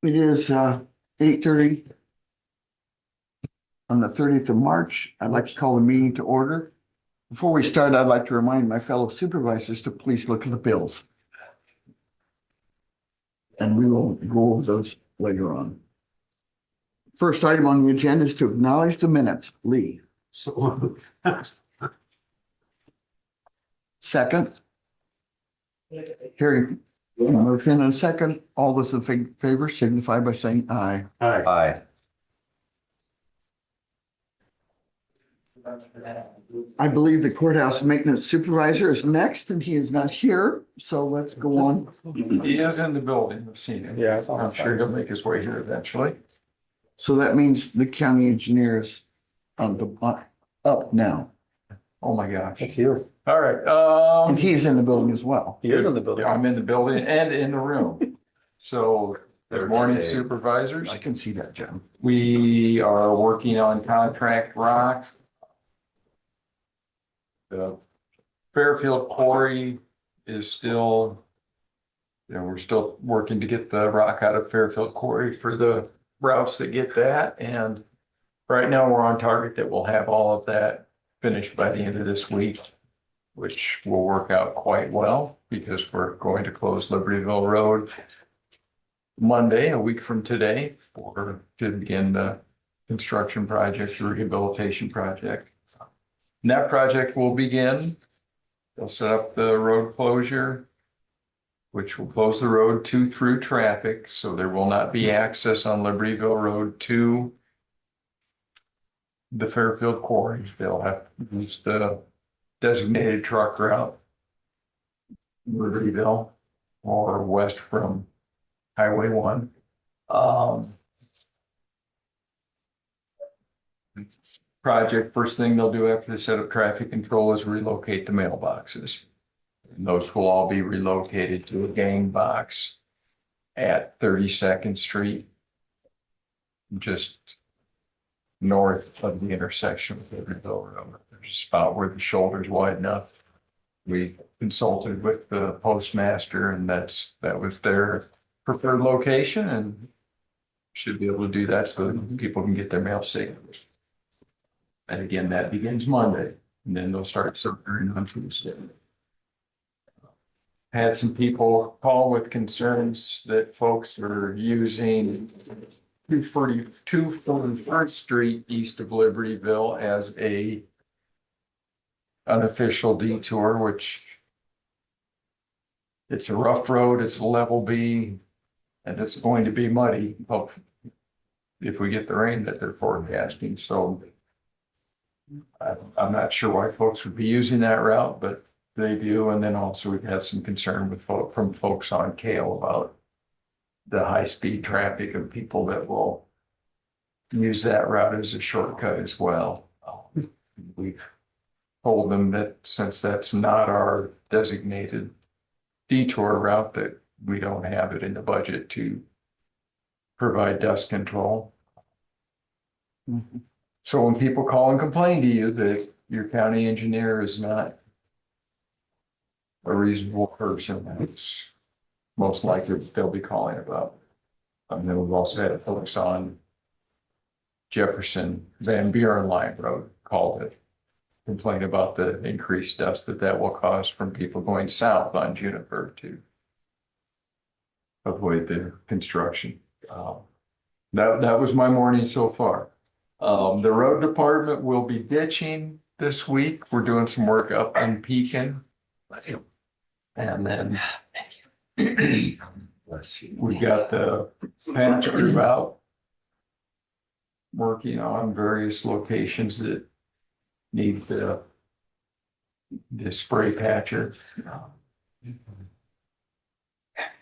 It is 8:30 on the 30th of March. I'd like to call the meeting to order. Before we start, I'd like to remind my fellow supervisors to please look at the bills. And we will go over those later on. First item on the agenda is to acknowledge the minutes. Lee. Second. Carrie, motion and a second. All those in favor signify by saying aye. Aye. I believe the courthouse maintenance supervisor is next and he is not here, so let's go on. He is in the building. I've seen him. Yeah. I'm sure he'll make his way here eventually. So that means the county engineer is on the up now. Oh, my gosh. That's you. All right. And he's in the building as well. He is in the building. I'm in the building and in the room. So good morning, supervisors. I can see that, Jim. We are working on contract rock. The Fairfield quarry is still, we're still working to get the rock out of Fairfield quarry for the routes that get that. And right now we're on target that we'll have all of that finished by the end of this week, which will work out quite well because we're going to close Libertyville Road Monday, a week from today, to begin the construction project, rehabilitation project. And that project will begin. They'll set up the road closure, which will close the road to through traffic. So there will not be access on Libertyville Road to the Fairfield quarry. They'll have to use the designated truck route, Libertyville, or west from Highway 1. Project, first thing they'll do after they set up traffic control is relocate the mailboxes. And those will all be relocated to a gang box at 32nd Street, just north of the intersection with Libertyville Road. There's a spot where the shoulder's wide enough. We consulted with the postmaster and that was their preferred location and should be able to do that so that people can get their mail safe. And again, that begins Monday and then they'll start circling on Tuesday. Had some people call with concerns that folks are using 241st Street east of Libertyville as an unofficial detour, which it's a rough road, it's a level B, and it's going to be muddy if we get the rain that they're forecasting. So I'm not sure why folks would be using that route, but they do. And then also we've had some concern with from folks on Kale about the high-speed traffic of people that will use that route as a shortcut as well. We've told them that since that's not our designated detour route, that we don't have it in the budget to provide dust control. Mhm. So when people call and complain to you that your county engineer is not a reasonable person, that's most likely what they'll be calling about. And then we've also had folks on Jefferson Van Buren Line Road called it, complain about the increased dust that will cause from people going south on Juniper to avoid the construction. That was my morning so far. The road department will be ditching this week. We're doing some work up in Pekin. And then we got the patch crew out working on various locations that need the spray patcher.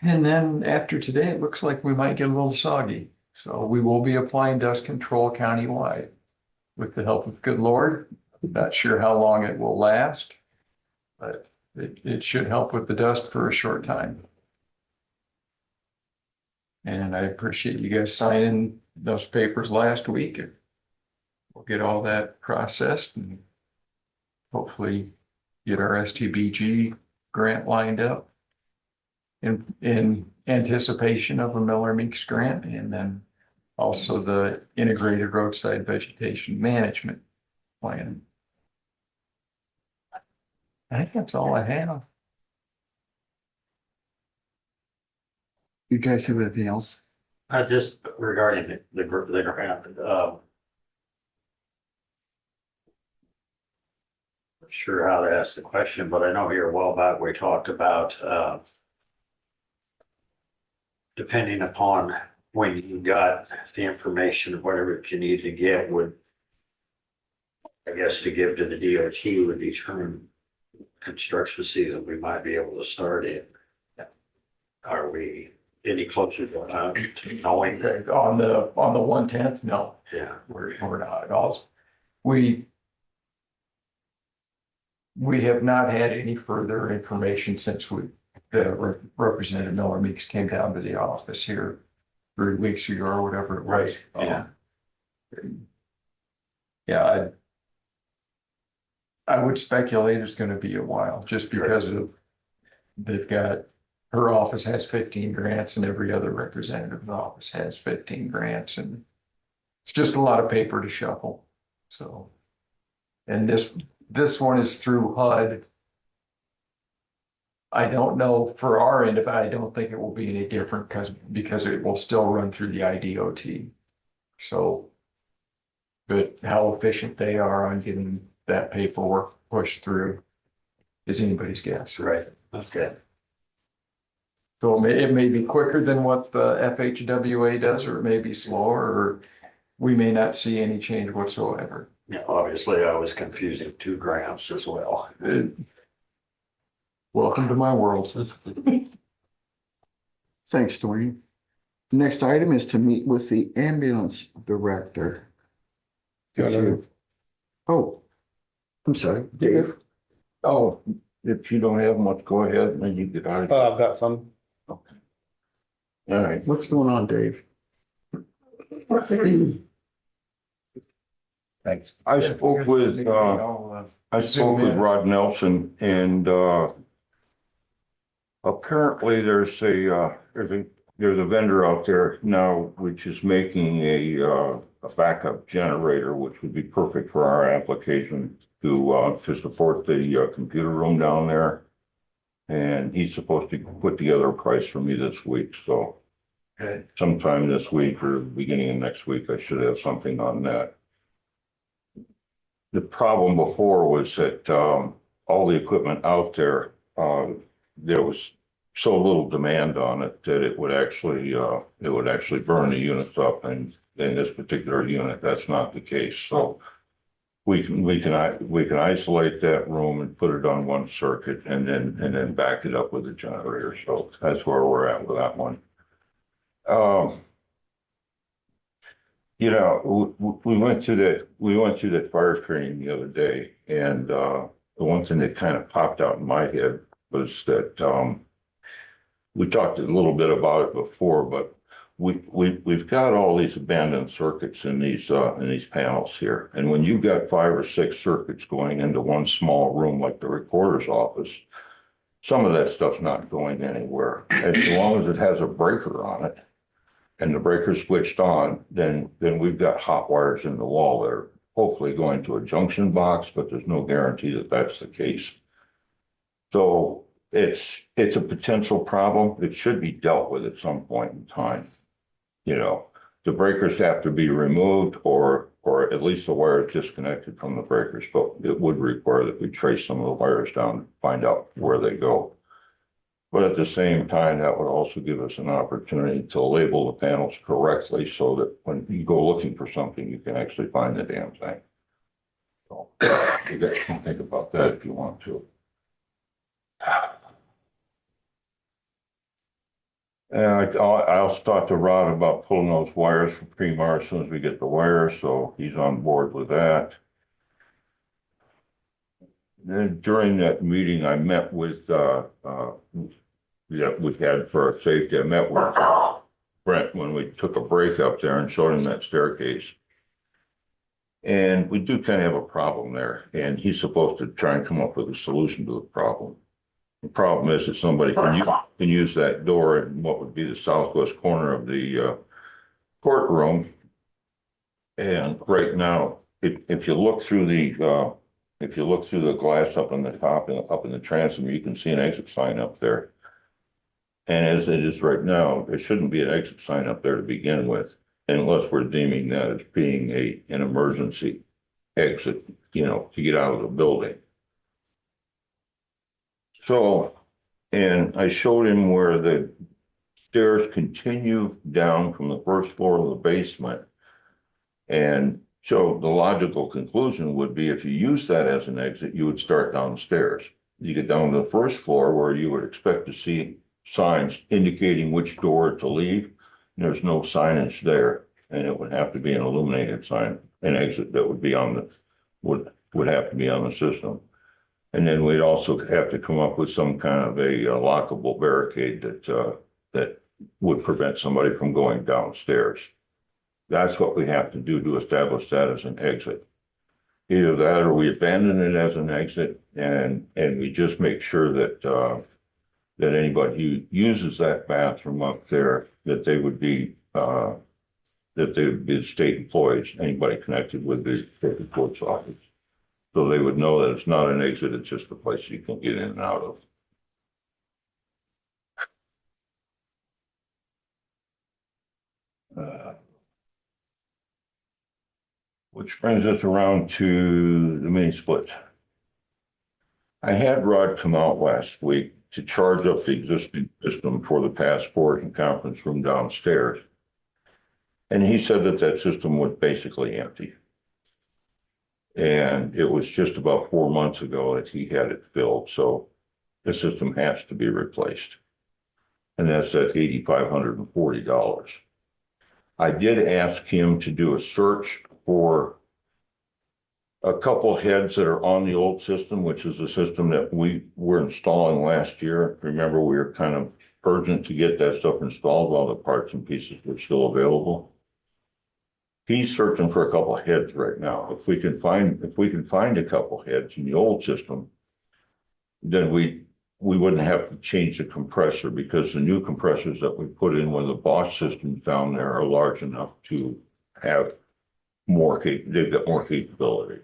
And then after today, it looks like we might get a little soggy. So we will be applying dust control countywide with the help of good Lord. Not sure how long it will last, but it should help with the dust for a short time. And I appreciate you guys signing those papers last week. We'll get all that processed and hopefully get our STBG grant lined up. in anticipation of a Miller Meeks grant, and then also the integrated roadside vegetation management plan. I think that's all I have. You guys have anything else? Just regarding the grant, not sure how to ask the question, but I know here a while back, we talked about, depending upon when you got the information, whatever you need to get would, I guess, to give to the DOT would determine construction season we might be able to start in. Are we any closer to knowing? Okay, on the 110th, no, Yeah, we're not at all. We have not had any further information since Representative Miller Meeks came down to the office here 3 weeks ago or whatever it was. Right, yeah. Yeah, I would speculate it's gonna be a while, just because of, they've got, her office has 15 grants and every other representative's office has 15 grants, and it's just a lot of paper to shuffle, so. And this one is through HUD. I don't know for our end of it, I don't think it will be any different because it will still run through the IDOT. So, but how efficient they are on getting that paperwork pushed through is anybody's guess. Right, that's good. So it may be quicker than what the FHWA does, or it may be slower, or we may not see any change whatsoever. Yeah, obviously I was confusing two grants as well. Welcome to my world. Thanks, Dwayne. Next item is to meet with the ambulance director. Oh, I'm sorry, Dave. Oh, if you don't have much, go ahead and then you get out. I've got some. Okay. All right. What's going on, Dave? Thanks. I spoke with Rod Nelson, and apparently there's a vendor out there now which is making a backup generator, which would be perfect for our application to support the computer room down there. And he's supposed to put together a price for me this week, so Okay. sometime this week or beginning of next week, I should have something on that. The problem before was that all the equipment out there, there was so little demand on it that it would actually burn the units up. And in this particular unit, that's not the case. So we can isolate that room and put it on one circuit and then back it up with a generator. So that's where we're at with that one. You know, we went through that fire training the other day, and the one thing that kind of popped out in my head was that we talked a little bit about it before, but we've got all these abandoned circuits in these panels here, and when you've got 5 or 6 circuits going into one small room like the recorder's office, some of that stuff's not going anywhere. As long as it has a breaker on it, and the breaker switched on, then we've got hot wires in the wall that are hopefully going to a junction box, but there's no guarantee that that's the case. So it's a potential problem. It should be dealt with at some point in time. You know, the breakers have to be removed, or at least the wires disconnected from the breakers, but it would require that we trace some of the wires down to find out where they go. But at the same time, that would also give us an opportunity to label the panels correctly so that when you go looking for something, you can actually find the damn thing. So you guys can think about that if you want to. And I also talked to Rod about pulling those wires for Premar as soon as we get the wires, so he's on board with that. Then during that meeting, I met with we had for our safety. I met with Brent when we took a break up there and showed him that staircase. And we do kind of have a problem there, and he's supposed to try and come up with a solution to the problem. The problem is that somebody can use that door in what would be the southwest corner of the courtroom. And right now, if you look through the glass up on the top and up in the transom, you can see an exit sign up there. And as it is right now, there shouldn't be an exit sign up there to begin with, unless we're deeming that as being an emergency exit, to get out of the building. So, and I showed him where the stairs continue down from the first floor of the basement. And so the logical conclusion would be if you use that as an exit, you would start downstairs. You get down to the first floor where you would expect to see signs indicating which door to leave. And there's no signage there, and it would have to be an illuminated sign, an exit that would be on the, would have to be on the system. And then we'd also have to come up with some kind of a lockable barricade that would prevent somebody from going downstairs. That's what we have to do to establish that as an exit. Either that or we abandon it as an exit and we just make sure that anybody who uses that bathroom up there, that they would be state employees, anybody connected with the court's office. So they would know that it's not an exit, it's just a place you can get in and out of. Which brings us around to the mini split. I had Rod come out last week to charge up the existing system for the passport and conference room downstairs. And he said that system was basically empty. And it was just about 4 months ago that he had it filled, so the system has to be replaced. And that's at $8,540. I did ask him to do a search for a couple heads that are on the old system, which is the system that we were installing last year. Remember, we were kind of urgent to get that stuff installed while the parts and pieces were still available. He's searching for a couple of heads right now. If we can find a couple of heads in the old system, then we wouldn't have to change the compressor, because the new compressors that we put in with the Bosch systems down there are large enough to have they've got more capability.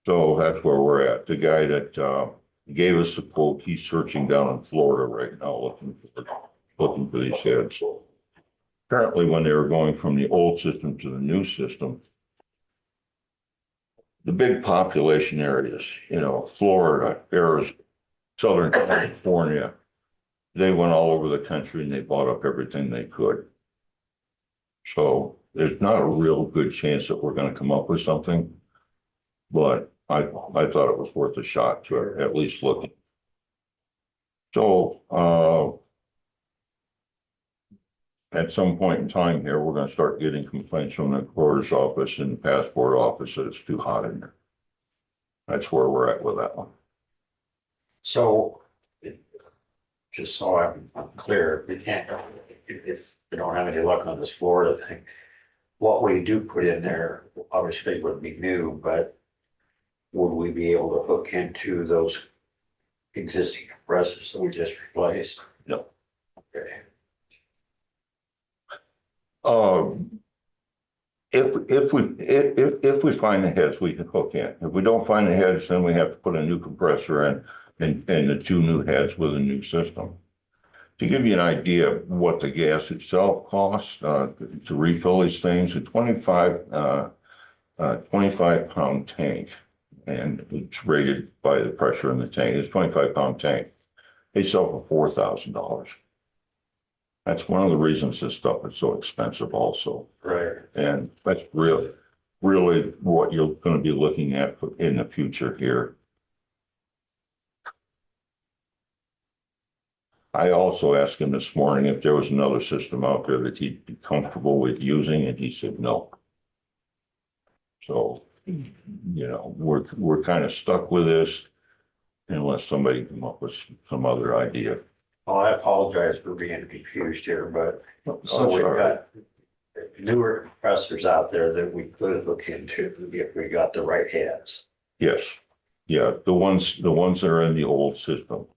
So that's where we're at. The guy that gave us the quote, he's searching down in Florida right now, looking for these heads. Apparently, when they were going from the old system to the new system, the big population areas, Florida, Arizona, Southern California, they went all over the country and they bought up everything they could. So there's not a real good chance that we're going to come up with something, but I thought it was worth a shot to at least look. So at some point in time here, we're going to start getting complaints from the Courthouse office and the passport office that it's too hot in there. That's where we're at with that one. So, just so I'm clear, if we don't have any luck on this Florida thing, what we do put in there obviously would be new, but would we be able to hook into those existing compressors that we just replaced? No. Okay. If we find the heads, we can hook in. If we don't find the heads, then we have to put a new compressor in and the 2 new heads with a new system. To give you an idea of what the gas itself costs to refill these things, a 25 pound tank, and it's rated by the pressure in the tank. It's a 25-pound tank. They sell for $4,000. That's one of the reasons this stuff is so expensive also. Right. And that's really what you're going to be looking at in the future here. I also asked him this morning if there was another system out there that he'd be comfortable with using, and he said no. So, we're kind of stuck with this unless somebody come up with some other idea. Well, I apologize for being confused here, but so we've got newer compressors out there that we could look into if we got the right heads. Yes. Yeah, the ones that are in the old system,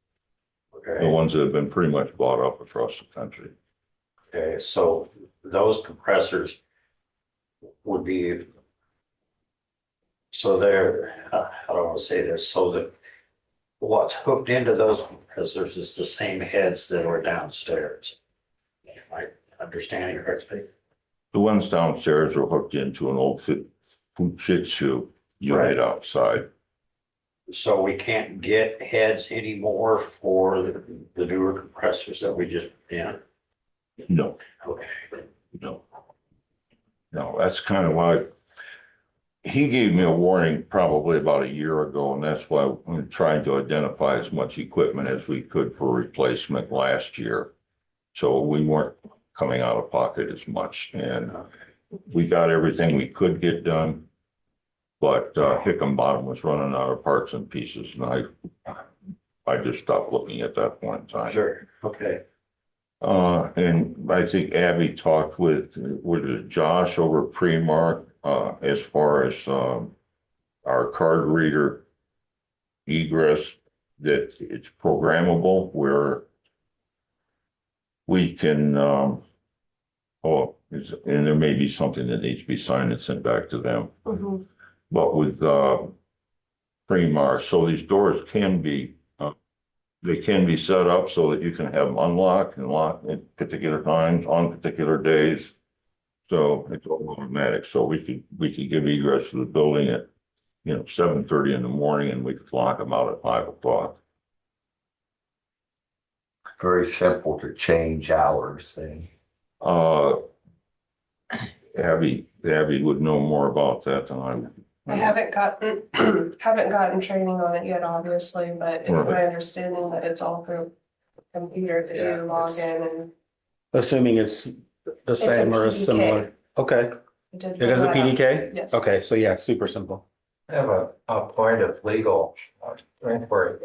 the Okay, ones that have been pretty much bought up across the country. okay, so those compressors would be. So they're, how do I want to say this, so that what's hooked into those compressors is the same heads that are downstairs. Am I understanding correctly? The ones downstairs are hooked into an old Shih Tzu unit Right. outside. So we can't get heads anymore for the newer compressors that we just, yeah, No, okay. no. No, that's kind of why he gave me a warning probably about a year ago, and that's why we're trying to identify as much equipment as we could for replacement last year. So we weren't coming out of pocket as much, and we got everything we could get done. But Hickenbottom was running out of parts and pieces, and I just stopped looking at that point in time. Sure, okay. And I think Abby talked with Josh over at Premark, as far as, our card reader egress, that it's programmable where we can, and there may be something that needs to be signed and sent back to them. Mhm. But with, Premark, so these doors can be, they can be set up so that you can have them unlocked and locked at particular times on particular days. So it's all automatic. So we could give egress to the building at, 7:30 in the morning, and we could lock them out at 5 o'clock. Very simple to change hours then. Uh, Abby would know more about that than I would. I haven't gotten training on it yet, obviously, but it's my understanding that it's all through computer that Yeah, you log it's- in and. Assuming it's the a same or PDK. similar. Okay, did it is a look that up. PDK? Yes. Okay, so yeah, super simple. I have a point of legal inquiry.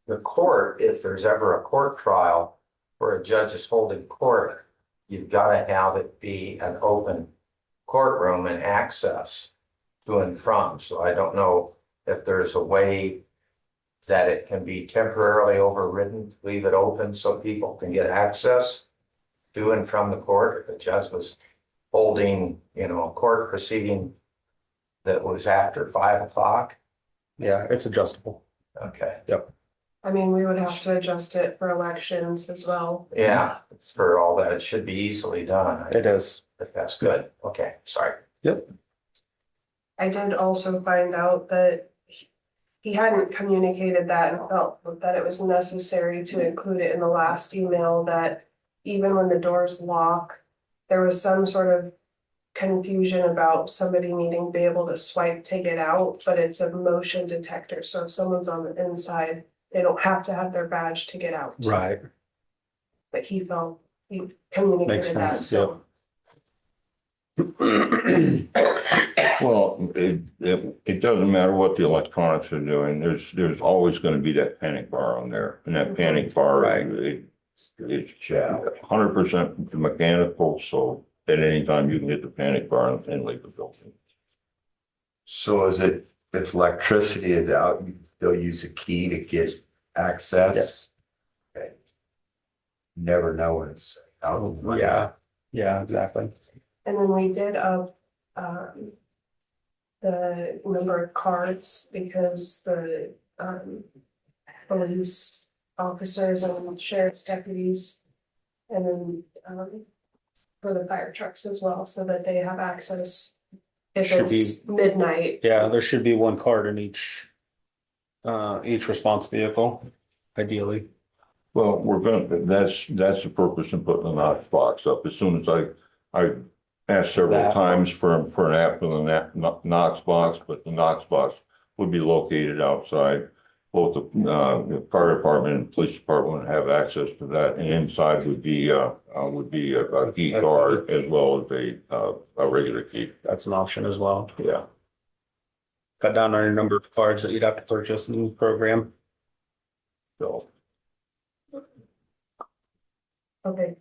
The court, if there's ever a court trial where a judge is holding court, you've got to have it be an open courtroom and access to and from. So I don't know if there's a way that it can be temporarily overridden, leave it open so people can get access to and from the court. If a judge was holding, a court proceeding that was after 5 o'clock. Yeah, it's adjustable. Okay, I mean, we would have to adjust it for elections as well. yeah, it's for all that. It should be easily done. It is. But that's good. Okay, sorry. I did also find out that he hadn't communicated that and felt that it was necessary to include it in the last email, that even when the doors lock, there was some sort of confusion about somebody needing to be able to swipe to get out, but it's a motion detector. So if someone's on the inside, they don't have to have their badge to get out. Right. But he Makes communicated that, sense, so. Well, it doesn't matter what the electronics are doing. There's always going to be that panic bar on there, and that panic bar, Right. it's 100% mechanical. So at any time you can hit the panic bar and leave the building. So is it, if electricity is out, you still use a key to get access? Yes. Okay. Never know when it's out. Yeah, exactly. And then we did the number of cards because the police officers and sheriff's deputies. And then for the fire trucks as well, so that they have access if Should it's midnight. Yeah, there should be one card in each response vehicle, ideally. Well, that's the purpose in putting the Knox box up. As soon as I asked several That- times for an app for the Knox box, but the Knox box would be located outside. Both the fire department and police department would have access to that, and inside would be a key card as well as a regular key. That's an option as well. Yeah. Cut down on your number of cards that you'd have to purchase in the program. So, Okay,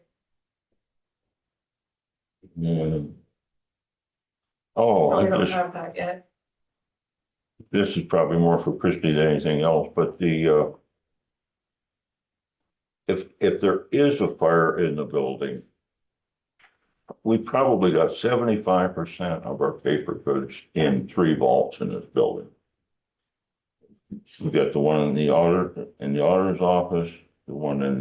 oh, we I don't just, have that yet. this is probably more for Christie than anything else, but if there is a fire in the building, we probably got 75% of our paper goods in 3 vaults in this building. We got the one in the auditor's office, the one in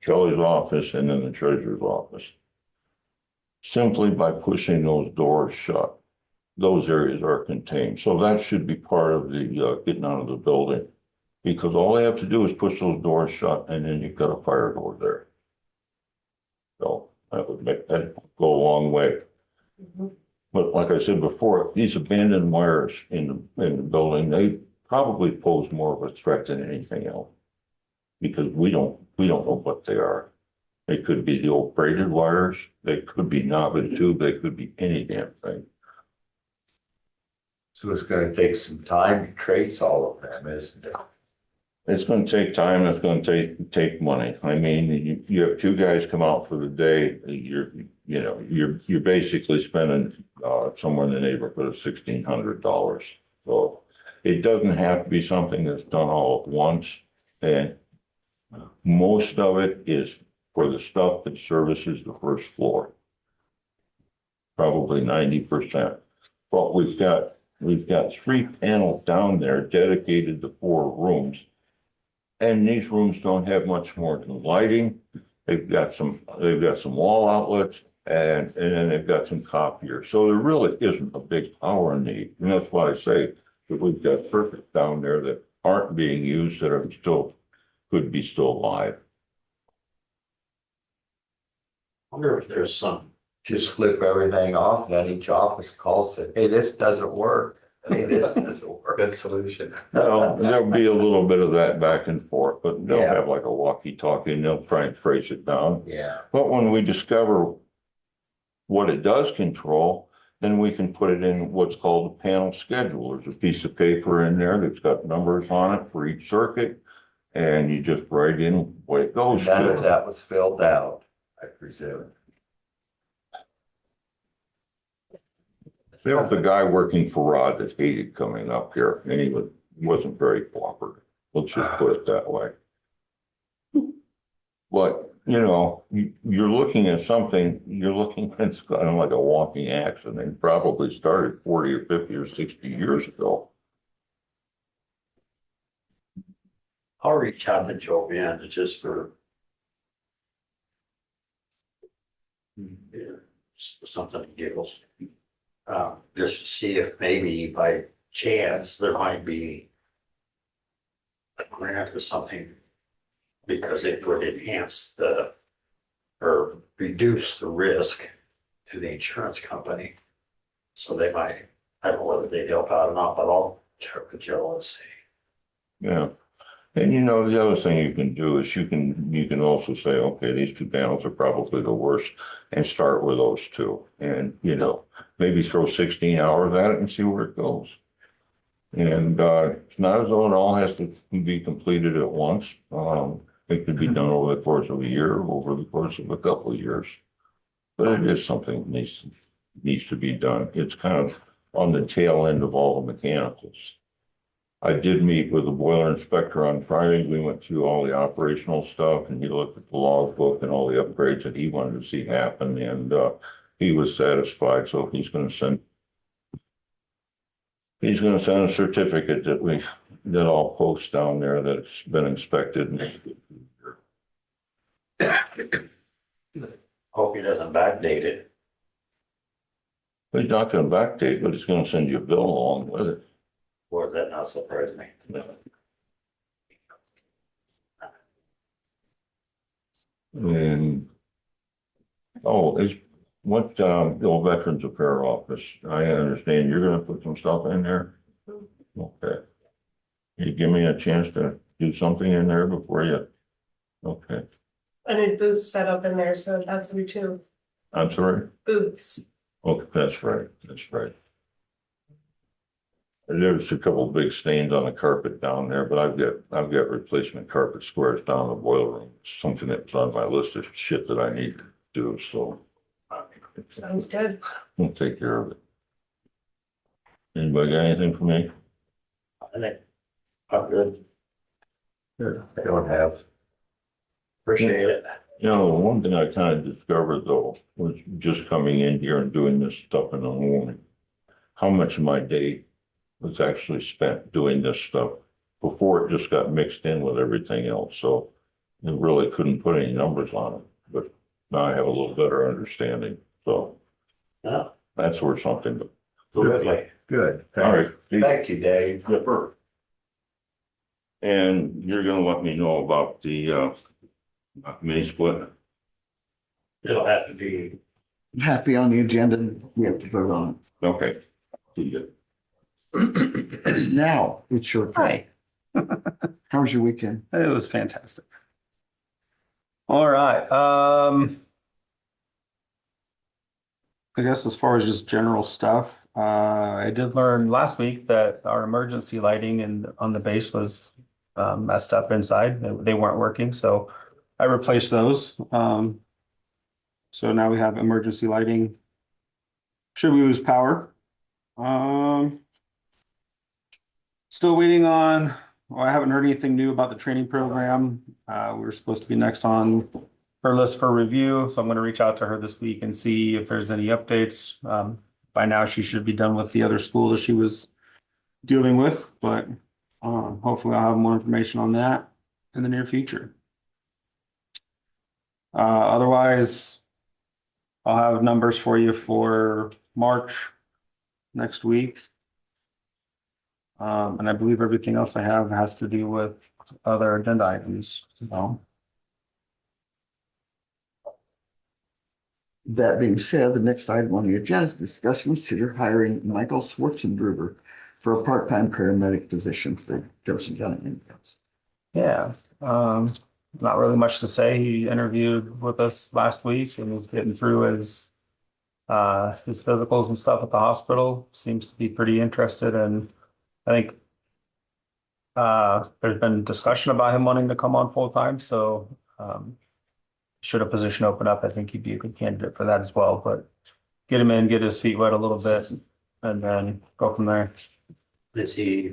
Kelly's office, and then the treasurer's office. Simply by pushing those doors shut, those areas are contained. So that should be part of the getting out of the building. Because all they have to do is push those doors shut, and then you've got a fire door there. So that would go a long way. But like I said before, these abandoned wires in the building, they probably pose more of a threat than anything else. Because we don't know what they are. They could be the old braided wires, they could be knob and tube, they could be any damn thing. So it's gonna take some time to trace all of them, isn't it? It's gonna take time, it's gonna take money. I mean, you have 2 guys come out for the day, you're basically spending somewhere in the neighborhood of $1,600. So it doesn't have to be something that's done all at once, and most of it is for the stuff that services the first floor. Probably 90%. But we've got 3 panels down there dedicated to 4 rooms. And these rooms don't have much more than lighting. They've got some wall outlets and then they've got some copiers. So there really isn't a big power need. And that's why I say that we've got circuits down there that aren't being used that are could be still live. Wonder if there's some, Just flip everything off, and then each office calls it, hey, this doesn't work. Hey, this doesn't work. Good solution. Well, there'll be a little bit of that back and forth, but they'll Yeah. have like a walkie-talkie and they'll try and trace it down. Yeah, But when we discover what it does control, then we can put it in what's called a panel schedule. There's a piece of paper in there that's got numbers on it for each circuit. And you just write in what it goes none of to. that was filled out, I presume. There was a guy working for Rod that hated coming up here and he wasn't very cooperative. Let's just put it that way. But, you're looking at something, it's kind of like a walking accident. It probably started 40 or 50 or 60 years ago. I'll reach out to Joanne just for something to giggles. Just to see if maybe by chance there might be a grant or something, because it would enhance or reduce the risk to the insurance company. So they might, I don't know whether they'd help out or not, but I'll check with Joe and see. Yeah. And the other thing you can do is you can also say, okay, these 2 panels are probably the worst and start with those 2. And, maybe throw 16 hours at it and see where it goes. And it's not as though it all has to be completed at once. It could be done over the course of a year, over the course of a couple of years. But it is something that needs to be done. It's kind of on the tail end of all the mechanicals. I did meet with the boiler inspector on Friday. We went through all the operational stuff and he looked at the logbook and all the upgrades that he wanted to see happen, and he was satisfied. So he's going to send a certificate that all posts down there that's been inspected. Hope he doesn't backdate it. But he's not going to backdate, but he's going to send you a bill along with it. Or that not surprise me. And, what, the old Veterans Affairs Office, I understand you're gonna put some stuff in there? Okay. You give me a chance to do something in there before you, okay, I need booths set up in there, so that's me too. I'm sorry, Booths. okay, that's right. There's a couple of big stains on the carpet down there, but I've got replacement carpet squares down the boiler room. It's something that's on my list of shit that I need to do, so Sounds good. we'll take care of it. Anybody got anything for me? I think I'm good. I don't have. Appreciate it. You know, one thing I kind of discovered though, was just coming in here and doing this stuff in the morning. How much of my day was actually spent doing this stuff before it just got mixed in with everything else, so. I really couldn't put any numbers on it, but now I have a little better understanding, so Yeah, that's worth something. absolutely. Good. All right. Thank you, Dave. Yipper. And you're gonna let me know about the mini split? It'll have to be, Happy on the agenda, we have to vote on Okay. See you. it. Now, it's your turn. Hi, How was your weekend? it was fantastic. All right, I guess as far as just general stuff, I did learn last week that our emergency lighting on the base was messed up inside. They weren't working, so I replaced those. So now we have emergency lighting. Should we lose power? Still waiting on, well, I haven't heard anything new about the training program. We're supposed to be next on her list for review, so I'm gonna reach out to her this week and see if there's any updates. By now, she should be done with the other school that she was dealing with, but hopefully I'll have more information on that in the near future. Otherwise, I'll have numbers for you for March next week. And I believe everything else I have has to do with other agenda items, so. That being said, the next item on the agenda is discuss and consider hiring Michael Schwarzenberger for a part-time paramedic position for Jefferson County ambulance. Yeah, not really much to say. He interviewed with us last week and was getting through his physicals and stuff at the hospital. Seems to be pretty interested, and I think there's been discussion about him wanting to come on full time, so should a position open up, I think he'd be a good candidate for that as well, but get him in, get his feet wet a little bit, and then go from there. is he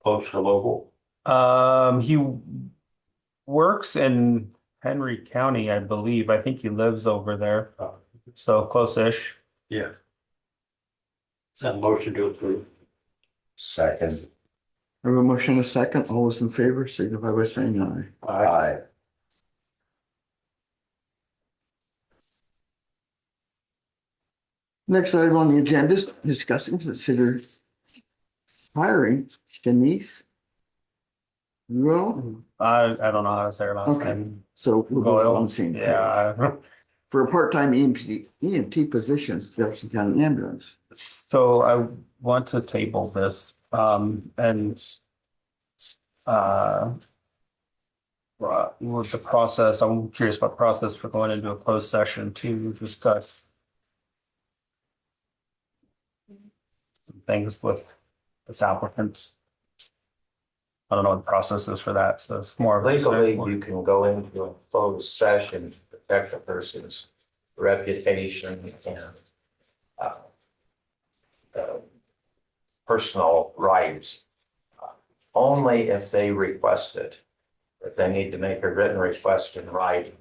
close to local? He works in Henry County, I believe. I think he lives over there, so close-ish. Yeah. Is that a motion to approve? Second. I have a motion and a second. All those in favor signify by saying aye. Aye. Next item on the agenda is discuss and consider hiring Denise. Well, I don't know how to say her last Okay. name. so we're both Goyle. on the same page. Yeah. For a part-time EMT position, Jefferson County ambulance. So I want to table this, and with the process, I'm curious about the process for going into a closed session to discuss things with this applicant. I don't know what the process is for that, so it's more of. Legally, you can go into a closed session to protect a person's reputation and personal rights. Only if they request it, but they need to make a written request in writing.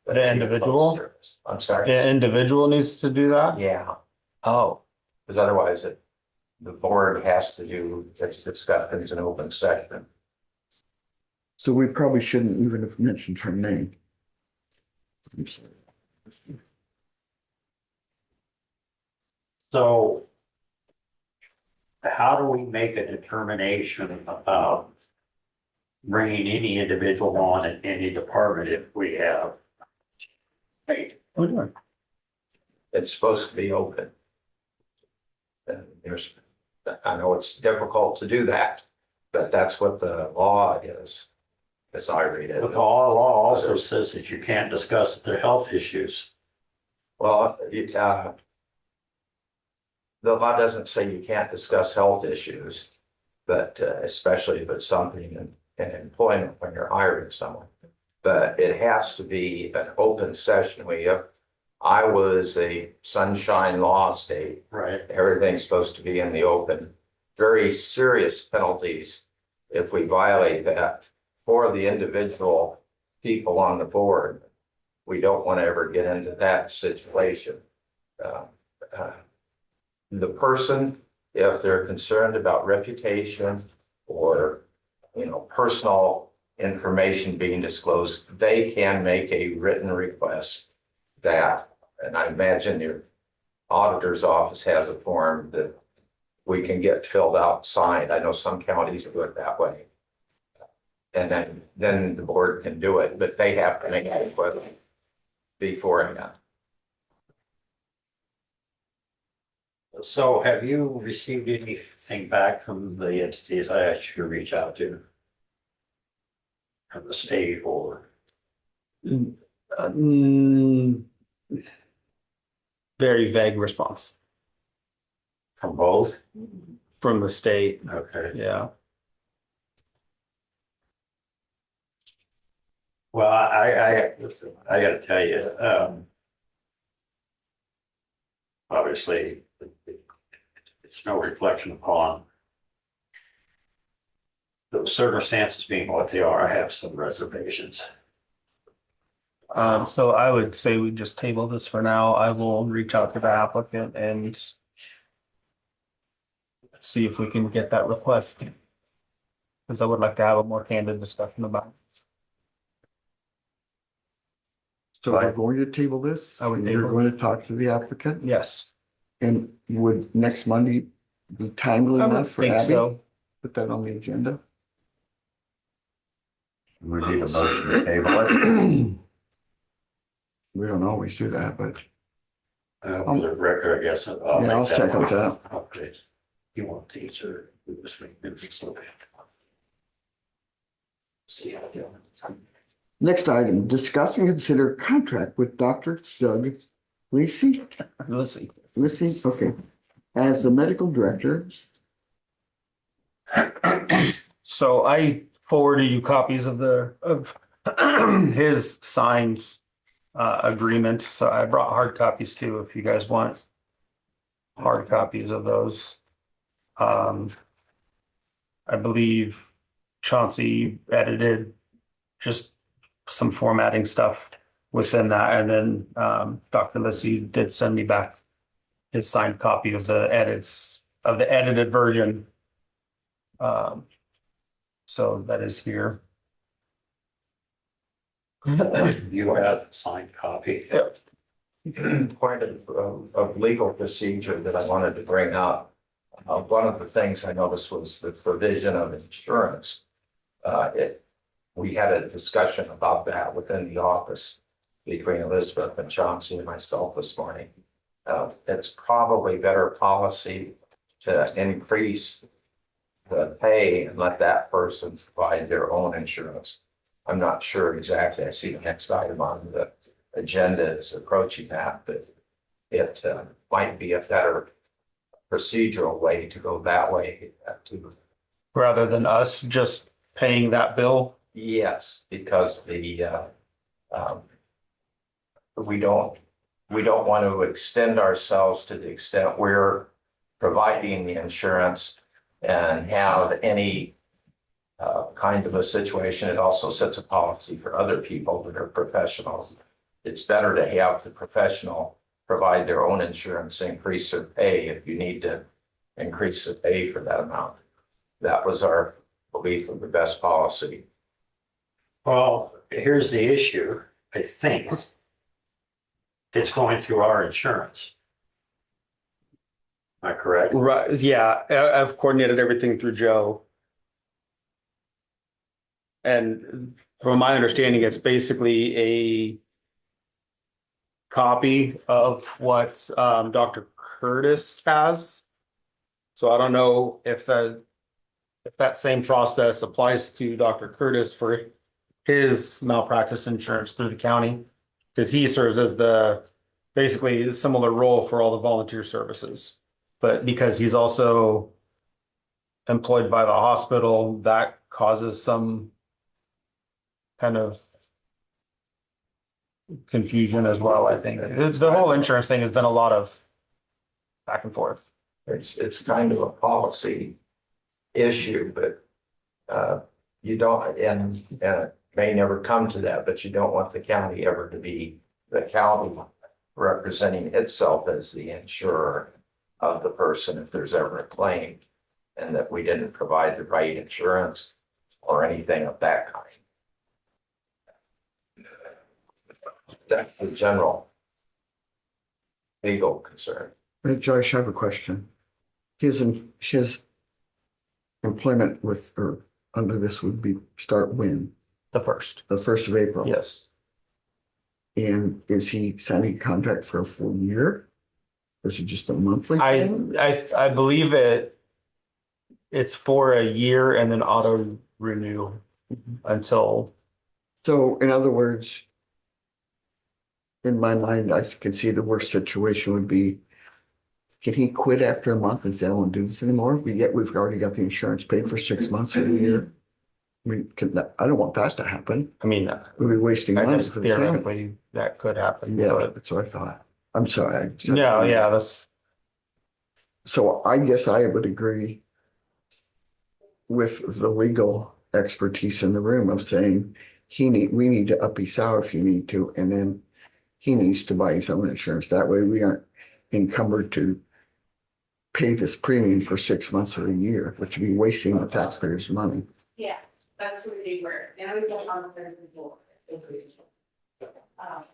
The individual? I'm sorry, The individual needs to do that? yeah, Oh, because otherwise the board has to do its discussions in open session. So we probably shouldn't even have mentioned her name. I'm sorry. So how do we make a determination about bringing any individual on in any department if we have? Hey, It's supposed to be open. And there's, I know it's difficult to do that, but that's what the law is, as I read it. but the law also says that you can't discuss their health issues. Well, the law doesn't say you can't discuss health issues, but especially if it's something in employment when you're hiring someone. But it has to be an open session where you have Iowa a sunshine law state. Right. Everything's supposed to be in the open. Very serious penalties if we violate that for the individual people on the board. We don't want to ever get into that situation. The person, if they're concerned about reputation or, personal information being disclosed, they can make a written request that, and I imagine your auditor's office has a form that we can get filled out, signed. I know some counties do it that way. And then the board can do it, but they have to make a request beforehand. So have you received anything back from the entities I asked you to reach out to? From the state or? Very vague response From both? from the state. Okay. Yeah. Well, I gotta tell you, obviously, it's no reflection upon the circumstances being what they are. I have some reservations. So I would say we just table this for now. I will reach out to the applicant and see if we can get that request. Because I would like to have a more candid discussion about it. So we're going to table this. I would and You're table. going to talk to the applicant, Yes, and would next Monday be timely I would enough for think Abby? so. Put that on the agenda. We need a motion to table it. We don't always do that, but For the record, I guess. Yeah, I'll make second motion. that. Okay. You want these or we just make them, it's okay. See how it goes. next item, discuss and consider contract with Dr. Doug Lacey, Let's see. okay, as the medical director. So I forwarded you copies of his signed agreement. So I brought hard copies too, if you guys want hard copies of those. I believe Chauncey edited just some formatting stuff within that, and then Dr. Lissy did send me back his signed copy of the edited version. So that is here. You have a signed copy. Point of legal procedure that I wanted to bring up. One of the things I noticed was the provision of insurance. We had a discussion about that within the office between Elizabeth and Chauncey and myself this morning. It's probably better policy to increase the pay and let that person provide their own insurance. I'm not sure exactly. I see the next item on the agenda is approaching that, but it might be a better procedural way to go that way. Rather than us just paying that bill. Yes, because we don't want to extend ourselves to the extent we're providing the insurance and have any kind of a situation. It also sets a policy for other people that are professionals. It's better to have the professional provide their own insurance, increase their pay if you need to increase the pay for that amount. That was our belief of the best policy. Well, here's the issue, I think. It's going through our insurance. Am I correct? Right, yeah, I've coordinated everything through Joe. And from my understanding, it's basically a copy of what Dr. Curtis has. So I don't know if that same process applies to Dr. Curtis for his malpractice insurance through the county, because he serves as basically a similar role for all the volunteer services. But because he's also employed by the hospital, that causes some kind of confusion as well, I think. The whole insurance thing has been a lot of back and forth. It's kind of a policy issue, but you don't, and it may never come to that, but you don't want the county ever to be the county representing itself as the insurer of the person if there's ever a claim, and that we didn't provide the right insurance or anything of that kind. That's the general legal concern. Hey, Joyce, I have a question. His employment with, or under this would be start when? The first, The 1st of April? yes. And is he signing a contract for a full year? Or is it just a monthly thing? I believe it's for a year and then auto renew until, So in other words, in my mind, I can see the worst situation would be, can he quit after a month and say, I don't want to do this anymore? We've already got the insurance paid for 6 months or a year. I mean, I don't want that to happen. I mean, We'd be wasting I money guess for the county. theoretically that could happen. Yeah, but- that's what I thought. I'm sorry. No, yeah, that's, So I guess I would agree with the legal expertise in the room of saying we need to up his salary if you need to, and then he needs to buy his own insurance. That way we aren't encumbered to pay this premium for 6 months or a year, which would be wasting the taxpayers' money. Yeah, that's where they were. Now we go on the third floor.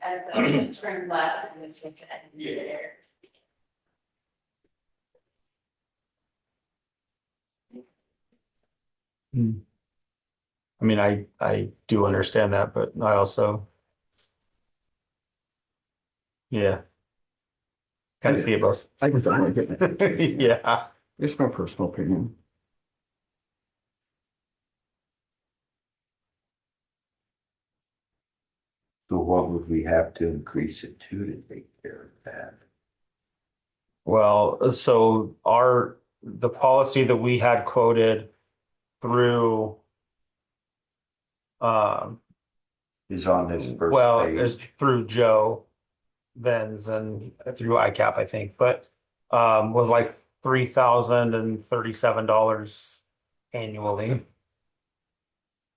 As the turn left and it's like that there. I mean, I do understand that, but I also. Yeah. Kind of see it both. I just don't like it. Yeah. It's my personal opinion. So what would we have to increase it to take care of that? Well, so the policy that we had quoted through. Is on this first Well, page. it's through Joe Benz and through ICAP, I think, but was like $3,037 annually.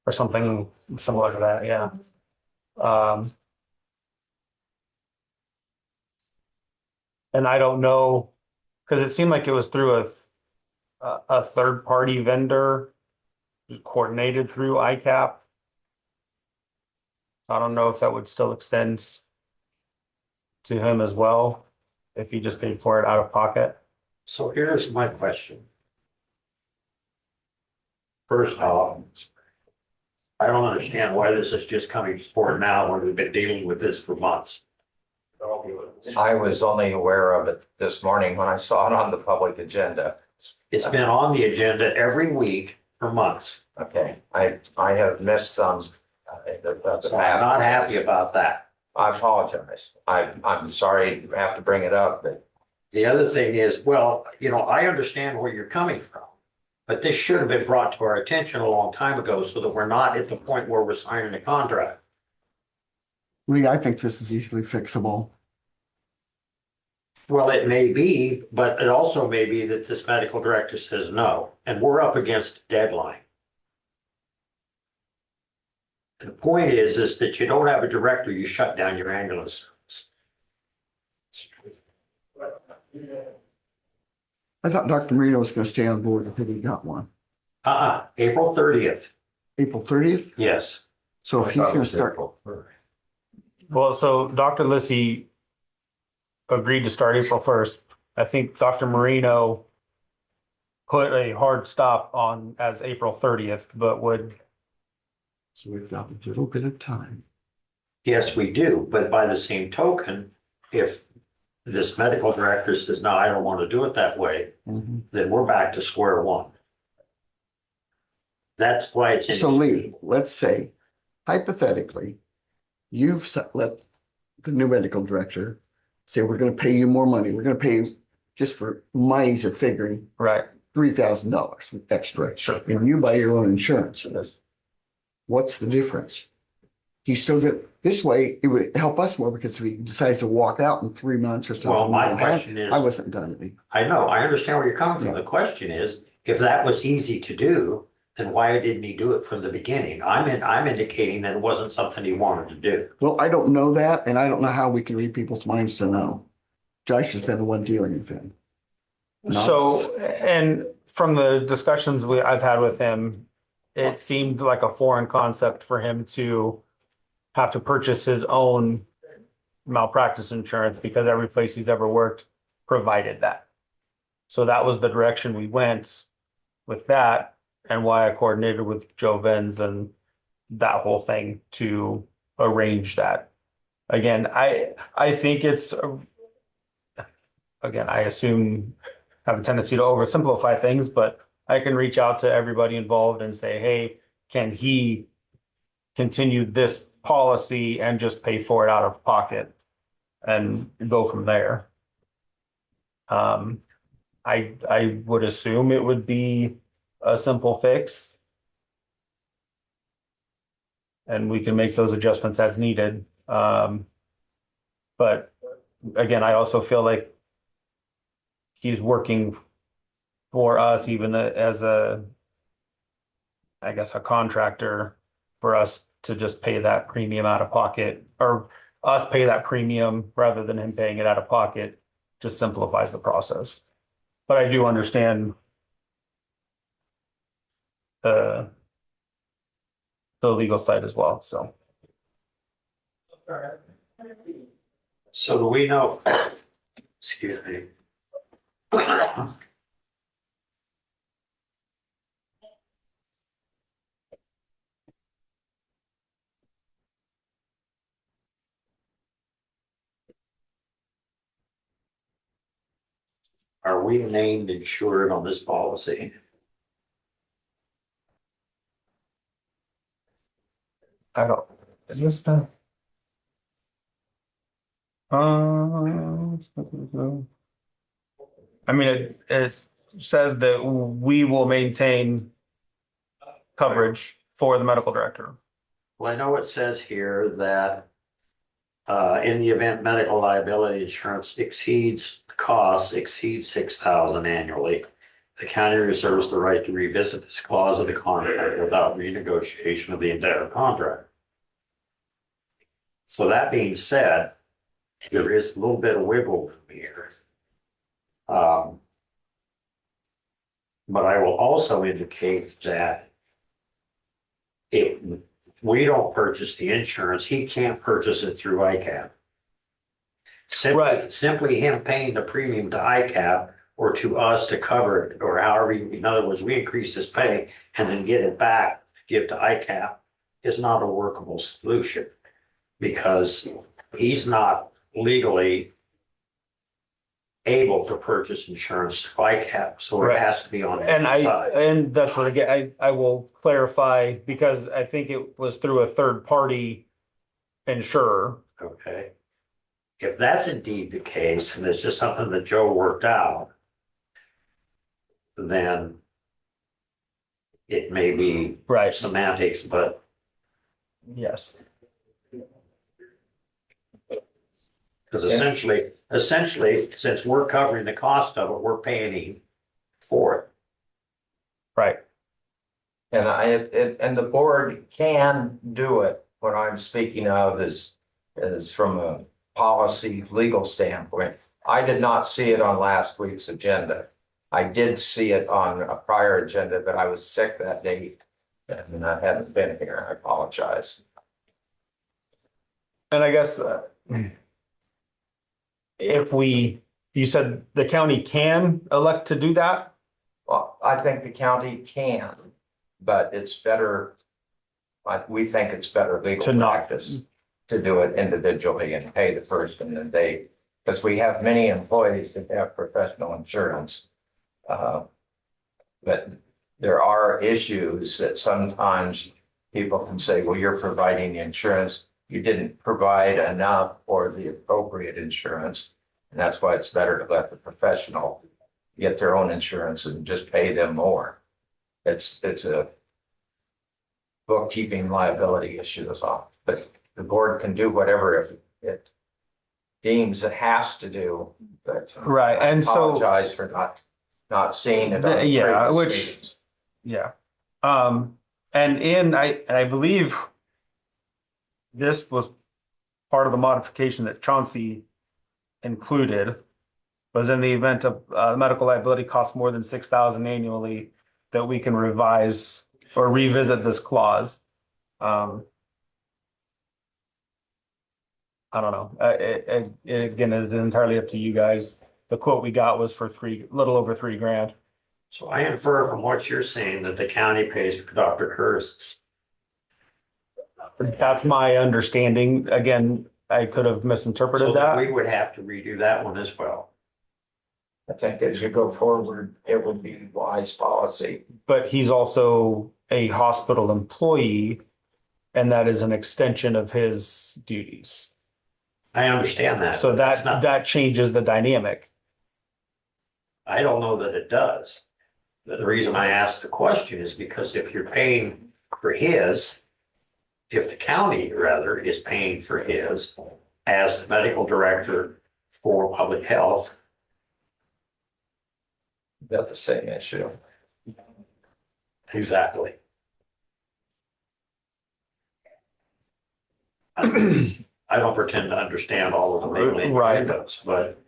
Or something similar to that, yeah. And I don't know, because it seemed like it was through a third party vendor, just coordinated through ICAP. I don't know if that would still extend to him as well, if he just paid for it out of pocket. So here's my question. First off, I don't understand why this is just coming forward now when we've been dealing with this for months. I was only aware of it this morning when I saw it on the public agenda. It's been on the agenda every week for months. Okay, I have missed some. So I'm not happy about that. I apologize. I'm sorry to have to bring it up, but The other thing is, well, I understand where you're coming from. But this should have been brought to our attention a long time ago so that we're not at the point where we're signing a contract. Lee, I think this is easily fixable. Well, it may be, but it also may be that this medical director says no, and we're up against a deadline. The point is that you don't have a director, you shut down your ambulance service. I thought Dr. Marino was gonna stay on board until he got one. April 30th, April 30th? yes. So if he's gonna start, Well, so Dr. Lissy agreed to start April 1st. I think Dr. Marino put a hard stop on as April 30th, but would, so we've got a little bit of time. Yes, we do, but by the same token, if this medical director says, no, I don't want to do it that way, then we're back to square one. That's why it's. So Lee, let's say hypothetically, let the new medical director say, we're gonna pay you more money. We're gonna pay you just for my ease of figuring right, $3,000 extra. sure. And you buy your own insurance. What's the difference? He's still good. This way, it would help us more because if he decides to walk out in 3 months or something. Well, my we don't have- question is- I wasn't done with it. I know, I understand where you're coming from. Yeah. The question is, if that was easy to do, then why didn't he do it from the beginning? I'm indicating that it wasn't something he wanted to do. Well, I don't know that, and I don't know how we can read people's minds to know. Josh has been the one dealing with him. So, and from the discussions I've had with him, it seemed like a foreign concept for him to have to purchase his own malpractice insurance because every place he's ever worked provided that. So that was the direction we went with that, and why I coordinated with Joe Benz and that whole thing to arrange that. Again, I think it's, again, I assume, have a tendency to oversimplify things, but I can reach out to everybody involved and say, hey, can he continue this policy and just pay for it out of pocket and go from there? I would assume it would be a simple fix. And we can make those adjustments as needed. But again, I also feel like he's working for us even as a, I guess, a contractor for us to just pay that premium out of pocket, or us pay that premium rather than him paying it out of pocket, just simplifies the process. But I do understand the legal side as well, so. So do we know, excuse me. Are we named insured on this policy? I don't, is this the? I mean, it says that we will maintain coverage for the medical director. Well, I know it says here that in the event medical liability insurance costs exceed 6,000 annually, the county reserves the right to revisit this clause of the contract without renegotiation of the entire contract. So that being said, there is a little bit of wiggle room here. But I will also indicate that if we don't purchase the insurance, he can't purchase it through ICAP. Right. Simply him paying the premium to ICAP or to us to cover it, or however, in other words, we increase his pay and then get it back, give to ICAP, is not a workable solution. Because he's not legally able to purchase insurance to ICAP, so it Right. has to be on. And his side. and that's what, again, I will clarify, because I think it was through a third party insurer. Okay. If that's indeed the case, and it's just something that Joe worked out, then it may be Right. semantics, but Yes. because essentially, since we're covering the cost of it, we're paying him for it. Right. And and the board can do it. What I'm speaking of is from a policy legal standpoint. I did not see it on last week's agenda. I did see it on a prior agenda, but I was sick that day and I hadn't been here. I apologize. And I guess if you said the county can elect to do that? Well, I think the county can, but it's better. We think it's better legal To not. practice to do it individually and pay the person that they, because we have many employees that have professional insurance. But there are issues that sometimes people can say, well, you're providing the insurance. You didn't provide enough or the appropriate insurance. And that's why it's better to let the professional get their own insurance and just pay them more. It's a bookkeeping liability issues off, but the board can do whatever if it deems it has to do, but. Right, I and so- apologize for not seeing it on Yeah, previous which- meetings. Yeah. And I believe this was part of the modification that Chauncey included, was in the event of medical liability costs more than 6,000 annually, that we can revise or revisit this clause. I don't know. Again, it's entirely up to you guys. The quote we got was for little over $3,000. So I infer from what you're saying that the county pays for Dr. Curtis's. That's my understanding. Again, I could have So misinterpreted that that. we would have to redo that one as well. I think as you go forward, it would be wise policy. But he's also a hospital employee, and that is an extension of his duties. I understand that. So That's not- that changes the dynamic. I don't know that it does. The reason I asked the question is because if you're paying for his, if the county rather is paying for his as the medical director for public health, Got the same issue. exactly. I don't pretend to understand all of the legal Right. innuendos, but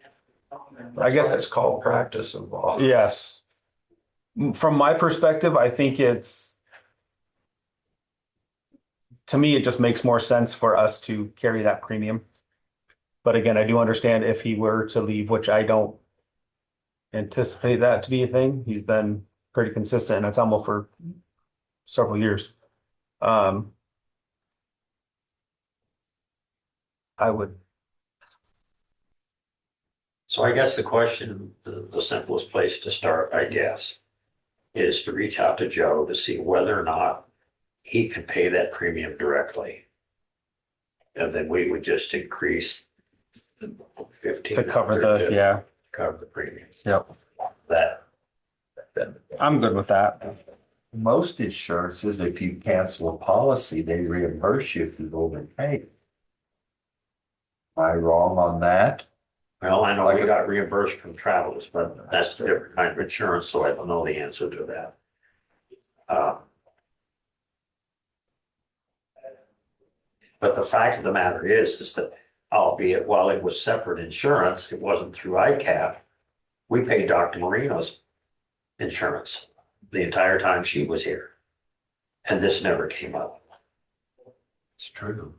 I guess- That's why it's called practice of law. Yes. From my perspective, I think to me, it just makes more sense for us to carry that premium. But again, I do understand if he were to leave, which I don't anticipate that to be a thing. He's been pretty consistent in Atumwa for several years. I would, so I guess the question, the simplest place to start, I guess, is to reach out to Joe to see whether or not he can pay that premium directly. And then we would just increase the 15. to cover the, Cover the premium. Yep. That, I'm good with that. Most insurances, if you cancel a policy, they reimburse you if you overpay. Am I wrong on that? well, I know we got reimbursed from travelers, but that's a different kind of insurance, so I don't know the answer to that. But the fact of the matter is that albeit while it was separate insurance, it wasn't through ICAP. We paid Dr. Marino's insurance the entire time she was here. And this never came up. It's true.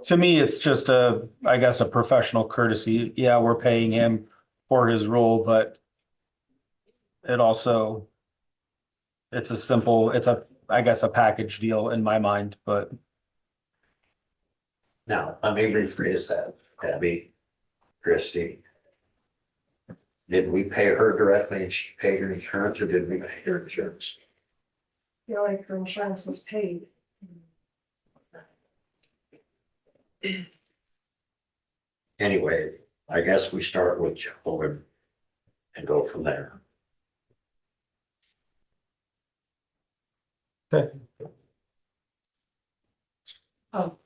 To me, it's just I guess, a professional courtesy. Yeah, we're paying him for his role, but it also, it's I guess, a package deal in my mind, but Now, let me rephrase that, Abby, Christie. Did we pay her directly and she paid her insurance, or did we pay her insurance? I feel like her insurance was paid. Anyway, I guess we start with Joe and go from there. Oh.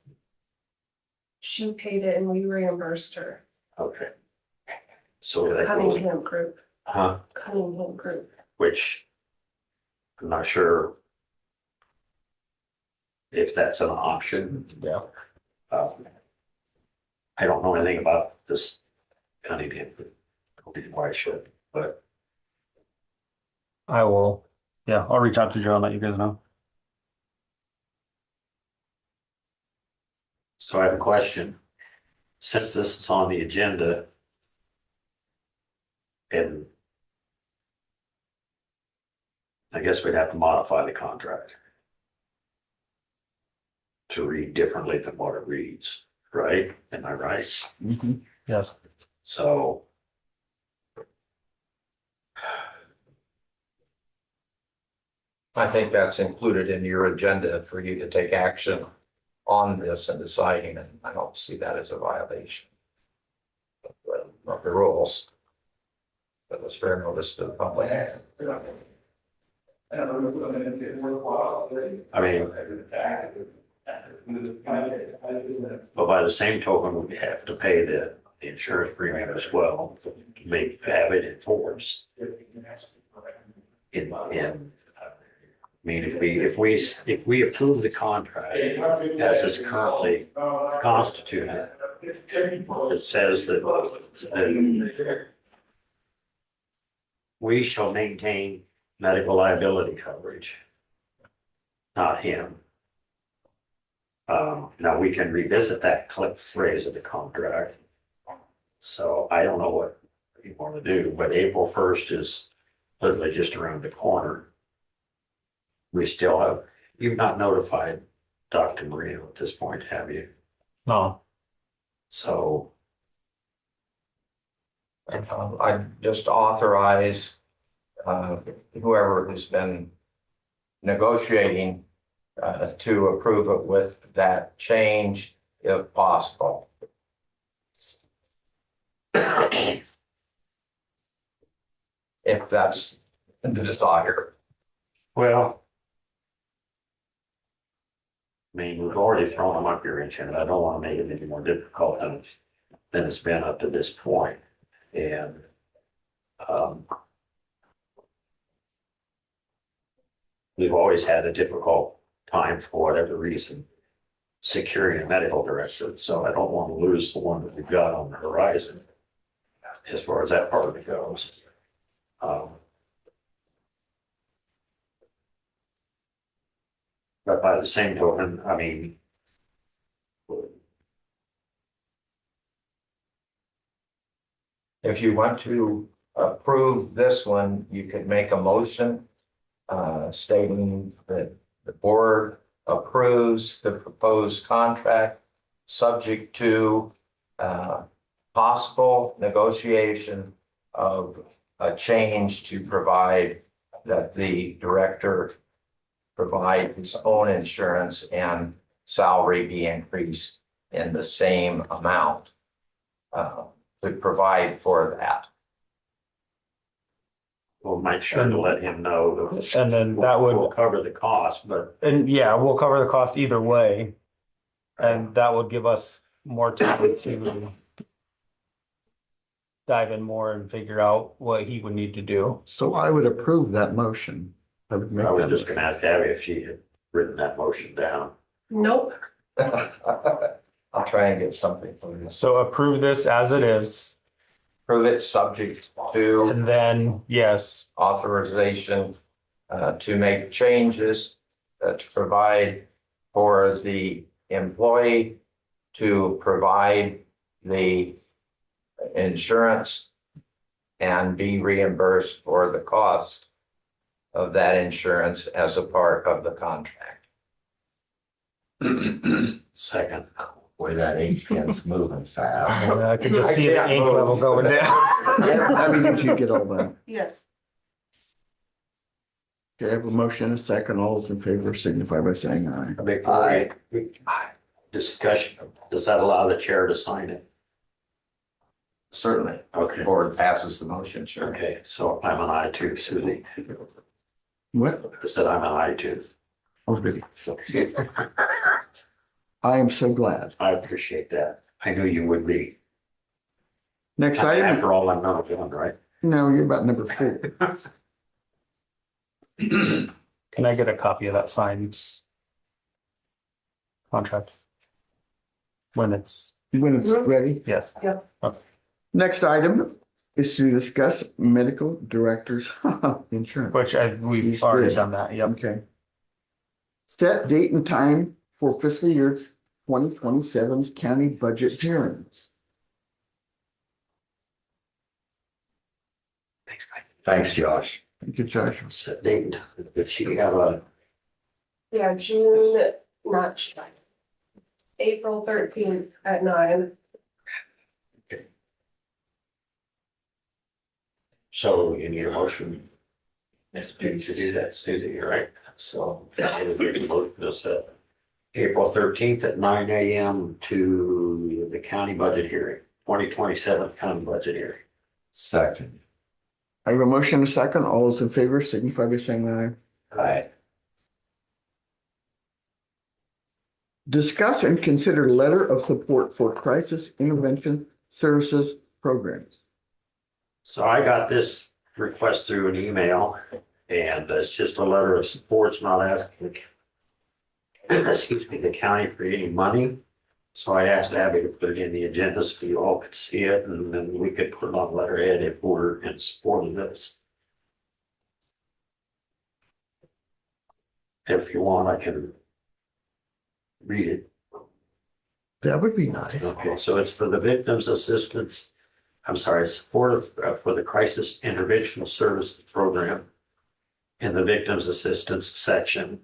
She paid it and we reimbursed her. Okay. So that goes, Cunningham Group, huh, Cunningham Group. which I'm not sure if that's an option. yeah. I don't know anything about this Cunningham, I don't know why I should, but I will, I'll reach out to Joe and let you guys know. so I have a question. Since this is on the agenda, and I guess we'd have to modify the contract to read differently than what it reads, right? Am I right? Yes. So I think that's included in your agenda for you to take action on this and deciding, and I don't see that as a violation of the rules. that was fair notice to the public. I mean, but by the same token, we have to pay the insurance premium as well to have it enforced. I mean, if we approve the contract as it's currently constituted, it says that we shall maintain medical liability coverage, not him. Now we can revisit that phrase of the contract. So I don't know what you want to do, but April 1st is literally just around the corner. We still have, you've not notified Dr. Marino at this point, have you? No. So, I just authorize whoever has been negotiating to approve it with that change if possible. If that's the desire. well, I mean, we've already thrown a monkey wrench in it. I don't want to make it any more difficult than it's been up to this point. And, we've always had a difficult time for whatever reason securing a medical director. So I don't want to lose the one that we've got on the horizon as far as that part of it goes. But by the same token, I mean, If you want to approve this one, you could make a motion stating that the board approves the proposed contract subject to possible negotiation of a change to provide that the director provide his own insurance and salary be increased in the same amount to provide for that. we'll make sure to let him know that. And then that would- We'll cover the cost, but And yeah, we'll cover the cost either way. And that would give us more time to dive in more and figure out what he would need to do. So I would approve that motion. I would make I was that just gonna ask Abby if she had written that motion down. Nope. I'll try and get something for you. So approve this as it is, Prove it subject to and then, yes, authorization to make changes to provide for the employee to provide the insurance and be reimbursed for the cost of that insurance as a part of the contract. Second. Boy, that ink pen's moving fast. I could just I see the can't ink move. level going down. I mean, did you get all that? Yes. Okay, I have a motion, a second. All those in favor signify by saying aye. Before we discussion, does that allow the chair to sign it? Certainly. The Okay, board passes the motion, sure. okay, so I'm an I too, Susie. What? I said I'm an I too. Oh, really? So I am so glad. I appreciate that. I knew you would be. Next item, After all, I'm number one, right? no, you're about number 4. Can I get a copy of that signed contract? When it's, When it's ready. yes. Next item is to discuss medical director's insurance. Which we've He's already good. done that, yep. Okay. Set date and time for fiscal year 2027's county budget hearings. Thanks, guys. Thanks, Josh. Thank you, Josh. Set date, if she have a, Yeah, June, not July. April 13th at 9. so you need a motion. Yes, please. To do that, Susie, you're right. So that would be the motion to set April 13th at 9 a.m. to the county budget hearing, 2027 county budget hearing. Second. I have a motion and a second. All those in favor signify by saying aye. Aye. Discuss and consider letter of support for crisis intervention services programs. So I got this request through an email, and it's just a letter of support. It's not asking, excuse me, the county for any money. So I asked Abby to put it in the agenda so you all could see it, and then we could put it on letterhead if we're in support of this. If you want, I can read it. That would be nice. Okay, so it's for the victims assistance, I'm sorry, support for the crisis intervention services program in the victims assistance section.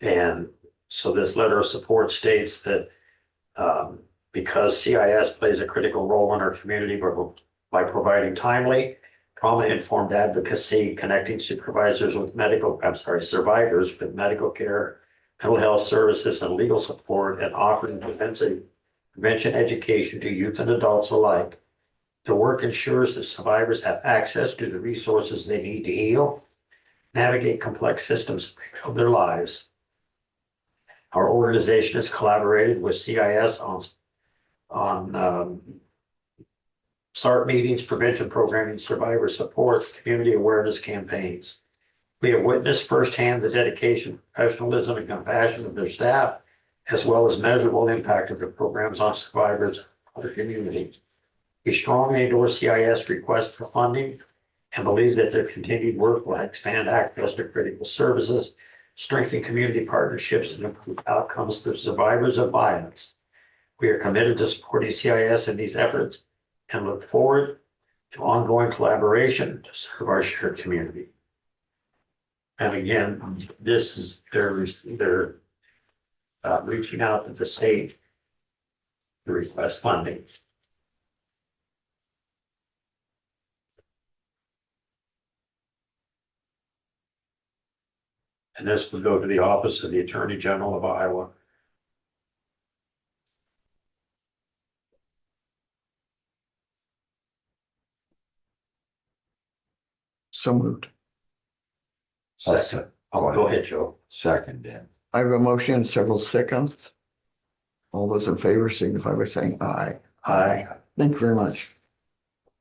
And so this letter of support states that because CIS plays a critical role in our community by providing timely, trauma-informed advocacy, connecting survivors with medical care, mental health services, and legal support, and offering prevention education to youth and adults alike. The work ensures that survivors have access to the resources they need to heal, navigate complex systems, and rebuild their lives. Our organization has collaborated with CIS on SART meetings, prevention programming, survivor support, community awareness campaigns. We have witnessed firsthand the dedication, professionalism, and compassion of their staff, as well as measurable impact of the programs on survivors and the community. We strongly endorse CIS request for funding and believe that their continued work will expand access to critical services, strengthen community partnerships, and improve outcomes for survivors of violence. We are committed to supporting CIS in these efforts and look forward to ongoing collaboration to serve our shared community. And again, this is they're reaching out to the state to request funding. And this would go to the Office of the Attorney General of Iowa. So moved. Second. Oh, go ahead, Joe. Second then. I have a motion and several seconds. All those in favor signify by saying aye. Aye. Thank you very much.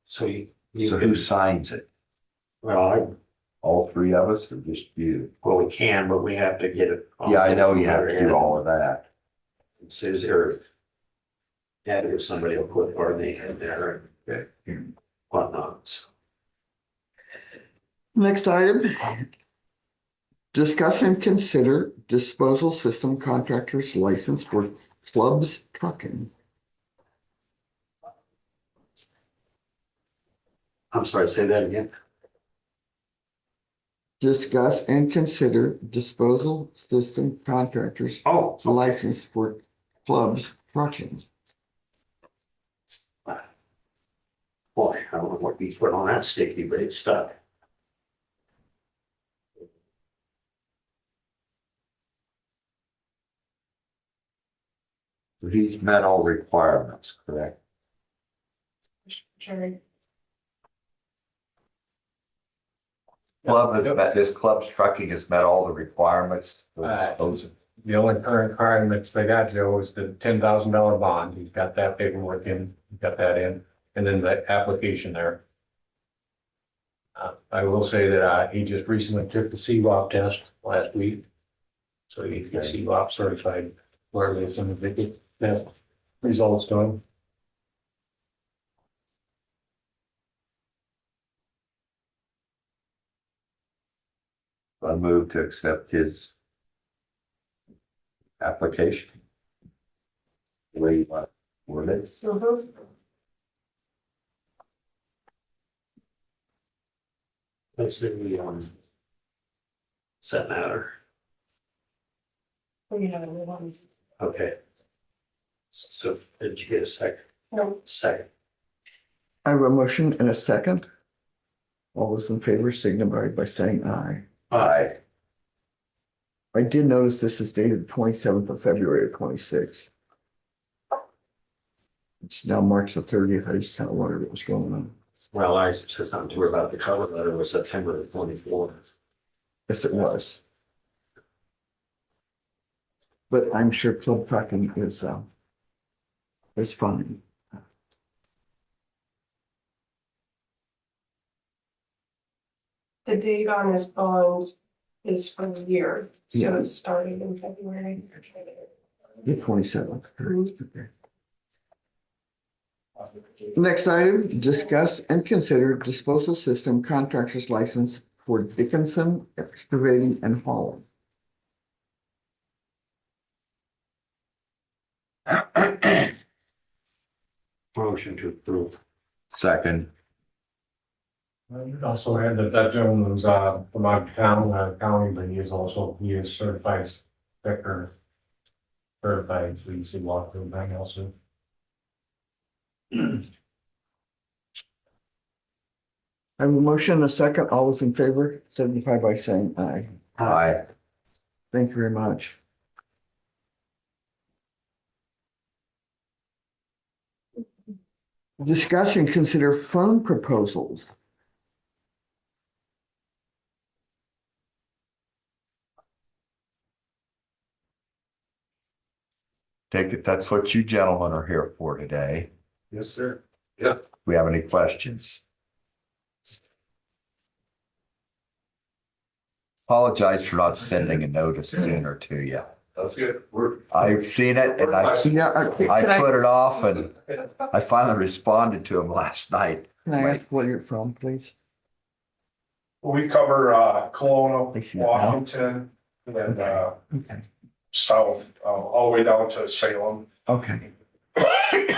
So you So can, who signs it? well, All three of us or just you? we can, but we have to get it. on Yeah, I know you have to letterhead. do all of that. Susie or Abby or somebody will put our name in there Okay. and whatnot. So, Next item. Discuss and consider disposal system contractors license for clubs trucking. I'm sorry, say that again. Discuss and consider disposal system contractors Oh, license for clubs trucking. boy, I don't know what you put on that sticky, but it's stuck. He's met all requirements, correct? Sure. Club has met, his club's trucking has met all the requirements. for Right. disposal. The only current requirements they got, Joe, is the $10,000 bond. He's got that paperwork in, he's got that in, and then the application there. I will say that, he just recently took the CWAP test last week. So he's got CWAP certified, where there's some of the, that results to him. I move to accept his application. The way you want it worded. That's the set matter. We have other ones. Okay. So did you get a second? No. Second. I have a motion and a second. All those in favor signify by saying aye. Aye. I did notice this is dated 27th of February of 26. It's now March the 30th. I just kind of wondered what was going on. Well, I said something to her about the cover letter was September 24th. Yes, it was. But I'm sure club tracking is fine. The date on his bond is for the year, so Yeah. it's starting in February. The 27th. Okay. Next item, discuss and consider disposal system contractor's license for Dickinson Excavating and Hauling. Motion to approve. Second, Also had that gentleman was, from out of town, county, but he is certified inspector. Certified, so you see walk through bank also. I have a motion and a second. All those in favor signify by saying aye. aye. Thank you very much. Discuss and consider fund proposals. Take it, that's what you gentlemen are here for today. Yes, sir. We have any questions? Apologize for not sending a notice sooner to you. That's good. I've seen it and I Can I put it off and I finally responded to him last night. I ask where you're from, please? We cover Kelowna, I see that now. Washington, and Okay. south, all the way down to Salem. Okay.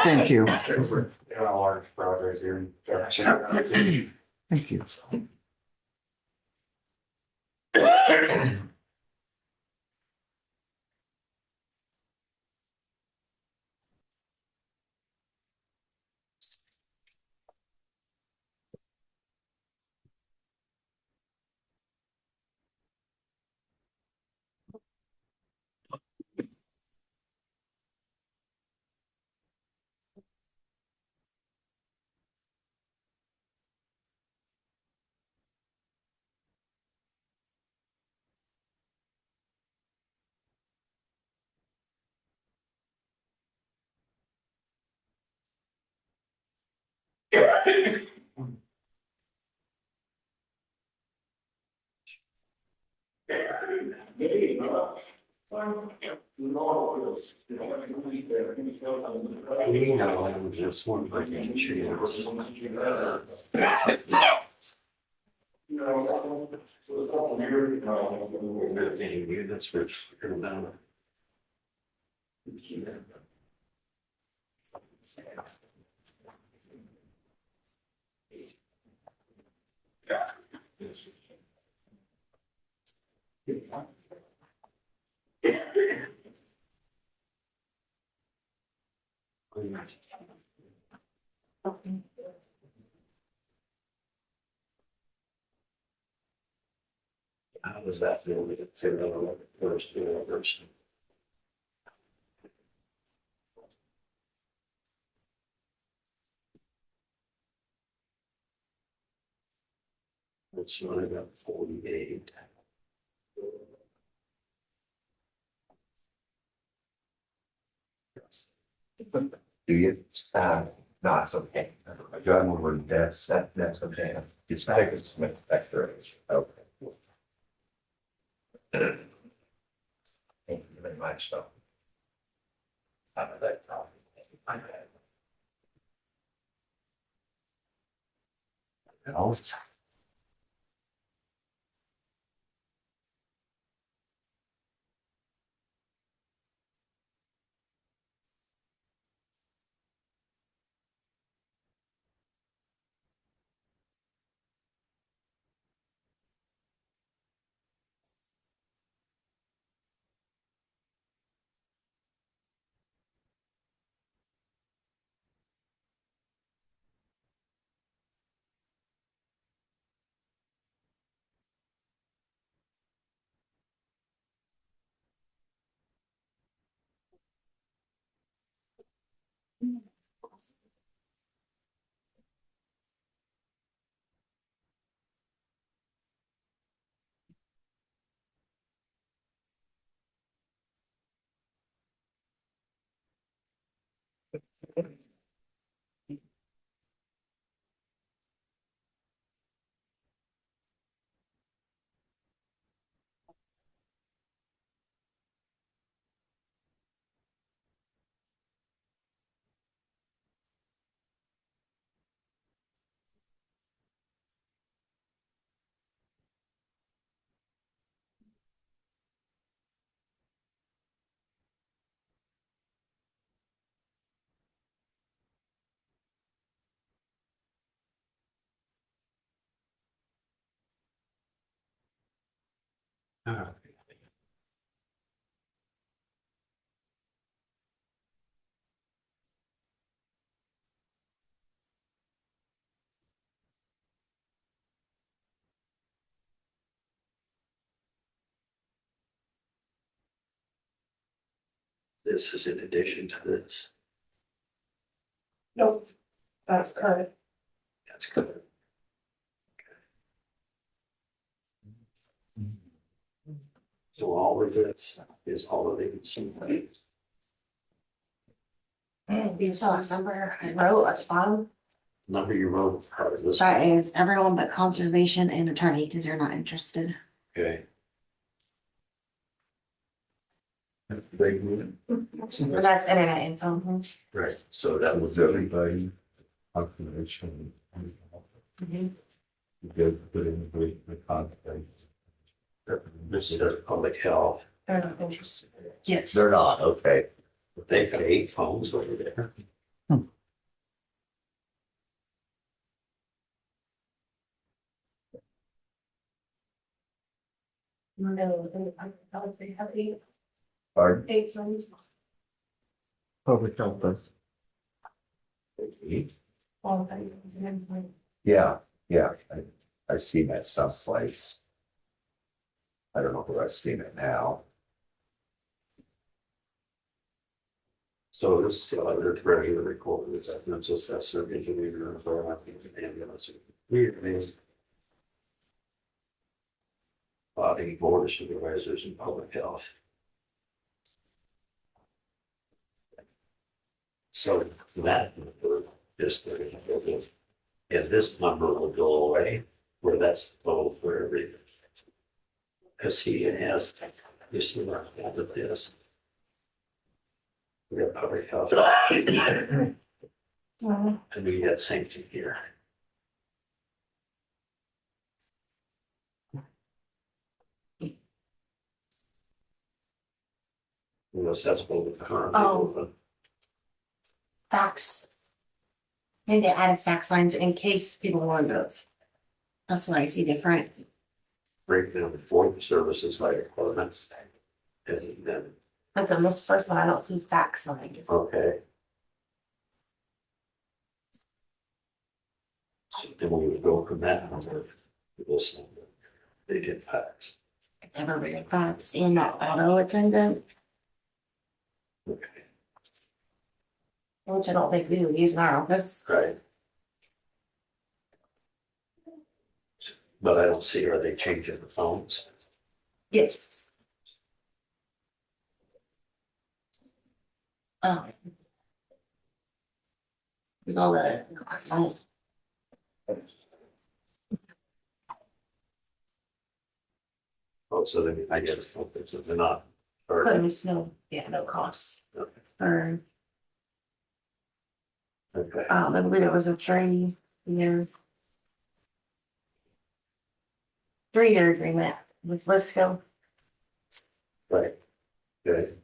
Thank you. We're in a large project here in Jefferson. Thank you. You know, it was just one freaking chance. That's rich. How does that feel to get through the first? It's only about 48. Do you? No, it's okay. John, we're, that's okay. It's not a submit back there. Okay. Thank you very much, though. How about that? Oh. This is in addition to this. Nope, that's current. That's good. So all of this is already in some way. And you saw a number I wrote at the bottom. Number you wrote part of this. That is everyone but conservation and attorney, because they're not interested. Okay. Big movement. But that's internet info. Right, so that was Was everybody population? Mhm. Good, put in the context. this is public health. They're not interested. Yes. They're not, okay. They've got 8 phones over there. No, I would say have Pardon? 8 phones. Public health does. All things. Yeah, I seen that someplace. I don't know where I've seen it now. So this is the other treasurer recorder, is that mental assessor, engineer, or I think the ambulance. Weird, man. The board of supervisors in public health. So that number is 30, and this number will go away, where that's total for everything. Cause see, it has, you see where I'm at with this. We got public health. And we got same thing here. Unless that's what we're currently Oh. doing. Fax. Maybe they added fax lines in case people want those. That's what I see different. Breakdown for the services by departments. And then, But on this first one, I don't see fax lines. okay. So then we would go from that number to this number. They did fax. Never read fax in the auto attendant, Okay. which I don't think we would use in our office. Right. But I don't see, are they changing the phones? Yes. Oh. There's all the. Oh, so then I get a phone, so they're not. Or, Couldn't, no, yeah, no costs. Or, okay, I believe it was a 3-year. 3-year agreement with Lisco. right, good.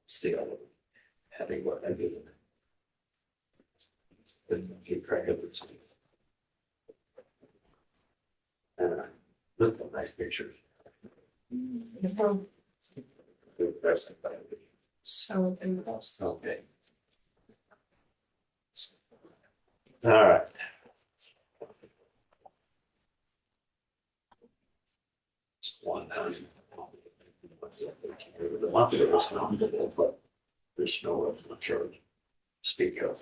Still having what I do. Couldn't keep track of it. Look at nice pictures. Good present. So, Okay. All right. It's one time. The monthly was not, but there's no charge. Speak up.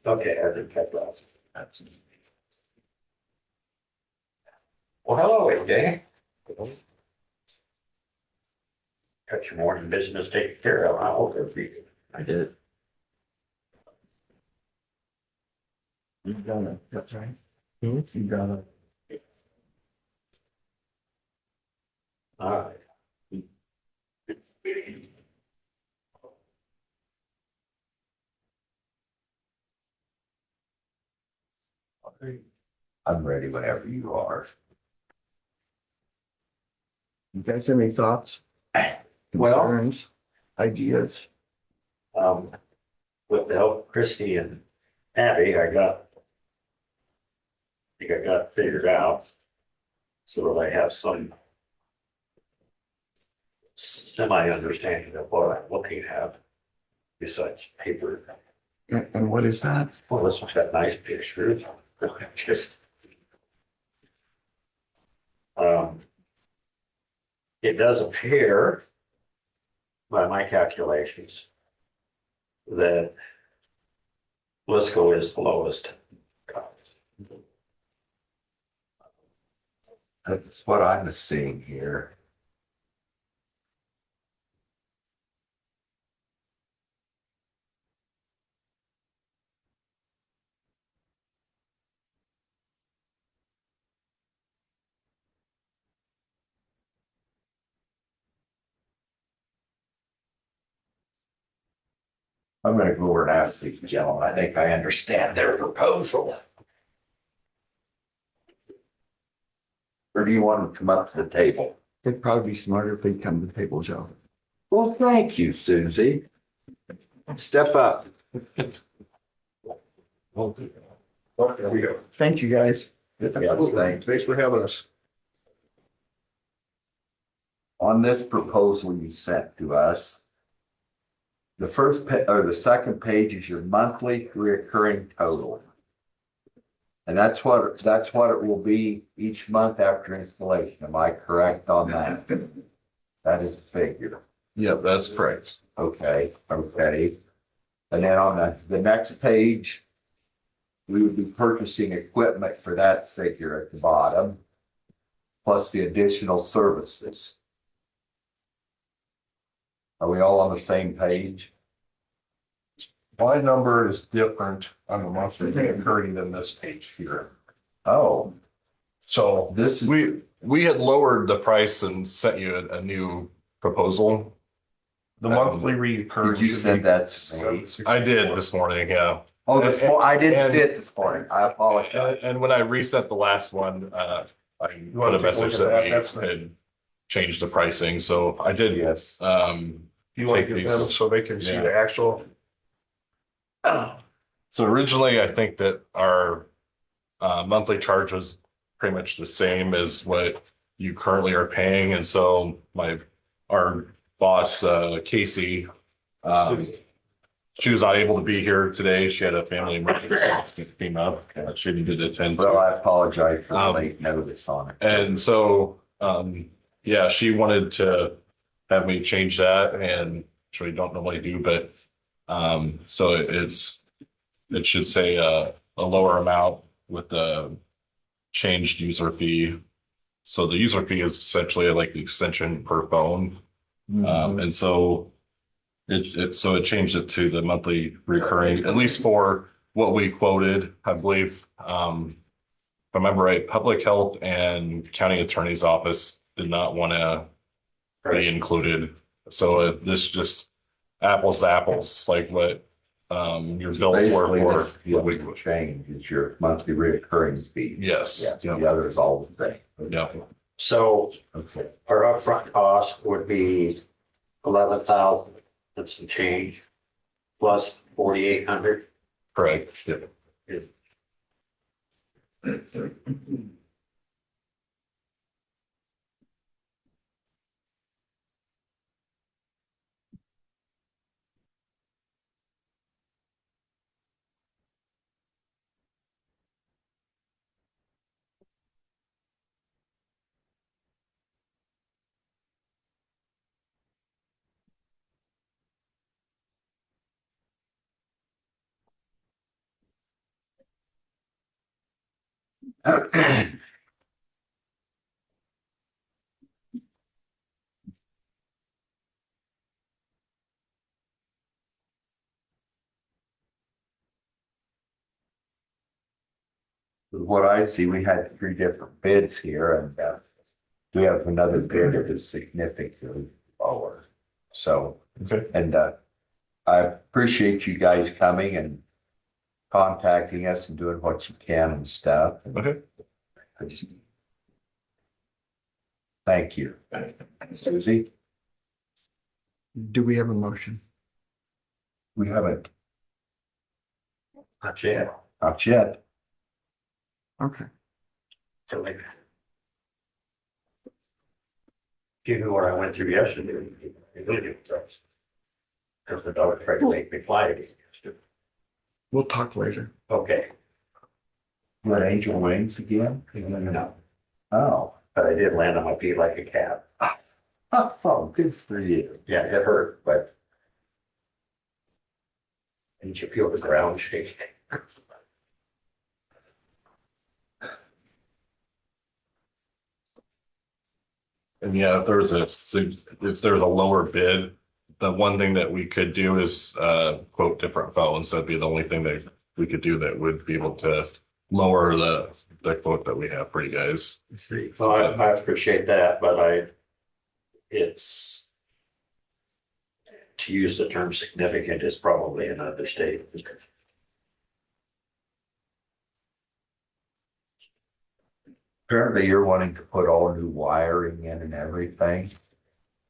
Okay, I think that was. Well, hello, AJ. got your morning business taken care of. I hope every, I did. You got it, that's right. You got it. all right. I'm ready whenever you are. You guys have any thoughts? Well- Concerns, ideas? With the help of Christie and Abby, I think I got it figured out. So that I have some semi-understanding of what I'm looking at besides paper. And what is that? Well, this one's got nice pictures. Just. It does appear, by my calculations, that Lisco is the lowest. That's what I'm seeing here. I'm gonna go over and ask these gentlemen. I think I understand their proposal. Or do you want them to come up to the table? It'd probably be smarter if they come to the table, Joe. Well, thank you, Susie. Step up. There we go. Thank you, guys. Yes, thanks. Thanks for having us. On this proposal you sent to us, the first or the second page is your monthly recurring total. And that's what it will be each month after installation. Am I correct on that? That is the figure. Yep, that's correct. Okay, okay. And then on the next page, we would be purchasing equipment for that figure at the bottom, plus the additional services. Are we all on the same page? My number is different on the monthly recurring than this page here. Oh, So this is, We had lowered the price and sent you a new proposal. the monthly recurring. did you should send be that to me? I did this morning, yeah. Oh, I didn't And- see it this morning. I apologize. And when I reset the last one, I wanna put a take a message look at that that? That's we the- had changed the pricing, so I did, Yes. You want to take give them these. so they can see Yeah. the actual. So originally, I think that our monthly charge was pretty much the same as what you currently are paying, and so our boss, Casey, she was not able to be here today. She had a family emergency that came up. She needed to attend to. Well, I apologize for the Um, late notice on it. And so, yeah, she wanted to have me change that, and which we don't normally do, but so it should say a lower amount with the changed user fee. So the user fee is essentially like the extension per phone. And so it changed it to the monthly recurring, at least for what we quoted, I believe. If I remember right, Public Health and County Attorney's Office did not want to be included. So this just apples to apples, like what your bills were Basically, for. this, the only change is your monthly recurring fee. Yes. Yes, Yeah. the other is all the same. Yeah. So Okay. our upfront cost would be 11,000 and some change plus 4,800. Correct. Yep. what I see, we had 3 different bids here and, we have another bid that is significantly lower. So, Okay. and, I appreciate you guys coming and contacting us and doing what you can and stuff. Okay. I just- Thank you. Susie, Do we have a motion? we haven't, Not yet. not yet. Okay. So maybe. If you knew what I went through yesterday, you would do it. Because the dog tried to make me fly again. We'll talk later. Okay, You want angel wings again? no, Oh, but I did land on my feet like a cat. oh, good for you. Yeah, it hurt, but. Didn't you feel the ground shake? And yeah, if there's a lower bid, the one thing that we could do is quote different phones. That'd be the only thing that we could do that would be able to lower the quote that we have for you guys. Well, I appreciate that, but it's. To use the term significant is probably an understatement. Apparently you're wanting to put all new wiring in and everything.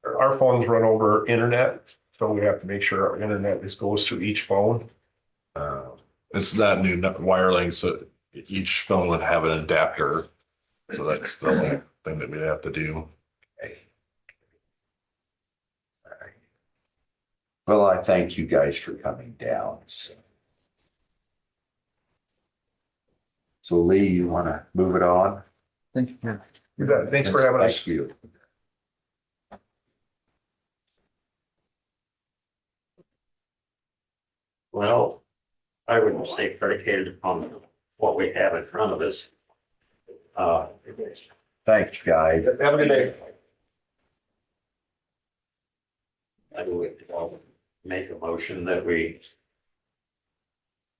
Our phones run over internet, so we have to make sure our internet goes to each phone. It's not new wiring, so each phone would have an adapter. So that's the only thing that we'd have to do. Well, I thank you guys for coming down. So Lee, you want to move it on? Thank you. You got it. Thanks for having us. Thank you. Well, I would say predicated upon what we have in front of us. Thanks, guys. Have a good day. I would make a motion that we.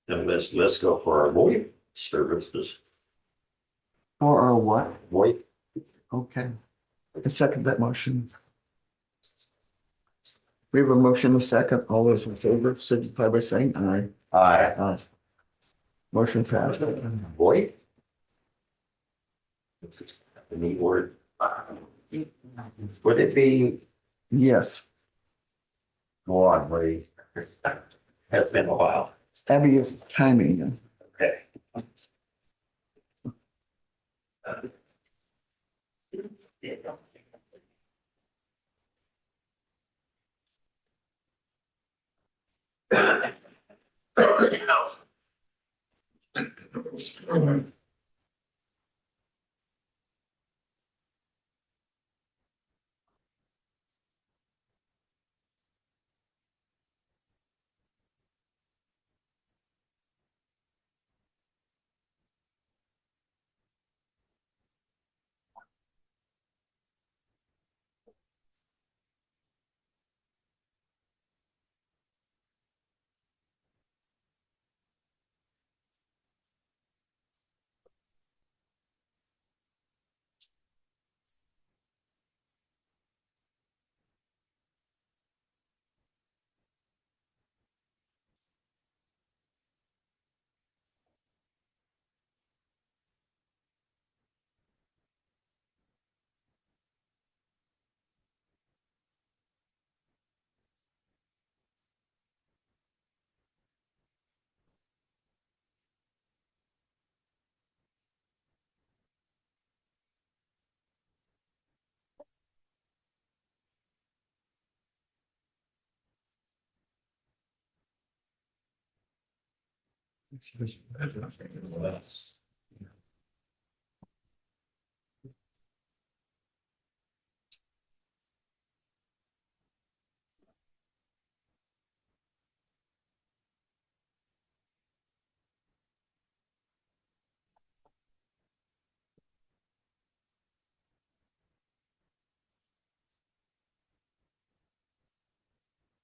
And let's go for our VoIP services. Or what? VoIP. Okay. I second that motion. We have a motion, a second. All those in favor signify by saying aye. Aye. Aye. Motion passed. VoIP. It's a neat word. Would it be, Yes. Go on, Lee. has been a while. Abby is timing. Okay.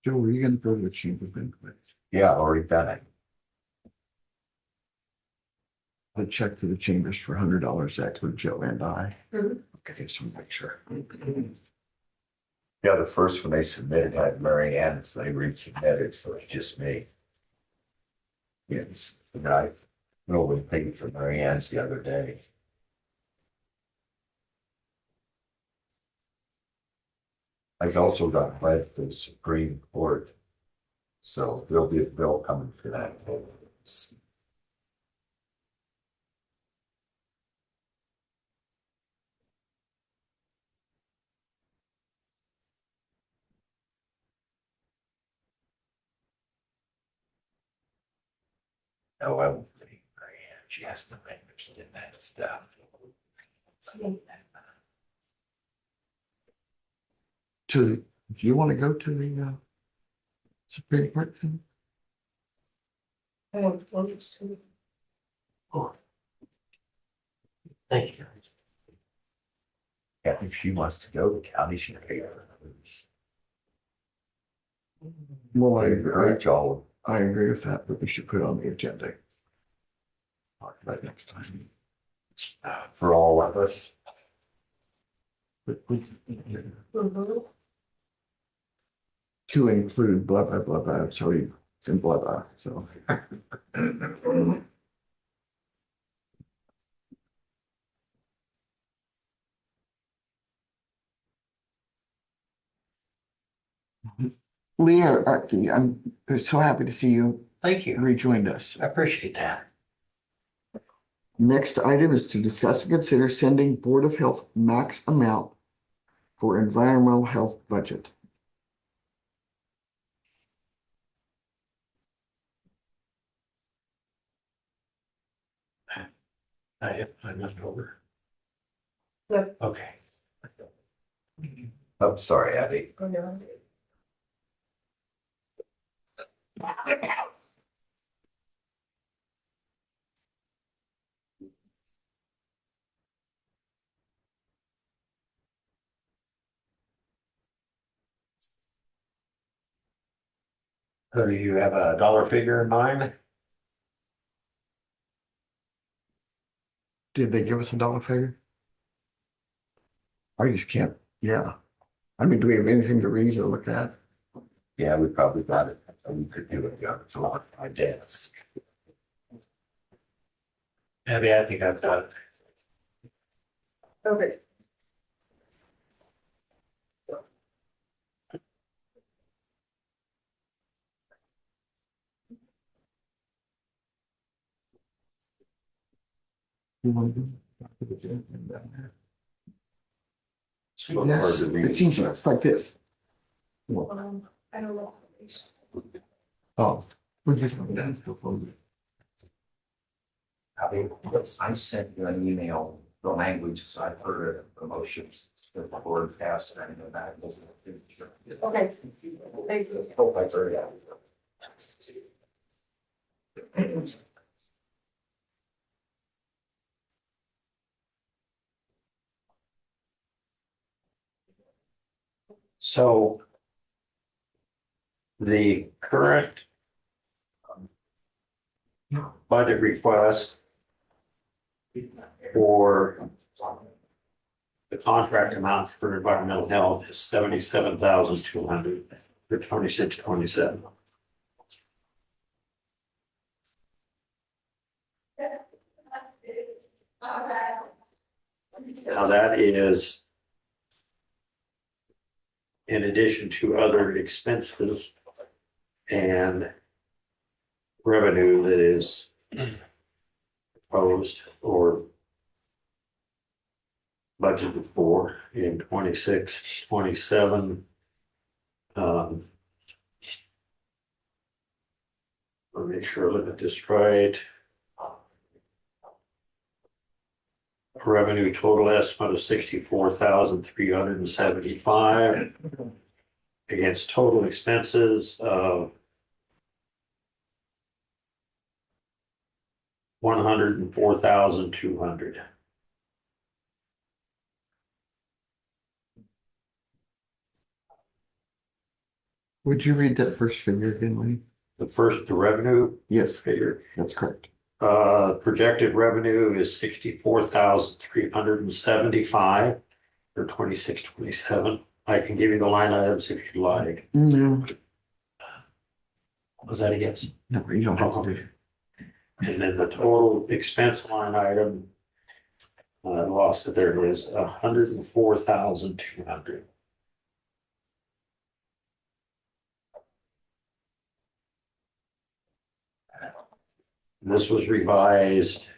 Joe, were you gonna go to the chamber banquet? Yeah, already done it. a check to the chambers for $100 that for Joe and I. Mhm. Okay, just want to make sure. Yeah, the first one they submitted had Mary Ann, so they resubmitted, so it's just me. Yes, and I really paid for Mary Ann's the other day. I've also got read to the Supreme Court. So there'll be a bill coming for that. No, I won't think Mary Ann, she has to understand that stuff. If you want to go to the Supreme Court thing, I don't understand. Thank you. Yeah, if she wants to go, the county should pay her. well, I encourage all, I agree with that, but we should put it on the agenda. Talk about it next time. for all of us. But we, Mhm. to include blah, blah, blah, blah, it's already in blah, blah, so. Leah, I'm so happy to see you Thank you. rejoined us. I appreciate that. Next item is to discuss and consider sending Board of Health max amount for environmental health budget. I'm not over. Yep. Okay. I'm sorry, Abby. Oh, no. So do you have a dollar figure in mind? Did they give us a dollar figure? I just can't, yeah. I mean, do we have anything to read or look at? Yeah, we probably got it. We could do it. It's a lot on my desk. Abby, I think I've got it. Okay. You want to do? So Yes, hard to read. it's easy, it's like this. I don't know. Oh. We're just going down to the phone. Abby, I sent you an email, the language, so I've heard of promotions, the board passed and I know that. Okay. Thank you. Hope I heard that. So the current budget request for the contract amount for environmental health is 77,200 for 26-27. Now that is in addition to other expenses and revenue that is proposed or budgeted for in 26-27. Let me make sure I look at this right. Revenue total estimate of 64,375 against total expenses of 104,200. Would you read that first figure again, Lee? The revenue Yes, figure that's correct. Projected revenue is 64,375 for 26-27. I can give you the line items if you like. No, Was that a yes? no, you don't have to do. And then the total expense line item, I lost it, there it is, 104,200. This was revised.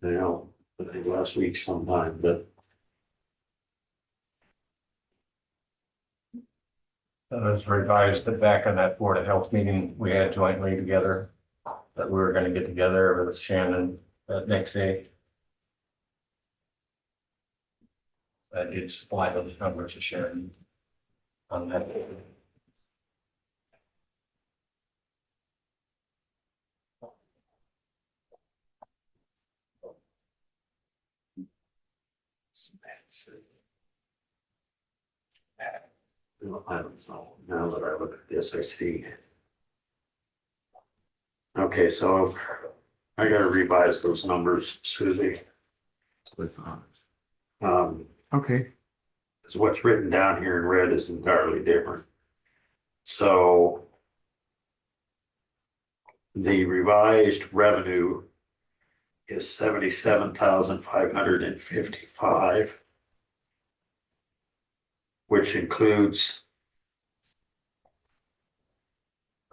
Now, I think last week sometime, but That was revised back on that Board of Health meeting we had jointly together, that we were gonna get together with Shannon that next day. I did supply those numbers to Sharon on that. I don't know, now that I look at this, I see. Okay, so I gotta revise those numbers, Suzie. Okay, Because what's written down here in red is entirely different. So the revised revenue is 77,555, which includes,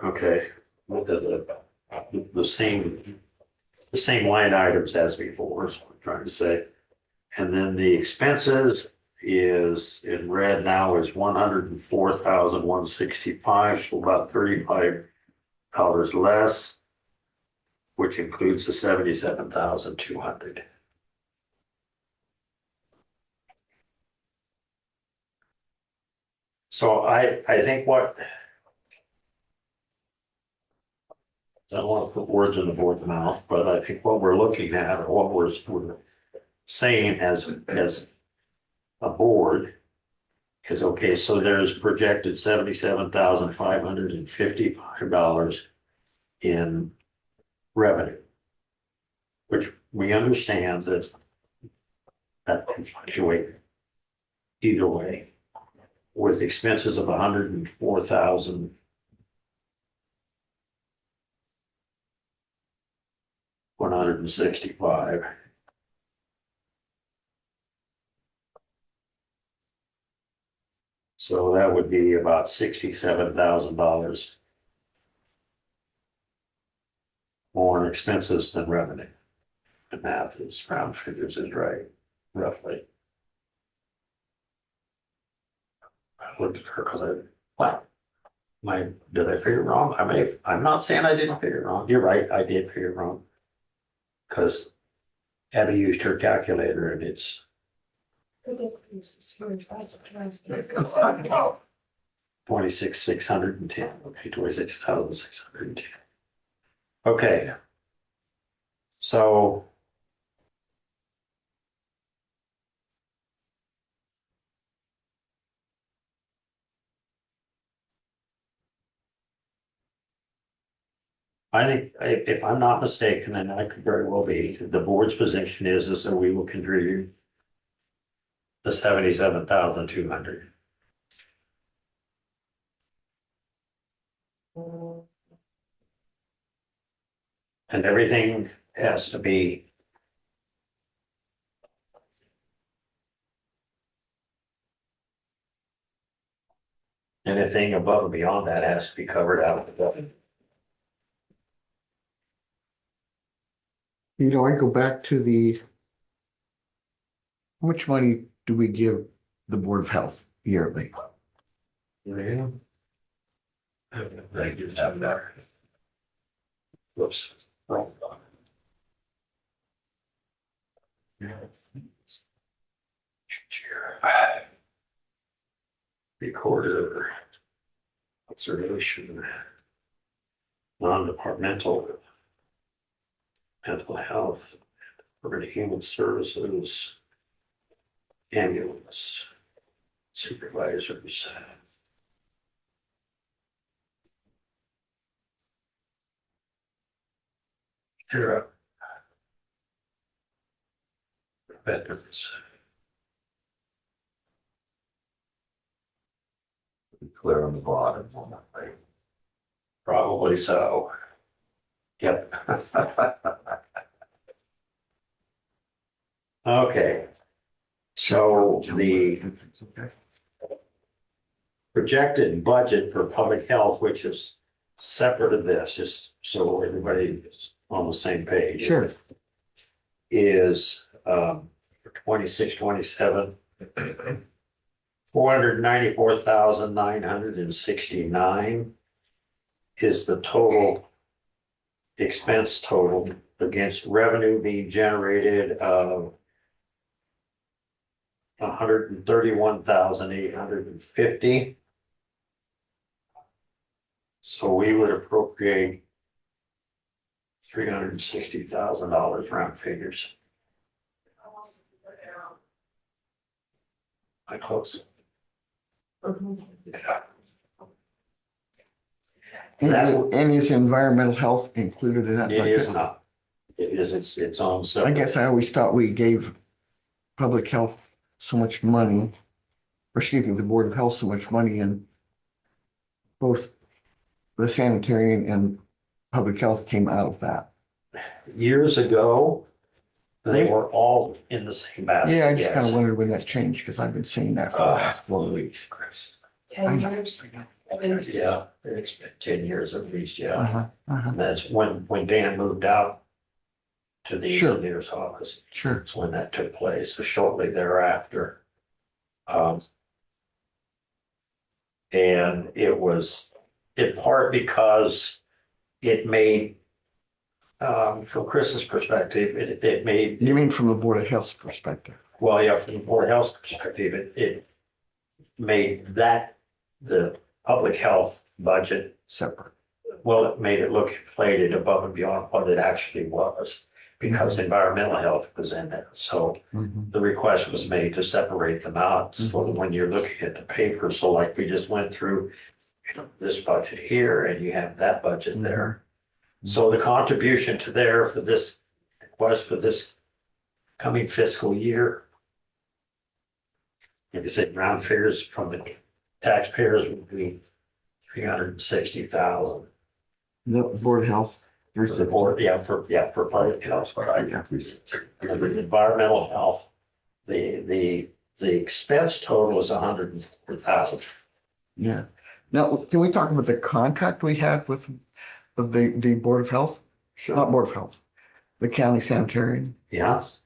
okay, the same line items as before, is what I'm trying to say. And then the expenses is in red now is 104,165, so about $35 less, which includes the 77,200. So I think what, I don't want to put words in the board's mouth, but I think what we're looking at, or what we're saying as a board is, okay, so there's projected $77,555 in revenue, which we understand that can fluctuate either way, with expenses of 104,000. $165. So that would be about $67,000 more in expenses than revenue. The math is, round figures is right, roughly. I looked at her because wow, did I figure it wrong? I'm not saying I didn't figure it wrong. You're right, I did figure it wrong. Because Abby used her calculator and it's 26,610. Okay, 26,610. Okay. So I think if I'm not mistaken, and I could very well be, the board's position is that we will contribute the 77,200. And everything has to be anything above and beyond that has to be covered out of the budget. you know, I go back to how much money do we give the Board of Health yearly? Yeah. I do have that. Whoops. Wrong. Recorder. Observation. Non-departmental. Mental health. Urban human services. Ambulance. Supervisors. Here. Veterans. Clear on the bottom. Probably so. Yep. Okay. So the projected budget for public health, which is separate of this, just so everybody is on the same page. Sure. Is for 26-27. $494,969 is the total expense total against revenue being generated of $131,850. So we would appropriate $360,000 round figures. I close. Yeah. And is environmental health included in that? It is bucket? not. It is its own I separate. guess I always thought we gave public health so much money, or excuse me, the Board of Health so much money, and both the sanitarian and public health came out of that. Years ago, they were all in the same basket. Yeah, I just kind yes. of wondered when that changed, because I've been seeing that for the last 4 weeks. 10 years. at least. Yeah, it's been 10 years at least, yeah. Uh-huh, uh-huh. And that's when Dan moved out to the Sure. engineer's office. Sure. That's when that took place, so shortly thereafter. And it was in part because it made, from Chris's perspective, it made, You mean from the Board of Health's perspective? well, yeah, from the Board of Health's perspective, it made that, the public health budget, Separate. well, it made it look inflated above and beyond what it actually was, because environmental health was in it. So Mhm. the request was made to separate them out, so that when you're looking at the paper, so like we just went through, you know, this budget here, and you have that budget there. So the contribution to there for this request for this coming fiscal year, like I said, round figures from the taxpayers would be 360,000. The Board of Health. For the board, for public health, right? Yeah. And the environmental health, the expense total is 104,000. Yeah. Now, can we talk about the contract we had with the Board of Health? Not Board of Health, the county sanitarian. Yes.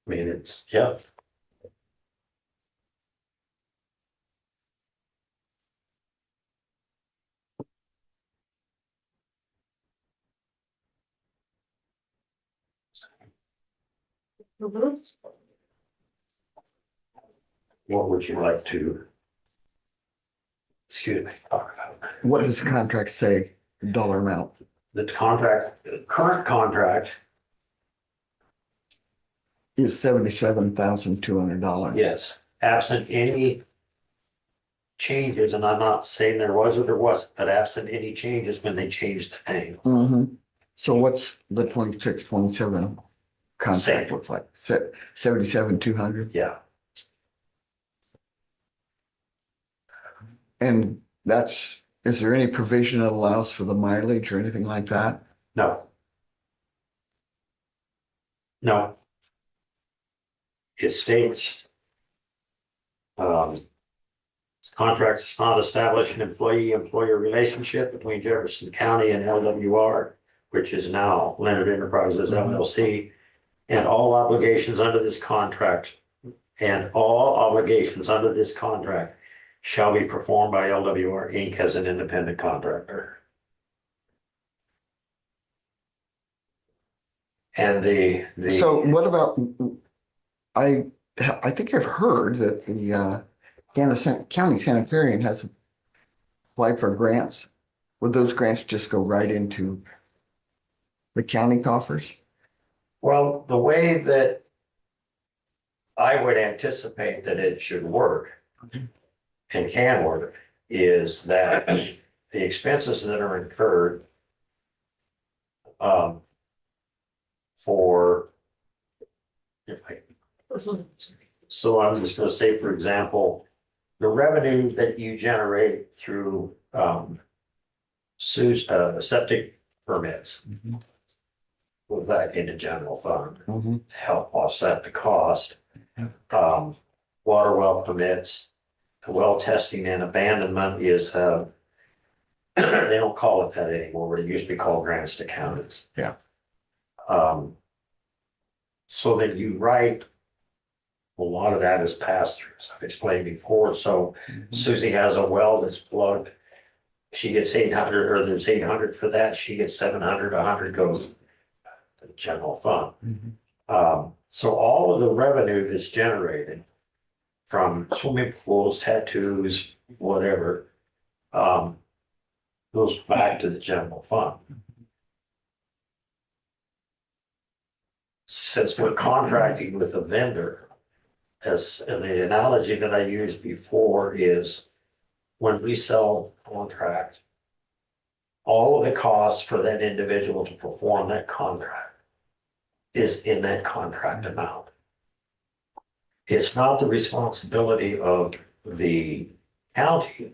I mean, it's, yeah. Mhm. What would you like to, excuse me, talk about? What does the contract say, dollar amount? The contract, the current contract, Is $77,200. yes, absent any changes, and I'm not saying there was or there wasn't, but absent any changes when they changed the name. Mm-hmm. So what's the 26, 27 contract Same. look like? 77,200? Yeah, And that's, is there any provision that allows for the mileage or anything like that? no. No. It states, contract does not establish an employee-employer relationship between Jefferson County and LWR, which is now Leonard Enterprises LLC, and all obligations under this contract shall be performed by LWR Inc. as an independent contractor. And So what about, I think I've heard that the county sanitarian has applied for grants. Would those grants just go right into the county coffers? well, the way that I would anticipate that it should work and can work is that the expenses that are incurred For. If I. So I'm just gonna say, for example, the revenue that you generate through, septic permits. Put that into general fund Mhm. to help offset the cost. Water well permits, well testing and abandonment is, they don't call it that anymore, it used to be called grants to counties. Yeah. So that you write, a lot of that is pass throughs, I've explained before, so Susie has a well that's plugged. She gets 800, or there's 800 for that, she gets 700, 100 goes to the general fund. So all of the revenue that's generated from swimming pools, tattoos, whatever, goes back to the general fund. Since we're contracting with a vendor, and the analogy that I used before is when we sell a contract, all of the costs for that individual to perform that contract is in that contract amount. It's not the responsibility of the county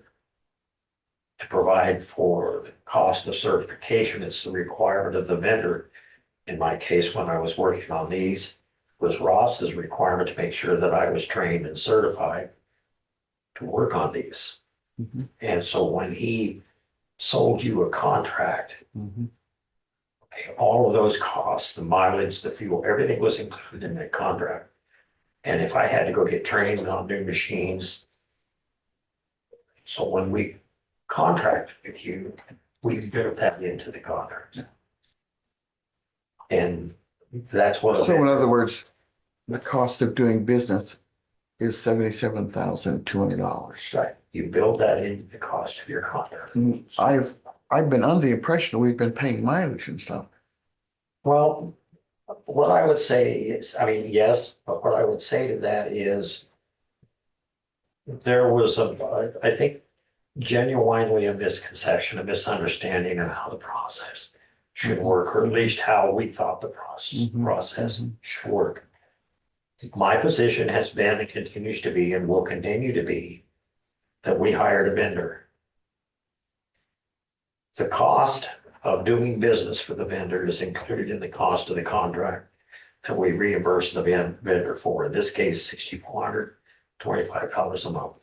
to provide for the cost of certification. It's the requirement of the vendor. In my case, when I was working on these, was Ross's requirement to make sure that I was trained and certified to work on these. And so when he sold you a contract, okay, all of those costs, the mileage, the fuel, everything was included in that contract. And if I had to go get trained on new machines, so when we contract with you, we built that into the contract. And that's what. So in other words, the cost of doing business is $77,200. Right, you build that into the cost of your contract. I've been under the impression we've been paying mileage and stuff. Well, what I would say is, I mean, yes, but what I would say to that is there was I think genuinely a misconception, a misunderstanding of how the process should work, or at least how we thought the process should work. My position has been and continues to be and will continue to be that we hired a vendor. The cost of doing business for the vendor is included in the cost of the contract that we reimburse the vendor for. In this case, $6,425 a month.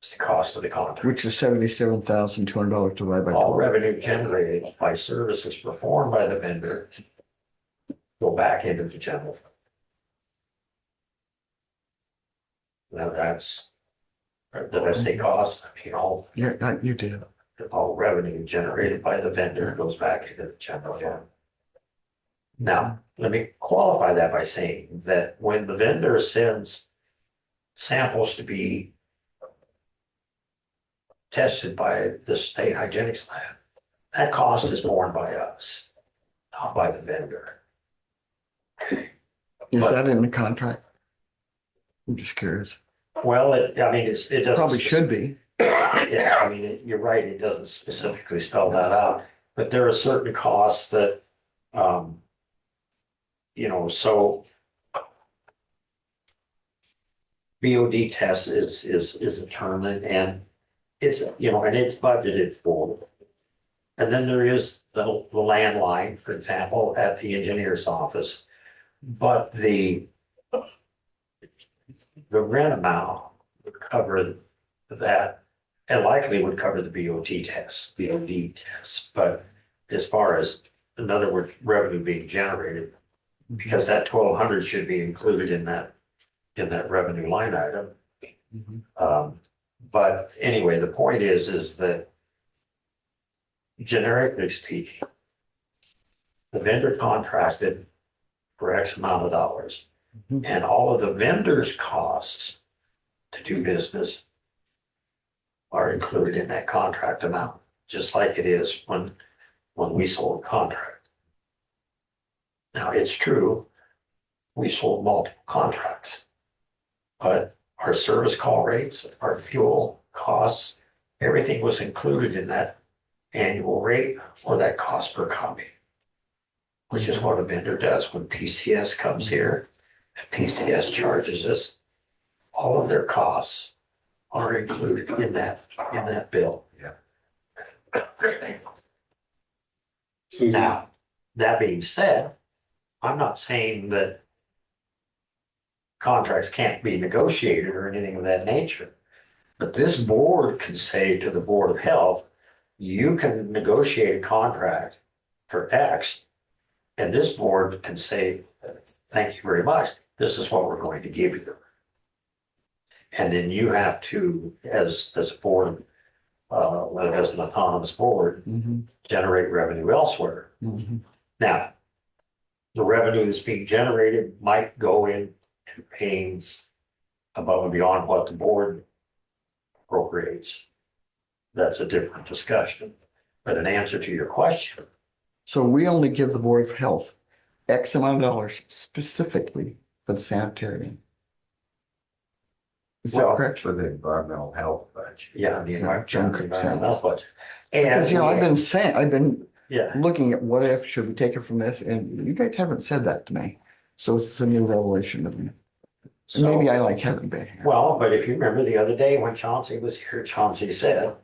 It's the cost of the contract. Which is $77,200 divided by All 12. revenue generated by services performed by the vendor go back into the general fund. Now that's, did I say cost? I mean, Yeah, you did. all revenue generated by the vendor goes back into the general fund. Now, let me qualify that by saying that when the vendor sends samples to be tested by the state hygienics lab, that cost is borne by us, not by the vendor. Is that in the contract? I'm just curious. Well, it doesn't. Probably should be. Yeah, I mean, you're right, it doesn't specifically spell that out, but there are certain costs that, so BOD test is a term and it's, and it's budgeted for. And then there is the landline, for example, at the engineer's office. But the rent amount would cover that, and likely would cover the BOD tests. But as far as, in other words, revenue being generated, because that 1,200 should be included in that revenue line item. But anyway, the point is that generically speaking, the vendor contracted for X amount of dollars. And all of the vendor's costs to do business are included in that contract amount, just like it is when we sold a contract. Now, it's true, we sold multiple contracts, but our service call rates, our fuel costs, everything was included in that annual rate or that cost per copy. which is what a vendor does when PCS comes here. And PCS charges us, all of their costs are included in that bill. Now, that being said, I'm not saying that contracts can't be negotiated or anything of that nature. But this board can say to the Board of Health, you can negotiate a contract for X. And this board can say, thank you very much, this is what we're going to give you. And then you have to, as a board, as an autonomous board, generate revenue elsewhere. Now, the revenue that's being generated might go into paying above and beyond what the board appropriates. That's a different discussion. But in answer to your question, So we only give the Board of Health X amount of dollars specifically for the sanitarian. Is that Well, correct? For the environmental health budget. yeah, the John Cook environmental budget. Because, you know, I've And, been yeah, looking at what if, should we take it from this? And you guys haven't said that to me. So it's a new revelation to me. And maybe so, I like haven't been here. well, but if you remember the other day when Chauncey was here, Chauncey said,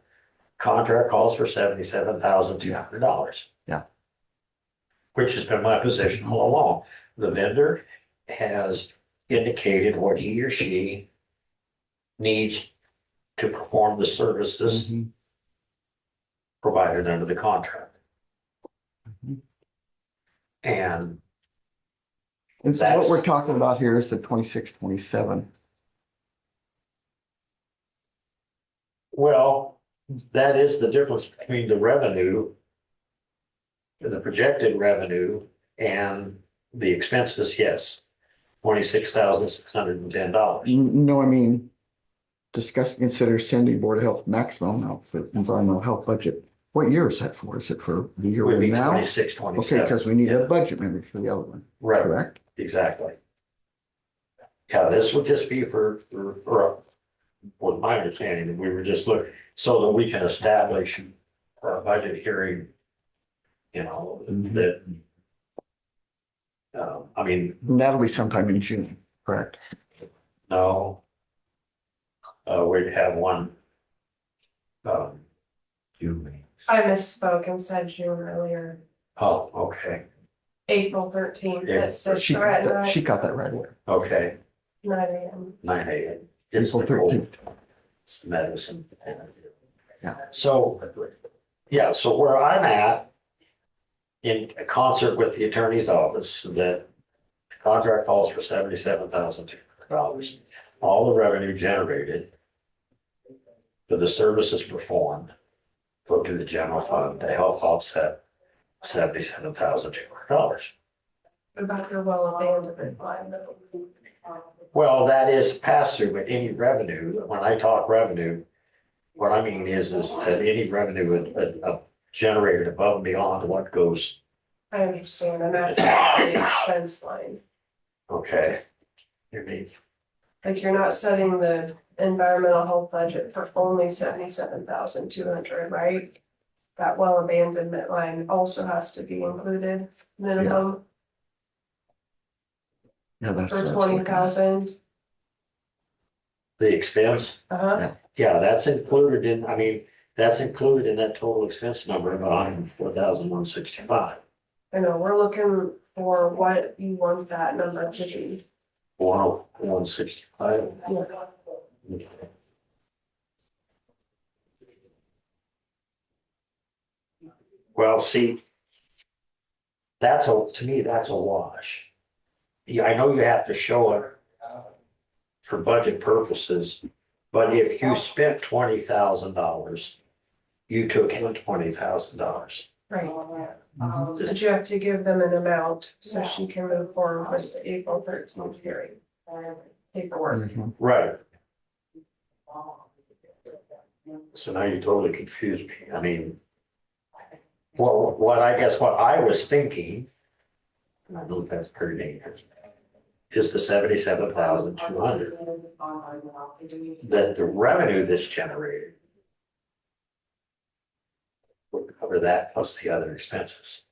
contract calls for $77,200. Yeah. Which has been my position all along. The vendor has indicated what he or she needs to perform the services Mhm. provided under the contract. Mhm. And And so what That's- we're talking about here is the 26, 27. well, that is the difference between the revenue, the projected revenue and the expenses, yes. $26,610. No, I mean, discuss, consider sending Board of Health maximum amounts for environmental health budget. What year is that for? Is it for the year Would we're be in now? 26, Okay, 27. because we need a budget member for the other one, Right, correct? exactly. Yeah, this would just be for, with my understanding, that we were just looking, so that we can establish a budget hearing, you know, that. I mean, And that'll be sometime in June, correct? no. We'd have one. I misspoke and said June earlier, Oh, okay, April 13th. Yeah, It said She right, got that right away. okay, 9 a.m. 9 a.m. It's April the cold 13th. medicine. Yeah. So, yeah, so where I'm at, in concert with the attorney's office, that the contract calls for $77,200. All the revenue generated for the services performed go to the general fund to help offset $77,200. What about your well abandonment line though? Well, that is pass through, but any revenue, when I talk revenue, what I mean is that any revenue generated above and beyond what goes, I understand, I'm asking about the expense line. okay. You mean, Like you're not setting the environmental health budget for only 77,200, right? That well abandonment line also has to be included minimum Yeah, that's. for what I was looking at. 20,000. the expense, Uh-huh, yeah, that's included in, I mean, that's included in that total expense number of $104,165. I know, we're looking for what you want that number to be. 10165. Yeah. Well, see, to me, that's a wash. Yeah, I know you have to show it for budget purposes, but if you spent $20,000, you took in $20,000. Right. But you have to give them an amount so she can move forward with the April 13th hearing. Paperwork. Mhm. Right. So now you totally confused me. I mean, what I guess what I was thinking, and I believe that's pretty dangerous, is the 77,200. That the revenue that's generated would cover that plus the other expenses.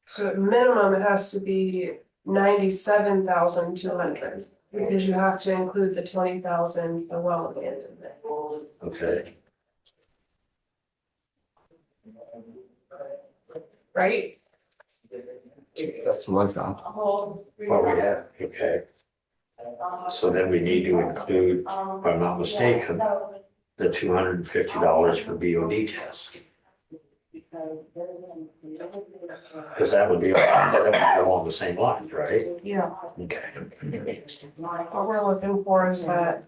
So at minimum, it has to be 97,200, because you have to include the 20,000 for well abandonment. Okay. Right? That's what I thought. Well, we have, okay. So then we need to include, if I'm not mistaken, the $250 for BOD tests. Because that would be along the same lines, right? Yeah. Okay. What we're looking for is that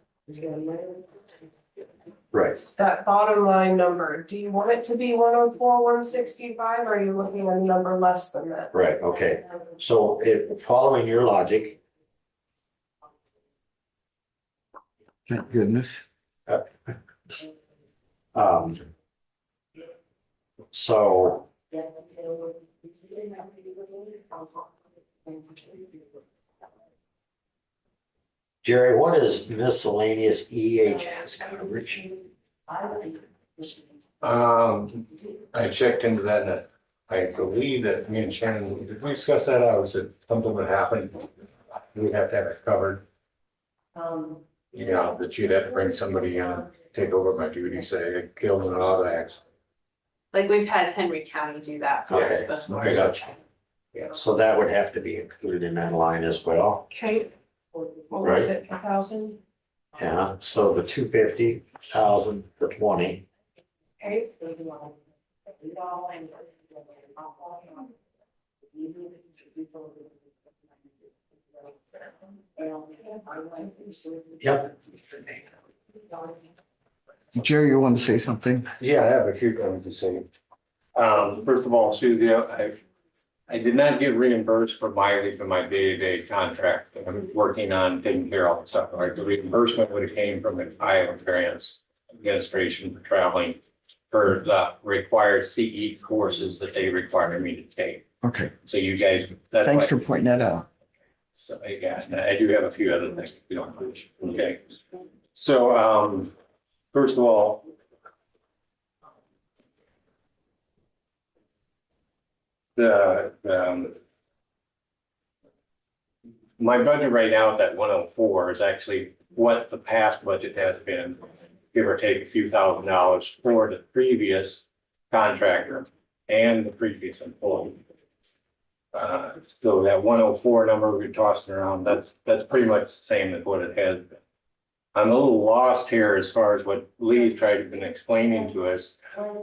Right. bottom line number. Do you want it to be 104, 165, or are you looking at a number less than that? Right, okay. So if, following your logic, Thank goodness. um, so Jerry, what is miscellaneous EHS coverage? I checked into that and I believe that me and Shannon, did we discuss that? I was if something would happen, we'd have to have it covered. You know, that you'd have to bring somebody in and take over my duty, say, I killed in an auto accident. Like we've had Henry County do that for us Okay, before. I got you. Yeah, so that would have to be included in that line as well. Okay. What was it, 1,000? Yeah, so the 250,000, the 20. Okay. Yep. Jerry, you want to say something? Yeah, I have a few things to say. First of all, Susie, I did not get reimbursed for mileage for my day-to-day contract. I'm working on taking care of all the stuff. Like the reimbursement would have came from the Iowa Grants Administration for traveling for the required CE courses that they require me to take. Okay, So you guys, that's why. thanks for pointing that out. So, yeah, and I do have a few other things, if you don't mind. Okay. So, first of all, my budget right now at that 104 is actually what the past budget has been, give or take a few $1,000s for the previous contractor and the previous employee. So that 104 number we're tossing around, that's pretty much the same as what it has been. I'm a little lost here as far as what Lee tried to been explaining to us.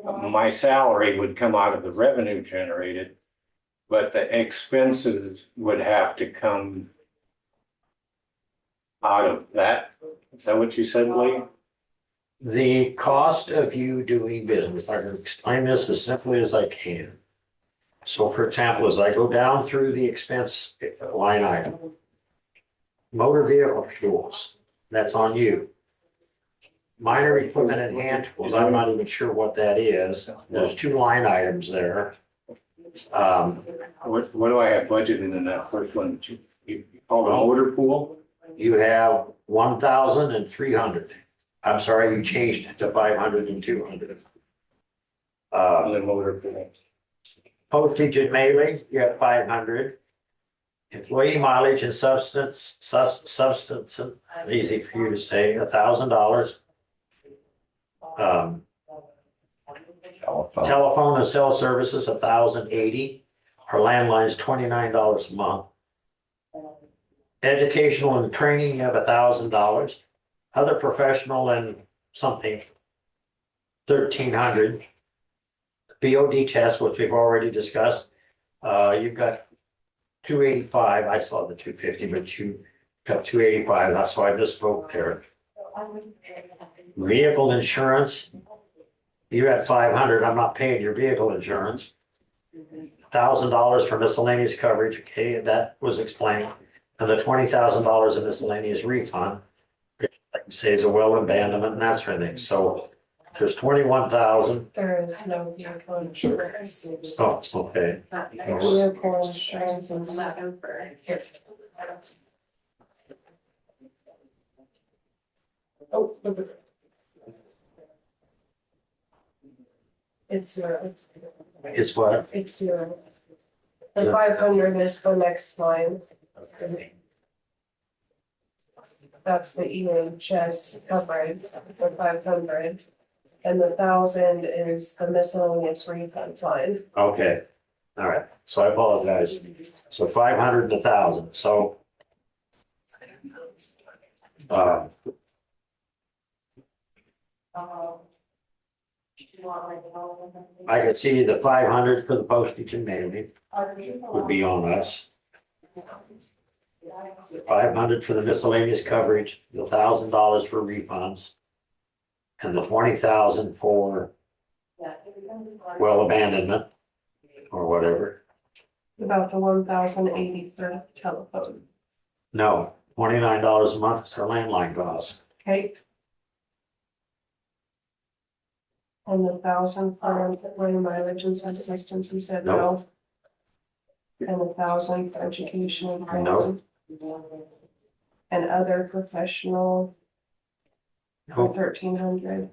My salary would come out of the revenue generated, but the expenses would have to come out of that. Is that what you said, Lee? The cost of you doing business, I can explain this as simply as I can. So for example, as I go down through the expense line item, motor vehicle fuels, that's on you. Minor equipment and hand tools, I'm not even sure what that is. There's 2 line items there. What do I have budgeted in that first one? You call the motor pool? You have 1,300. I'm sorry, you changed it to 500 and 200. The motor pool. Postage and mailing, you have 500. Employee mileage and substance, easy for you to say, $1,000. Telephone and cell services, $1,080. Our landline's $29 a month. Educational and training, you have $1,000. Other professional and something, $1,300. BOD test, which we've already discussed, you've got 285. I saw the 250, but you got 285. That's why I misspoke there. Vehicle insurance, you had 500. I'm not paying your vehicle insurance. $1,000 for miscellaneous coverage. Okay, that was explained. And the $20,000 in miscellaneous refund, which like you say is a well abandonment and that sort of thing. So there's 21,000. There is no vehicle insurance. Oh, okay. Vehicle insurance is not over. Oh. It's zero. It's what? It's zero. The 500 is the next line. That's the EHS coverage for 500. And the 1,000 is the miscellaneous refund line. Okay, all right, so I apologize. So 500 and 1,000, so. Uh, I could see the 500 for the postage and mailing would be on us. 500 for the miscellaneous coverage, the $1,000 for refunds. And the 20,000 for well abandonment or whatever. About the 1,080 for telephone. No, $29 a month is our landline cost. Okay. And the 1,000 for running mileage and said distance, we said no. And 1,000 for education and training. And other professional. For 1,300.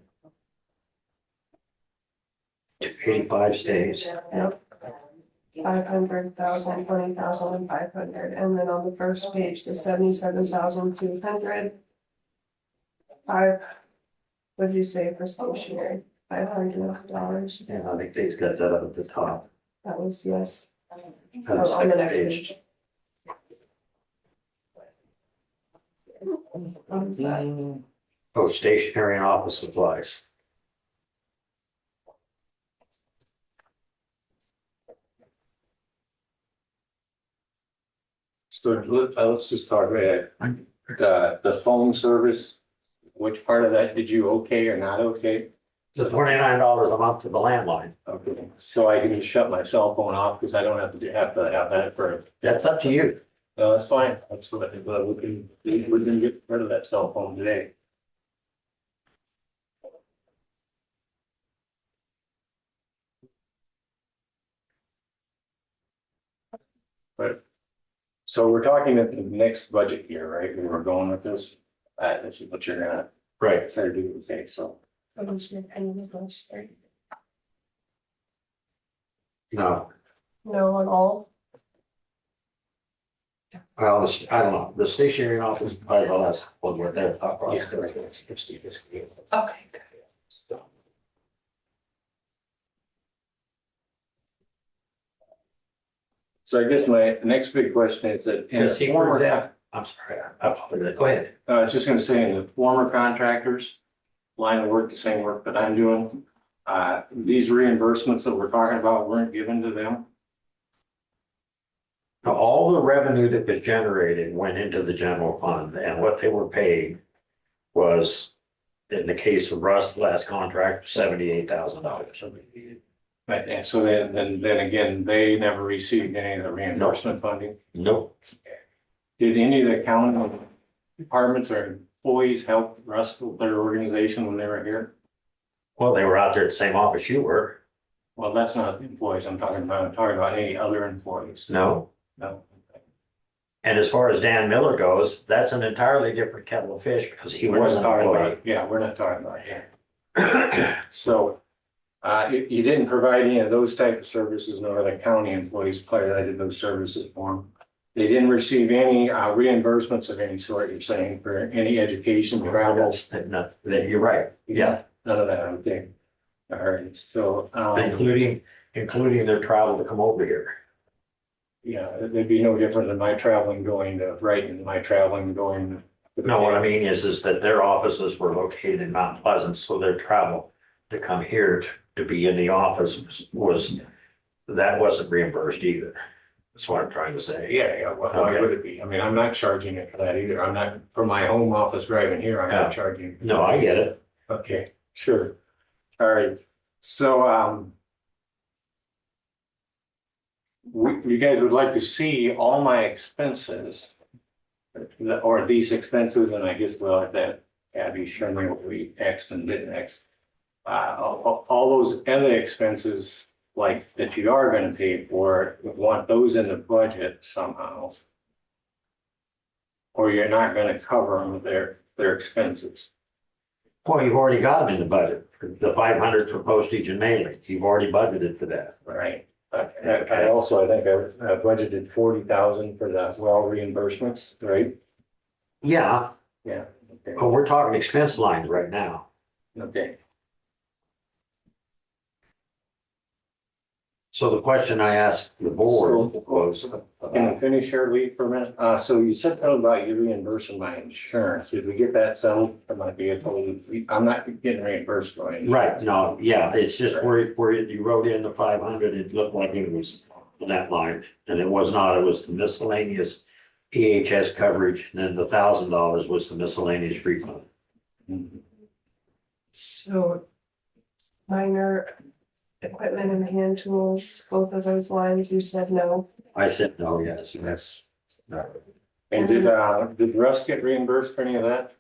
85 stays. Yep. 500,000, 20,000, and 500, and then on the first page, the 77,200. What did you say for stationery? $500. And I think they've got that up at the top. That was yes. On the On the second next page. page. What is that? Oh, stationery and office supplies. So let's just talk about the phone service. Which part of that did you okay or not okay? The $29 a month for the landline. Okay, so I can just shut my cell phone off because I don't have to have that for, That's up to you. no, that's fine. That's what we can get rid of that cell phone today. But, so we're talking at the next budget year, right? We were going with this. This is what you're gonna Right. try to do, okay, so. No, No on all? well, I don't know. The stationery and office supplies, well, that's what their thought Yeah. process. Okay, good. So I guess my next big question is that. in And a see, for former- example, I'm sorry, I apologize. Go ahead. I was just gonna say, in the former contractors, line of work, the same work that I'm doing, these reimbursements that we're talking about weren't given to them. Now, all the revenue that was generated went into the general fund, and what they were paid was, in the case of Russ, the last contract, $78,000. But, and so then again, they never received any of the reimbursement funding. Nope. Did any of the county departments or employees help Russ with their organization when they were here? Well, they were out there at the same office you were. Well, that's not the employees I'm talking about. I'm talking about any other employees. No. No. And as far as Dan Miller goes, that's an entirely different kettle of fish because he We're not wasn't talking employed. about, yeah, we're not talking about here. So, you didn't provide any of those type of services, nor the county employees provided those services for them. They didn't receive any reimbursements of any sort, you're saying, for any education, travel, No, you're right. Yeah, none of that, okay. All right, so, including their travel to come over here. yeah, it'd be no different than my traveling going to Brighton, my traveling going. No, what I mean is that their offices were located in Mount Pleasant, so their travel to come here to be in the office that wasn't reimbursed either. That's what I'm trying to say. Yeah, why would it be? I mean, I'm not charging it for that either. I'm not, for my home office driving here, I'm Yeah. not charging. No, I get it. Okay, sure. All right, so, you guys would like to see all my expenses. Or these expenses, and I guess we'll have that Abby show me what we Xed and didn't X. All those other expenses, like that you are gonna pay for, we want those in the budget somehow. Or you're not gonna cover them with their expenses. Well, you've already got them in the budget, the 500 for postage and mailing. You've already budgeted for that. Right, I also, I think I budgeted 40,000 for the well reimbursements, right? Yeah, Yeah. Okay. but we're talking expense lines right now. Okay. So the question I asked the board was, Can I finish here, Lee, for a minute? So you said something about you reimbursing my insurance. Did we get that settled for my vehicle? I'm not getting reimbursed for it. right, no, yeah, it's just where you wrote in the 500, it looked like it was that line, and it was not, it was the miscellaneous EHS coverage, and then the $1,000 was the miscellaneous refund. So minor equipment and hand tools, both of those lines, you said no. I said, no, yes. Yes. And did Russ get reimbursed for any of that?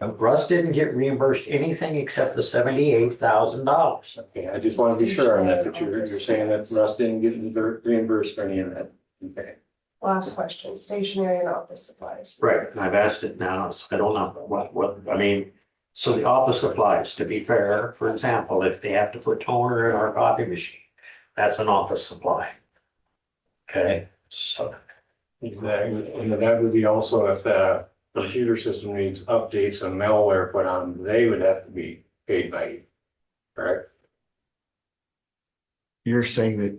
Russ didn't get reimbursed anything except the $78,000. Okay, I just want to be sure on that, but you're saying that Russ didn't get reimbursed for any of that. Okay. Last question, stationery and office supplies. Right, and I've asked it now, so I don't know I mean, so the office supplies, to be fair, for example, if they have to put toner in our copy machine, that's an office supply. Okay, so, Exactly, and that would be also if the computer system needs updates and malware put on, they would have to be paid by you, correct? You're saying that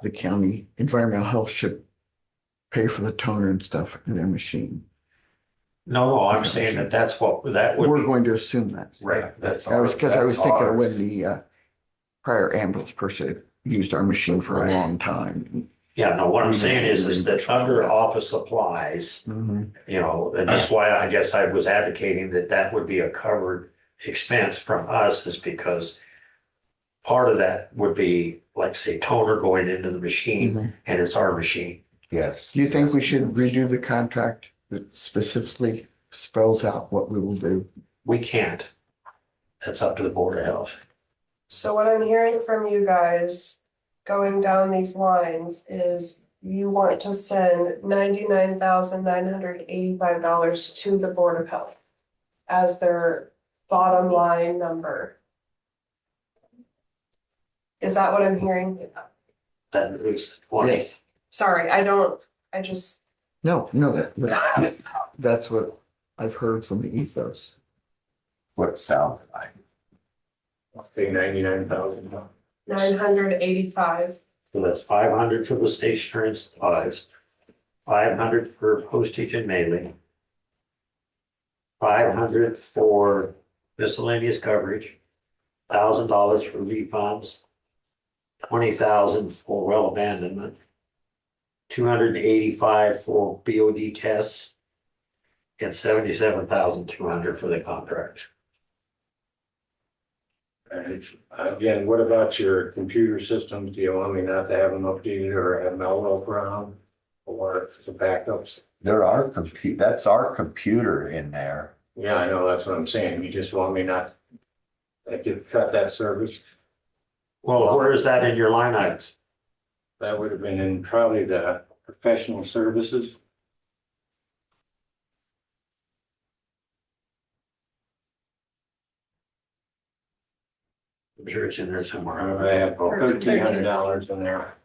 the county environmental health should pay for the toner and stuff in their machine. no, I'm saying that that's what, that would We're be, going to assume that. Right, that's. I was thinking of when ours. the prior ambulance person used our machine for a long time. yeah, no, what I'm saying is that under office supplies, Mhm. you know, and that's why I guess I was advocating that that would be a covered expense from us, is because part of that would be, like, say, toner going into the machine, Mhm. and it's our machine. Yes. Do you think we should redo the contract that specifically spells out what we will do? We can't. That's up to the Board of Health. So what I'm hearing from you guys going down these lines is you want to send $99,985 to the Board of Health as their bottom line number. Is that what I'm hearing? That is 20. Yes. Sorry, I just, No, that's what I've heard from the ethos. What it sounds like. Pay 99,000. 985. So that's 500 for the stationery and supplies, 500 for postage and mailing, 500 for miscellaneous coverage, $1,000 for refunds, 20,000 for well abandonment, 285 for BOD tests, and 77,200 for the contract. And again, what about your computer systems? Do you want me not to have them updated or have malware around? Or the backups? There are that's our computer in there. Yeah, I know, that's what I'm saying. You just want me not to cut that service? Well, where is that in your line items? That would have been in probably the professional services. I'm sure it's in there somewhere. I have $1,300 in there.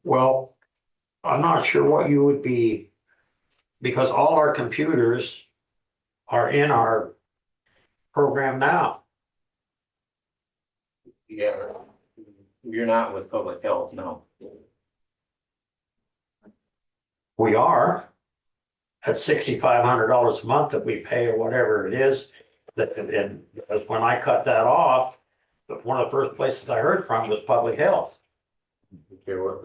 Well, I'm not sure what you would be, because all our computers are in our program now. Yeah. You're not with public health, no. We are. At $6,500 a month that we pay or whatever it is, that, and because when I cut that off, one of the first places I heard from was public health. Okay, well,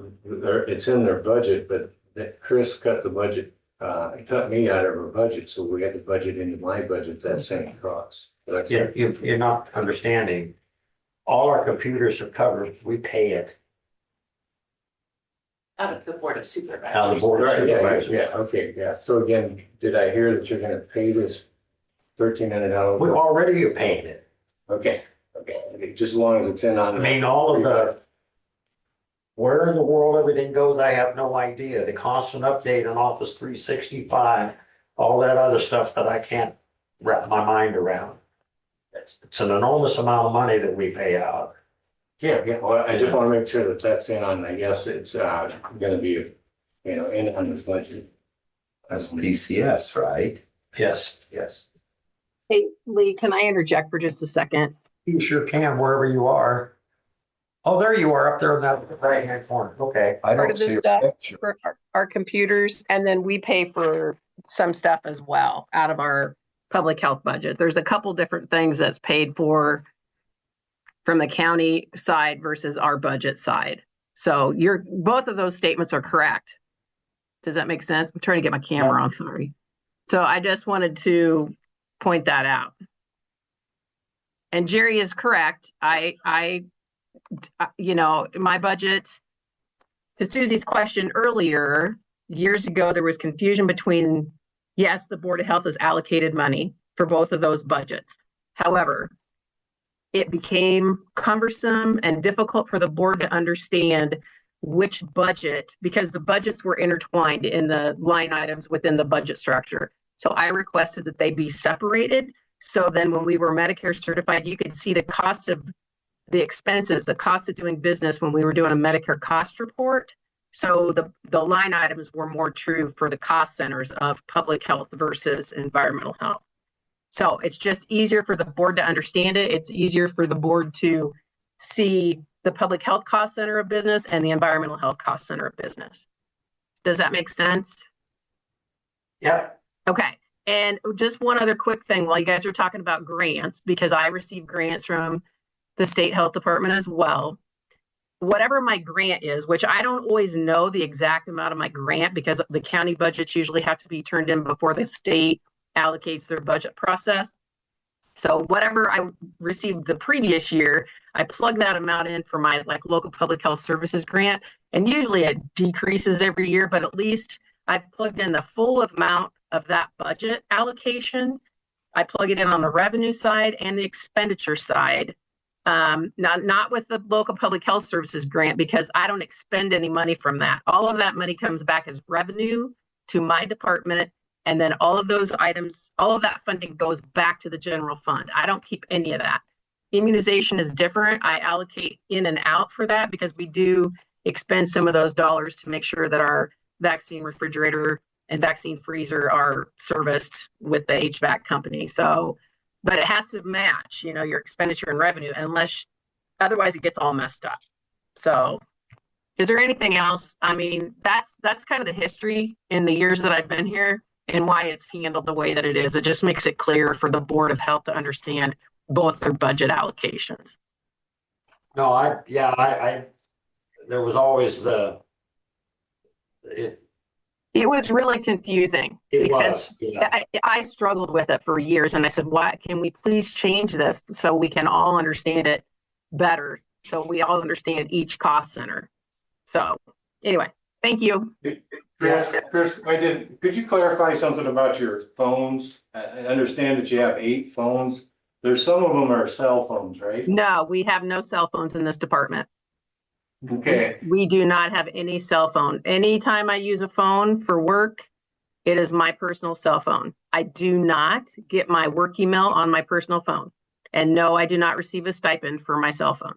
it's in their budget, but Chris cut the budget, he cut me out of her budget, so we had to budget into my budget that same cost. So that's- You're not understanding. All our computers are covered, we pay it Out of the Board of out of the Supervisors. Board of Right, yeah, Supervisors. yeah, okay, yeah. So again, did I hear that you're gonna pay this $1,300? We already are paying it. Okay, okay, just as long as it's in on. I mean, all of the, Where in the world everything goes, I have no idea. The constant update on Office 365, all that other stuff that I can't wrap my mind around. It's an enormous amount of money that we pay out. Yeah, well, I just want to make sure that that's in on, I guess it's, gonna be, in on this budget. That's PCS, right? Yes, Yes. Hey, Lee, can I interject for just a second? you sure can wherever you are. Oh, there you are up there in that right-hand corner. Okay. I Part don't of this see a stuff picture. for our computers, and then we pay for some stuff as well out of our public health budget. There's a couple different things that's paid for from the county side versus our budget side. So both of those statements are correct. Does that make sense? I'm trying to get my camera on, sorry. So I just wanted to point that out. And Jerry is correct. My budget, to Susie's question earlier, years ago, there was confusion between, yes, the Board of Health has allocated money for both of those budgets. However, it became cumbersome and difficult for the board to understand which budget, because the budgets were intertwined in the line items within the budget structure. So I requested that they be separated. So then when we were Medicare certified, you could see the cost of the expenses, the cost of doing business when we were doing a Medicare cost report. So the line items were more true for the cost centers of public health versus environmental health. So it's just easier for the board to understand it. It's easier for the board to see the public health cost center of business and the environmental health cost center of business. Does that make sense? Yep. Okay. And just one other quick thing while you guys are talking about grants, because I receive grants from the state health department as well. Whatever my grant is, which I don't always know the exact amount of my grant because the county budgets usually have to be turned in before the state allocates their budget process. So whatever I received the previous year, I plug that amount in for my local public health services grant. And usually it decreases every year, but at least I've plugged in the full amount of that budget allocation. I plug it in on the revenue side and the expenditure side. Not with the local public health services grant, because I don't expend any money from that. All of that money comes back as revenue to my department. And then all of those items, all of that funding goes back to the general fund. I don't keep any of that. Immunization is different. I allocate in and out for that because we do expend some of those dollars to make sure that our vaccine refrigerator and vaccine freezer are serviced with the HVAC company. So, but it has to match, your expenditure and revenue, otherwise it gets all messed up. So is there anything else? I mean, that's kind of the history in the years that I've been here and why it's handled the way that it is. It just makes it clear for the Board of Health to understand both their budget allocations. No, there was always It was really confusing because I struggled with it for years, and I said, "Why can we please change this so we can all understand it better? So we all understand each cost center." So anyway, thank you. Chris, could you clarify something about your phones? I understand that you have 8 phones. There's some of them are cell phones, right? No, we have no cell phones in this department. Okay, We do not have any cell phone. Anytime I use a phone for work, it is my personal cell phone. I do not get my work email on my personal phone. And no, I do not receive a stipend for my cell phone.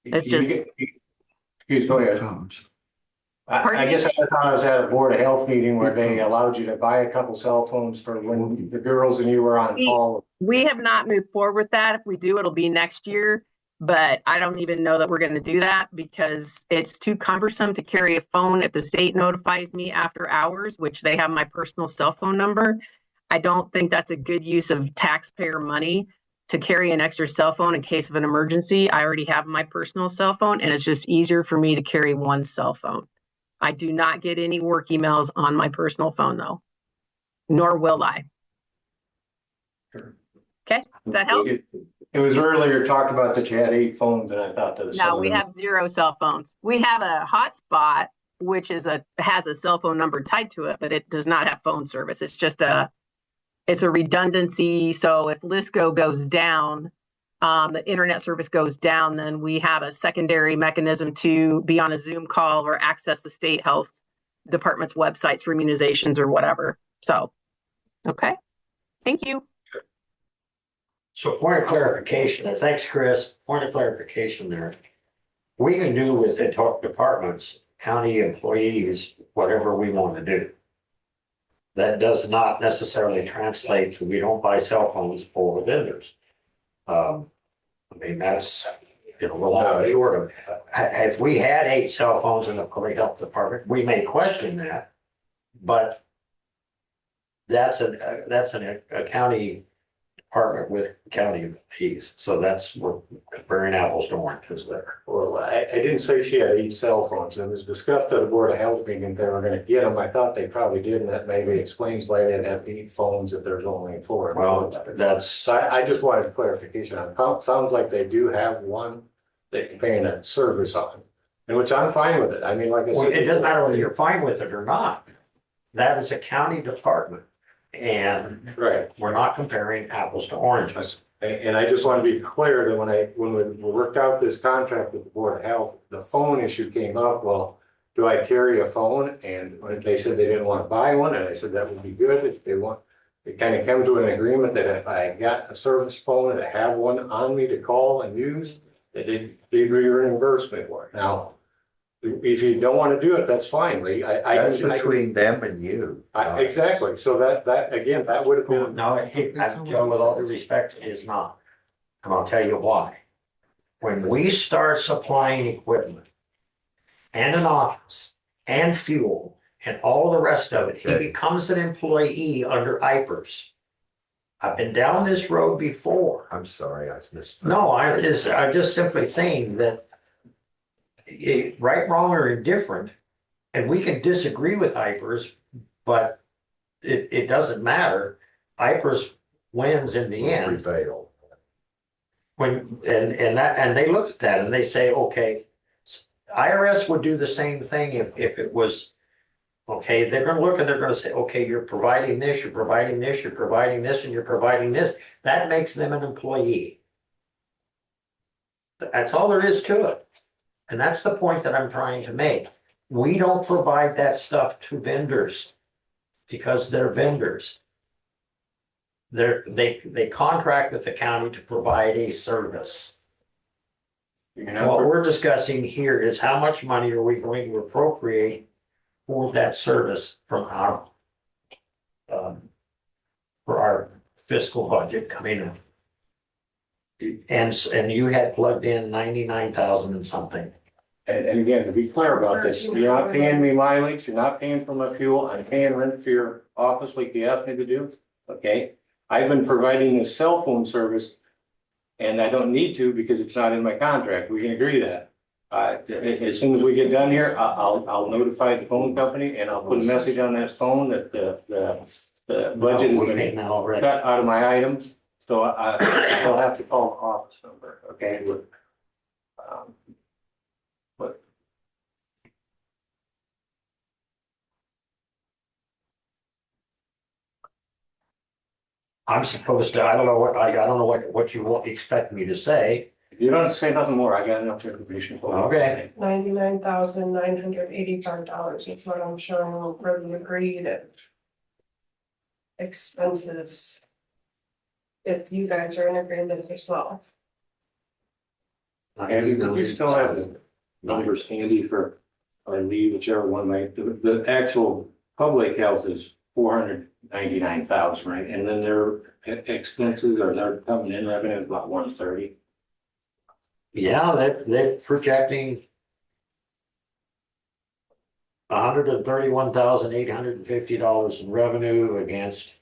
It's just, excuse, go ahead. Phones. I guess I thought I was at a Board of Health meeting where they allowed you to buy a couple cell phones for when the girls and you were on call. we have not moved forward with that. If we do, it'll be next year. But I don't even know that we're going to do that because it's too cumbersome to carry a phone if the state notifies me after hours, which they have my personal cell phone number. I don't think that's a good use of taxpayer money to carry an extra cell phone in case of an emergency. I already have my personal cell phone, and it's just easier for me to carry one cell phone. I do not get any work emails on my personal phone, though, nor will I. Okay, does that help? It was earlier talked about that you had 8 phones and I thought that was. No, we have 0 cell phones. We have a hotspot, which has a cell phone number tied to it, but it does not have phone service. It's just it's a redundancy. So if Lisco goes down, the internet service goes down, then we have a secondary mechanism to be on a Zoom call or access the state health department's websites for immunizations or whatever. So, okay, thank you. So point of clarification, thanks, Chris. Point of clarification there. We can do with the departments, county employees, whatever we want to do. That does not necessarily translate to we don't buy cell phones for the vendors. I mean, that's, you know, we're long short of, if we had 8 cell phones in the public health department, we may question that. But that's a county department with county employees, so we're comparing apples to oranges there. Well, I didn't say she had 8 cell phones. It was discussed at a Board of Health meeting, they were gonna get them. I thought they probably did, and that maybe explains why they have 8 phones if there's only 4. Well, that's, So I just wanted clarification on it. Sounds like they do have one they can pay a service on, and which I'm fine with it. I mean, like I well, said. it doesn't matter whether you're fine with it or not. That is a county department, and Right. we're not comparing apples to oranges. And I just want to be clear that when we worked out this contract with the Board of Health, the phone issue came up. Well, do I carry a phone? And they said they didn't want to buy one, and I said that would be good if they want. They kind of come to an agreement that if I got a service phone and I have one on me to call and use, that they'd reimburse me for it. Now, if you don't want to do it, that's fine, Lee. That's between them and you. Exactly. So that again, that would have been. No, Joe, with all due respect, it is not. And I'll tell you why. When we start supplying equipment and an office and fuel and all the rest of it, he Okay. becomes an employee under IPERS. I've been down this road before. I'm sorry, I missed. No, I'm just simply saying that right, wrong, or indifferent, and we can disagree with IPERS, but it doesn't matter. IPERS wins in the end. Prevail. And they look at that and they say, okay, IRS would do the same thing if it was, okay, they're gonna look and they're gonna say, okay, you're providing this, you're providing this, you're providing this, and you're providing this. That makes them an employee. That's all there is to it. And that's the point that I'm trying to make. We don't provide that stuff to vendors because they're vendors. They contract with the county to provide a service. What we're discussing here is how much money are we going to appropriate for that service from our for our fiscal budget coming in. And you had plugged in 99,000 and something. And again, to be clear about this, you're not paying me mileage, you're not paying for my fuel, I'm paying rent for your office like you asked me to do, okay? I've been providing this cell phone service, and I don't need to because it's not in my contract, we can agree that. As soon as we get done here, I'll notify the phone company and I'll put a message on that phone that the budget is We're gonna paying be that already. cut out of my items, so I'll have to call the office number, okay? But I'm supposed to, I don't know what you expect me to say. if you don't say nothing more, I got enough information for you. Okay. $99,985 is what I'm showing for the agreed expenses. If you guys are in agreement as well. And we still have the numbers handy for, or Lee, whichever one, like, the actual public health is 499,000, right? And then their expenses or their coming in revenue is about 130. Yeah, they're projecting $131,850 in revenue against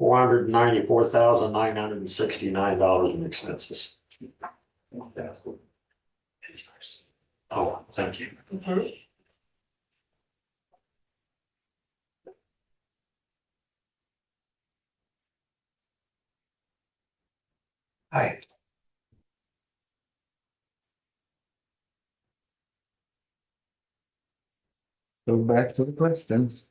$494,969 in expenses. Oh, thank you. Hi. Go back to the questions.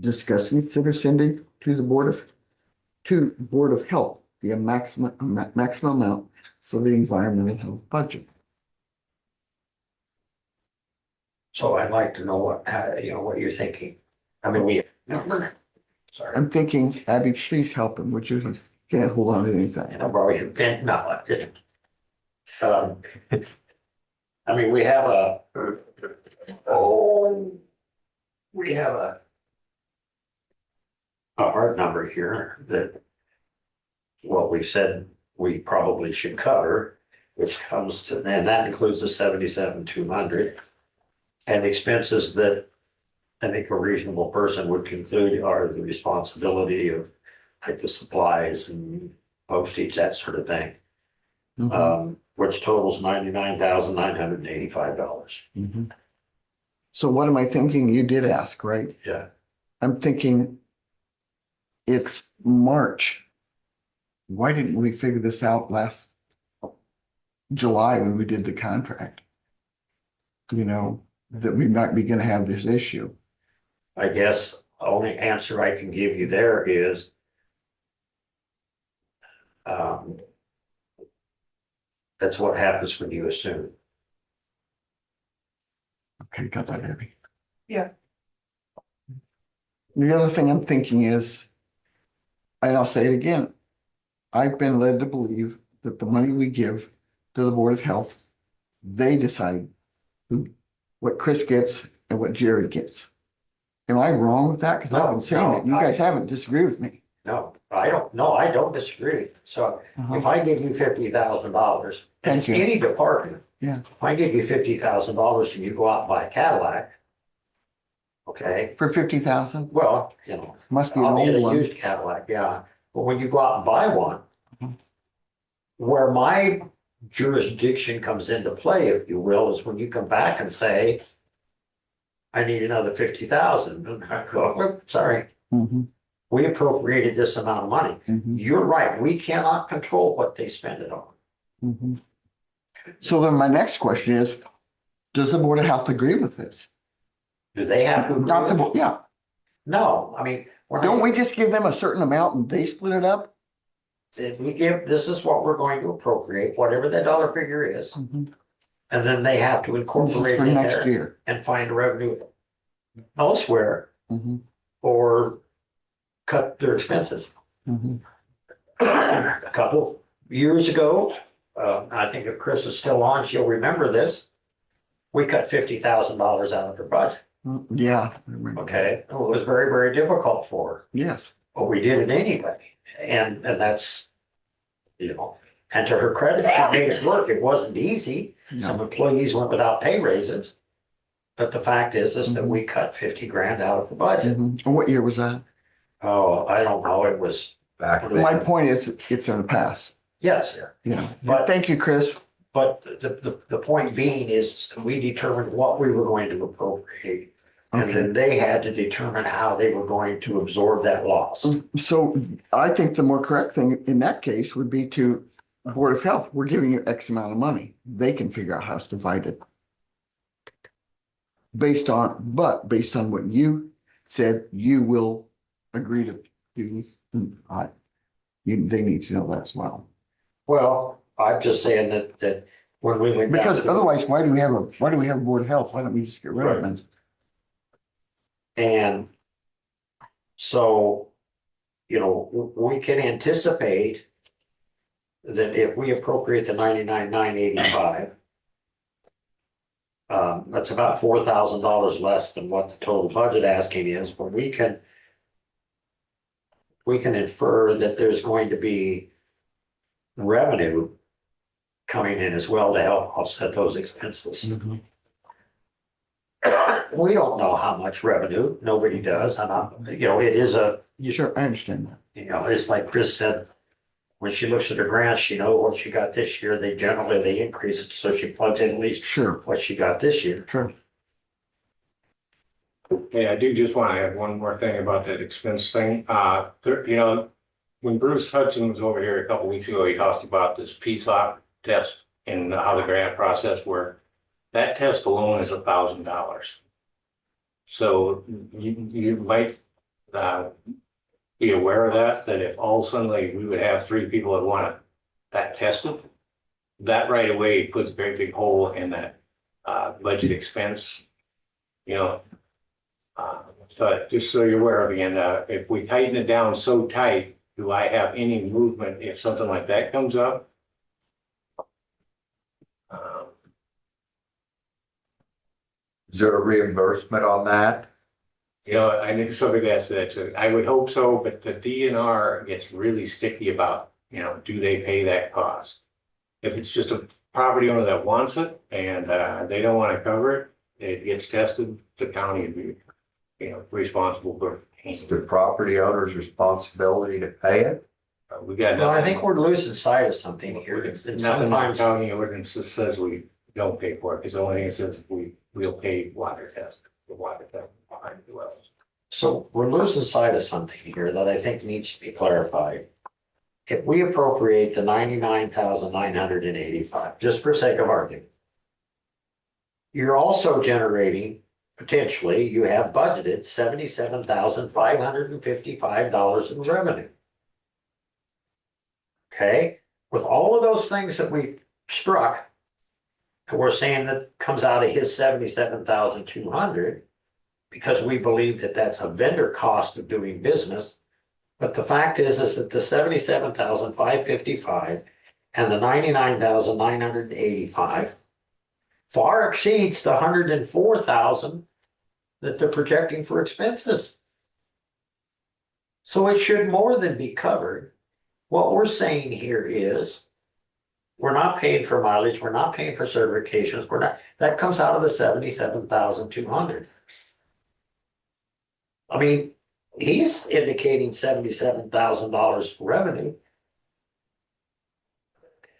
discuss and consider sending to the Board of Health, the maximum amount for the environmental health budget. So I'd like to know what you're thinking. I mean, sorry, I'm thinking, Abby, please help him, would you? Can't hold on to anything. and I've already been, no, I just. I mean, we have a hard number here that what we said we probably should cover, which comes to, and that includes the 77,200. And expenses that I think a reasonable person would conclude are the responsibility of like the supplies and postage, that sort of thing. Which totals $99,985. Mhm. So what am I thinking? You did ask, right? Yeah. I'm thinking it's March. Why didn't we figure this out last July when we did the contract? You know, that we might be gonna have this issue. I guess the only answer I can give you there is that's what happens when you assume. Okay, got that, Abby? Yeah. The other thing I'm thinking is, and I'll say it again, I've been led to believe that the money we give to the Board of Health, they decide what Chris gets and what Jared gets. Am I wrong with that? Because I've been saying it. You guys haven't disagreed with me. No, I don't disagree. So if I give you $50,000, and it's Thank you. any department. Yeah. If I give you $50,000 and you go out and buy a Cadillac. Okay, For 50,000, well, must be an I'll get a old one. used Cadillac, yeah. But when you go out and buy one, where my jurisdiction comes into play, if you will, is when you come back and say, I need another 50,000. And I go, "Oh, sorry, Mhm, we appropriated this amount of money. mhm, You're right, we cannot control what they spend it on. mhm. So then my next question is, does the Board of Health agree with this? Do they have to? Not the, agree? yeah, No, I mean, we're don't not, we just give them a certain amount and they split it up? this is what we're going to appropriate, whatever that dollar figure is. Mhm. And then they have to This is incorporate for it in next there year. and find revenue elsewhere Mhm, or cut their expenses. mhm. A couple years ago, I think if Chris is still on, she'll remember this. We cut $50,000 out of her budget, Yeah. I remember. okay? It was very, very difficult for her, Yes. but we did it anyway. And that's, and to her credit, she made it work. It wasn't easy. Some No. employees went without pay raises. But the fact is that we cut 50 grand out of the budget. Mhm. And what year was that? Oh, I don't know. It was, Back My then, point is, it's in the past. yes, Yeah. But- Thank you, Chris. but the point being is we determined what we were going to appropriate. And Okay. then they had to determine how they were going to absorb that loss. So I think the more correct thing in that case would be to Board of Health, we're giving you X amount of money. They can figure out how it's divided. Based on what you said, you will agree to do. They need to know that as well. Well, I'm just saying that when we went. down Because to- otherwise, why do we have a Board of Health? Why don't we just get rid of them? And so, we can anticipate that if we appropriate the 99,985, that's about $4,000 less than what the total budget asking is, but we can infer that there's going to be revenue coming in as well to help offset those expenses. We don't know how much revenue, nobody does, and it is Sure, I understand that. it's like Chris said, when she looks at her grants, she knows what she got this year, they increase it, so she plugs in at least Sure, what she got this year. sure. Yeah, I do just want to add one more thing about that expense thing. When Bruce Hudson was over here a couple weeks ago, he talked about this PSOC test and how the grant process worked. That test alone is $1,000. So you might be aware of that if all suddenly we would have 3 people that want that tested, that right away puts a very big hole in that budget expense, you know. But just so you're aware of, again, if we tighten it down so tight, do I have any movement if something like that comes up? Is there a reimbursement on that? You know, I need somebody to ask that too. I would hope so, but the DNR gets really sticky about, you know, do they pay that cost? If it's just a property owner that wants it and they don't want to cover it, it gets tested, the county would be, you know, responsible for. It's the property owner's responsibility to pay it? We got. Well, I think we're losing sight of something here. And Nothing in sometimes, county ordinance that says we don't pay for it, because the only thing it says we'll pay water test, the water test behind the wells. so we're losing sight of something here that I think needs to be clarified. If we appropriate the 99,985, just for sake of argument, you're also generating, potentially, you have budgeted $77,555 in revenue. Okay, with all of those things that we struck, and we're saying that comes out of his 77,200, because we believe that that's a vendor cost of doing business. But the fact is that the 77,555 and the 99,985 far exceeds the 104,000 that they're projecting for expenses. So it should more than be covered. What we're saying here is we're not paying for mileage, we're not paying for certifications, that comes out of the 77,200. I mean, he's indicating $77,000 revenue.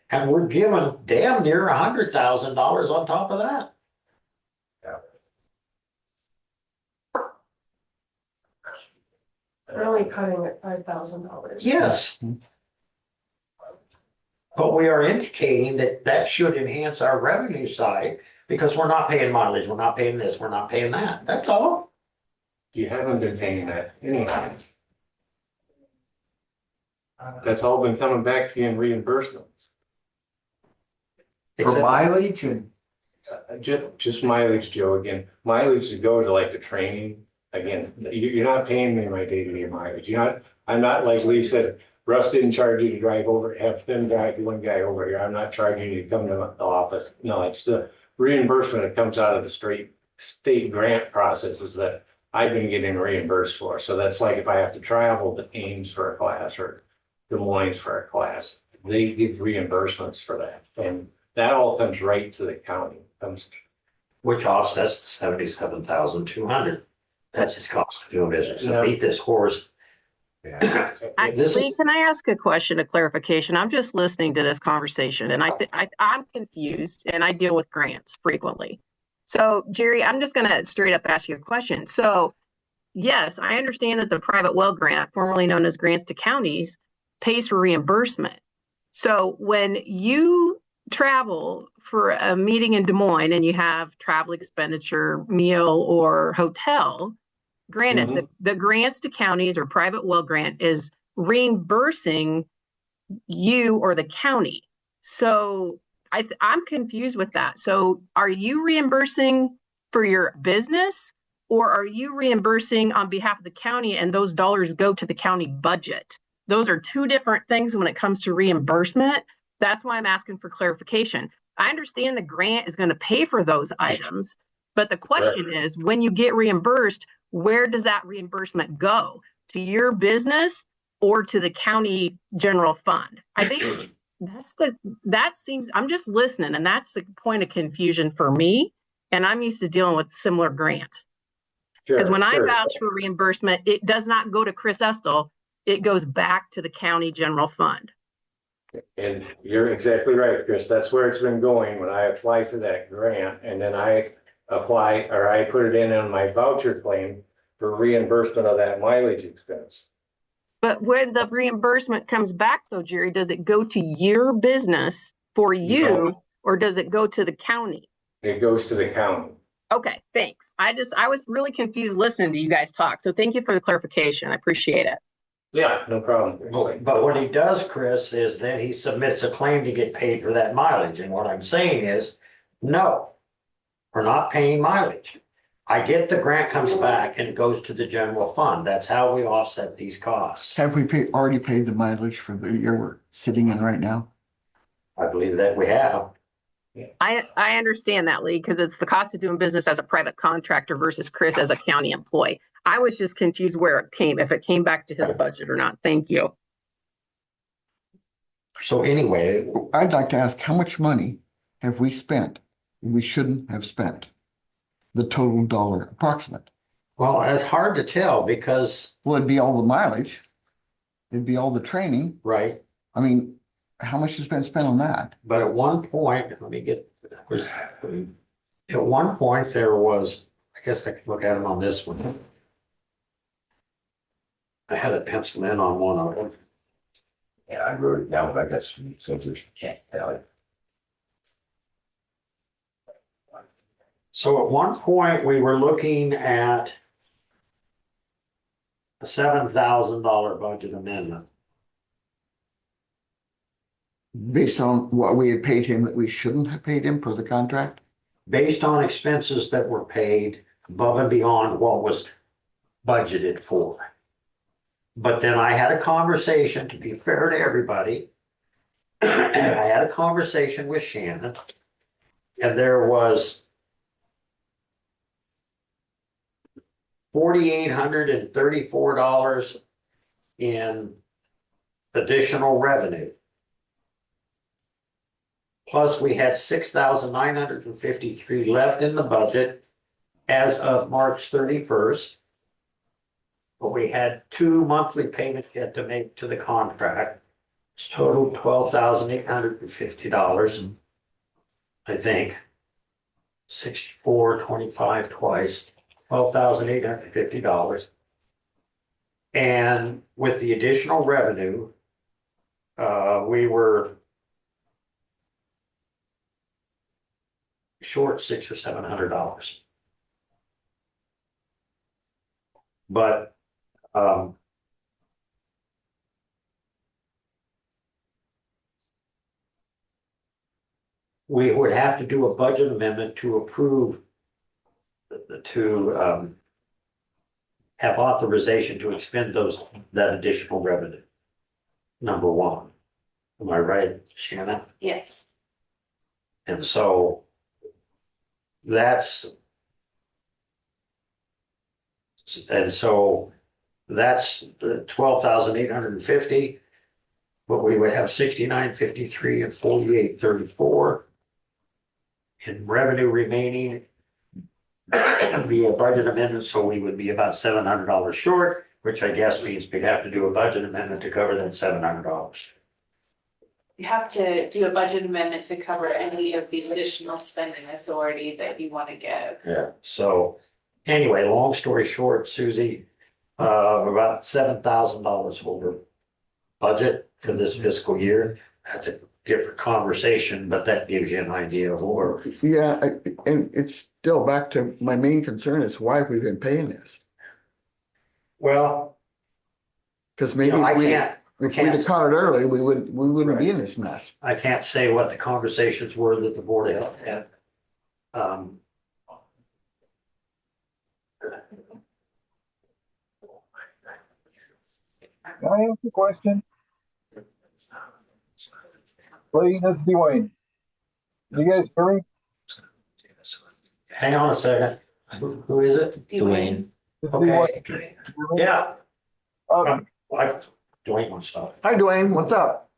And we're giving damn near $100,000 on top of that. We're only cutting it $5,000. Yes. But we are indicating that that should enhance our revenue side because we're not paying mileage, we're not paying this, we're not paying that. That's all. You haven't been paying that anyhow. That's all been coming back to you in reimbursements. For mileage and, Just mileage, Joe, again, mileage to go to like the training, again, you're not paying me my day-to-day mileage. I'm not like Lee said, Russ didn't charge you to drive over, have them drive one guy over here. I'm not charging you to come to the office. No, it's the reimbursement that comes out of the state grant processes that I've been getting reimbursed for. So that's like if I have to travel to Ames for a class or Des Moines for a class, they give reimbursements for that. And that all comes right to the county. Which offsets the 77,200. That's his cost of doing business. So Yeah. beat this horse. This is- Lee, can I ask a question, a clarification? I'm just listening to this conversation and I'm confused and I deal with grants frequently. So Jerry, I'm just gonna straight up ask you a question. So yes, I understand that the private well grant, formerly known as grants to counties, pays for reimbursement. So when you travel for a meeting in Des Moines and you have travel expenditure, meal or hotel, granted, the grants to counties or private well grant is reimbursing you or the county. So I'm confused with that. So are you reimbursing for your business or are you reimbursing on behalf of the county and those dollars go to the county budget? Those are two different things when it comes to reimbursement. That's why I'm asking for clarification. I understand the grant is going to pay for those items, but the question is, when you get reimbursed, where does that reimbursement go? To your business or to the county general fund? I think that seems, I'm just listening, and that's the point of confusion for me. And I'm used to dealing with similar grants. Because when I vouch for reimbursement, it does not go to Chris Estel. It goes back to the county general fund. And you're exactly right, Chris. That's where it's been going when I apply for that grant and then I apply or I put it in on my voucher claim for reimbursement of that mileage expense. But when the reimbursement comes back though, Jerry, does it go to your business for you or does it go to the county? It goes to the county. Okay, thanks. I was really confused listening to you guys talk. So thank you for the clarification. I appreciate it. Yeah, no problem. But what he does, Chris, is then he submits a claim to get paid for that mileage. And what I'm saying is, no, we're not paying mileage. I get the grant comes back and it goes to the general fund. That's how we offset these costs. Have we already paid the mileage for the year we're sitting in right now? I believe that we have. I understand that, Lee, because it's the cost of doing business as a private contractor versus Chris as a county employee. I was just confused where it came, if it came back to his budget or not. Thank you. So anyway, I'd like to ask, how much money have we spent we shouldn't have spent? The total dollar approximate. well, it's hard to tell because, Well, it'd be all the mileage. It'd be all the training. right, I mean, how much has been spent on that? but at one point, let me get, at one point there was, I guess I could look at them on this one. I had it penciled in on one of them. Yeah, I wrote it down, but I got some, so just can't tell it. So at one point, we were looking at a $7,000 budget amendment. Based on what we had paid him that we shouldn't have paid him per the contract? Based on expenses that were paid above and beyond what was budgeted for. But then I had a conversation, to be fair to everybody. I had a conversation with Shannon. And there was $4,834 in additional revenue. Plus, we had $6,953 left in the budget as of March 31st. But we had 2 monthly payments yet to make to the contract. It's total $12,850, I think. 64.25 twice, $12,850. And with the additional revenue, we were short $600 or $700. But we would have to do a budget amendment to approve to have authorization to expend that additional revenue. Number one. Am I right, Shannon? Yes. And so that's the 12,850, but we would have 69.53 and 48.34 in revenue remaining via budget amendment, so we would be about $700 short, which I guess means we'd have to do a budget amendment to cover that $700. You have to do a budget amendment to cover any of the additional spending authority that you want to give. Yeah. So anyway, long story short, Susie, about $7,000 over budget for this fiscal year. That's a different conversation, but that gives you an idea of where. Yeah, and it's still back to my main concern is why have we been paying this? Well, Because you maybe know, if we'd have caught it early, we wouldn't be in this mess. I can't say what the conversations were that the Board of Health had. Can I ask a question? Please, this is Dwayne. You guys hear me? Hang on a second. Who is it? Dwayne. This is Okay. Dwayne. Yeah. Um, Dwayne wants to stop. Hi, Dwayne, what's up?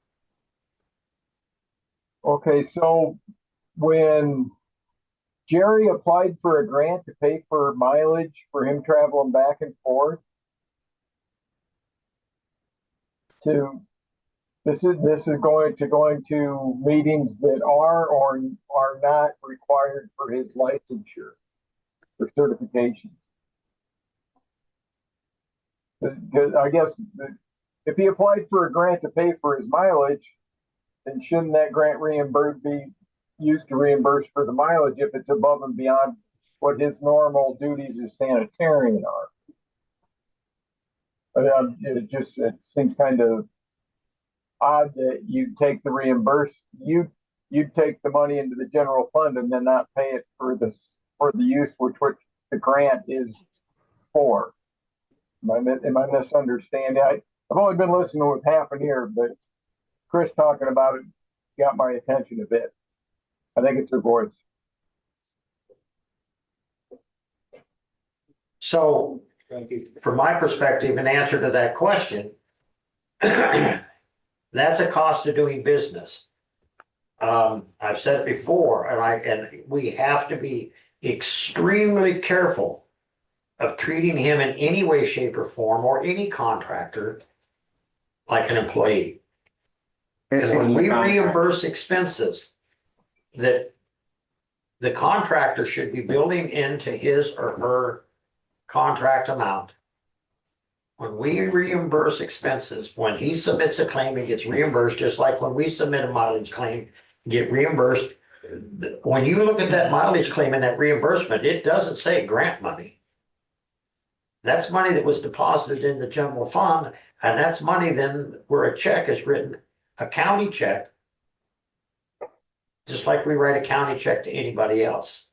Okay, so when Jerry applied for a grant to pay for mileage for him traveling back and forth this is going to meetings that are or are not required for his licensure or certification. Because I guess if he applied for a grant to pay for his mileage, then shouldn't that grant be used to reimburse for the mileage if it's above and beyond what his normal duties as sanitarian are. But it seems kind of odd that you take the you'd take the money into the general fund and then not pay it for the use which the grant is for. Am I misunderstanding? I've only been listening with half an ear, but Chris talking about it got my attention a bit. I think it's her voice. So from my perspective, in answer to that question, that's a cost of doing business. I've said it before, and we have to be extremely careful of treating him in any way, shape, or form, or any contractor like an employee. Because when we reimburse expenses that the contractor should be building into his or her contract amount. When we reimburse expenses, when he submits a claim, it gets reimbursed, just like when we submit a mileage claim, get reimbursed. When you look at that mileage claim and that reimbursement, it doesn't say grant money. That's money that was deposited in the general fund, and that's money then where a check is written, a county check, just like we write a county check to anybody else.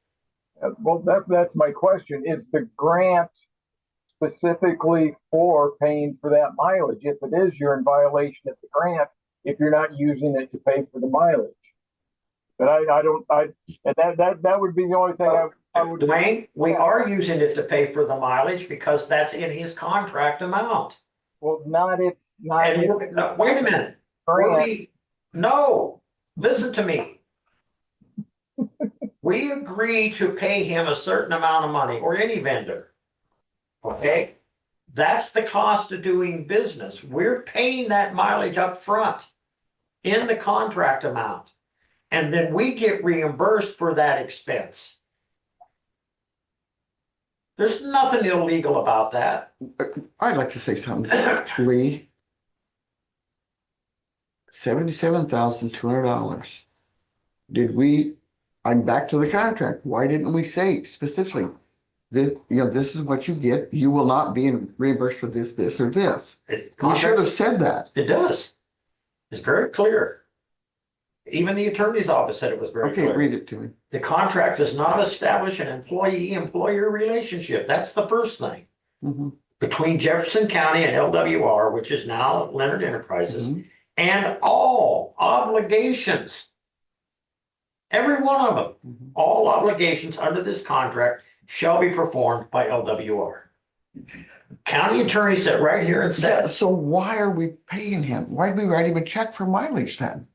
Well, that's my question. Is the grant specifically for paying for that mileage? If it is, you're in violation of the grant if you're not using it to pay for the mileage. But that would be the only thing I would. Dwayne, we are using it to pay for the mileage because that's in his contract amount. Well, Wait a minute. No, listen to me. We agree to pay him a certain amount of money, or any vendor. Okay? That's the cost of doing business. We're paying that mileage up front in the contract amount. And then we get reimbursed for that expense. There's nothing illegal about that. I'd like to say something. Lee, $77,200. I'm back to the contract. Why didn't we say specifically, this is what you get. You will not be reimbursed for this, or this. We should have said that. It does. It's very clear. Even the attorney's office said it was very clear. Okay, read it to me. The contract does not establish an employee-employer relationship. That's the first thing. Mhm. Between Jefferson County and LWR, which is now Leonard Enterprises, Mhm. and all obligations. Every one of them, Mhm. all obligations under this contract shall be performed by LWR. County attorney sat right here and Yeah, said, so why are we paying him? Why did we write him a check for mileage then?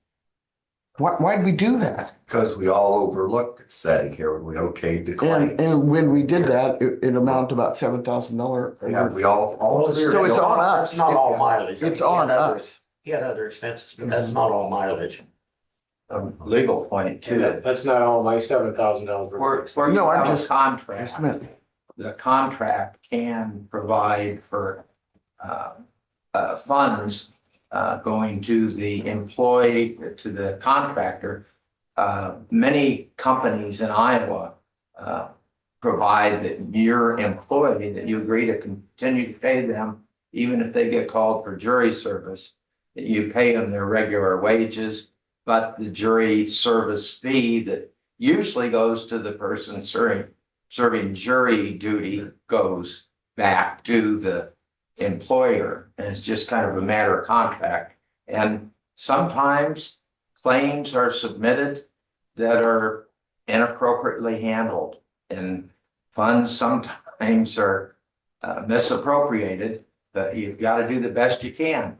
Why'd we do that? Because we all overlooked it setting here when we okayed the claim. And when we did that, it amounted to about $7,000. Yeah, we all. So it's on us. That's not all mileage. I mean, It's on us. He had other expenses, but that's not all mileage. Legal point too. That's not all my $7,000. Where you No, I'm have a just a Contract, minute. the contract can provide for funds going to the employee, to the contractor. Many companies in Iowa provide that your employee, that you agree to continue to pay them, even if they get called for jury service, that you pay them their regular wages, but the jury service fee that usually goes to the person serving jury duty goes back to the employer, and it's just kind of a matter of contract. And sometimes claims are submitted that are inappropriately handled, and funds sometimes are misappropriated, but you've got to do the best you can.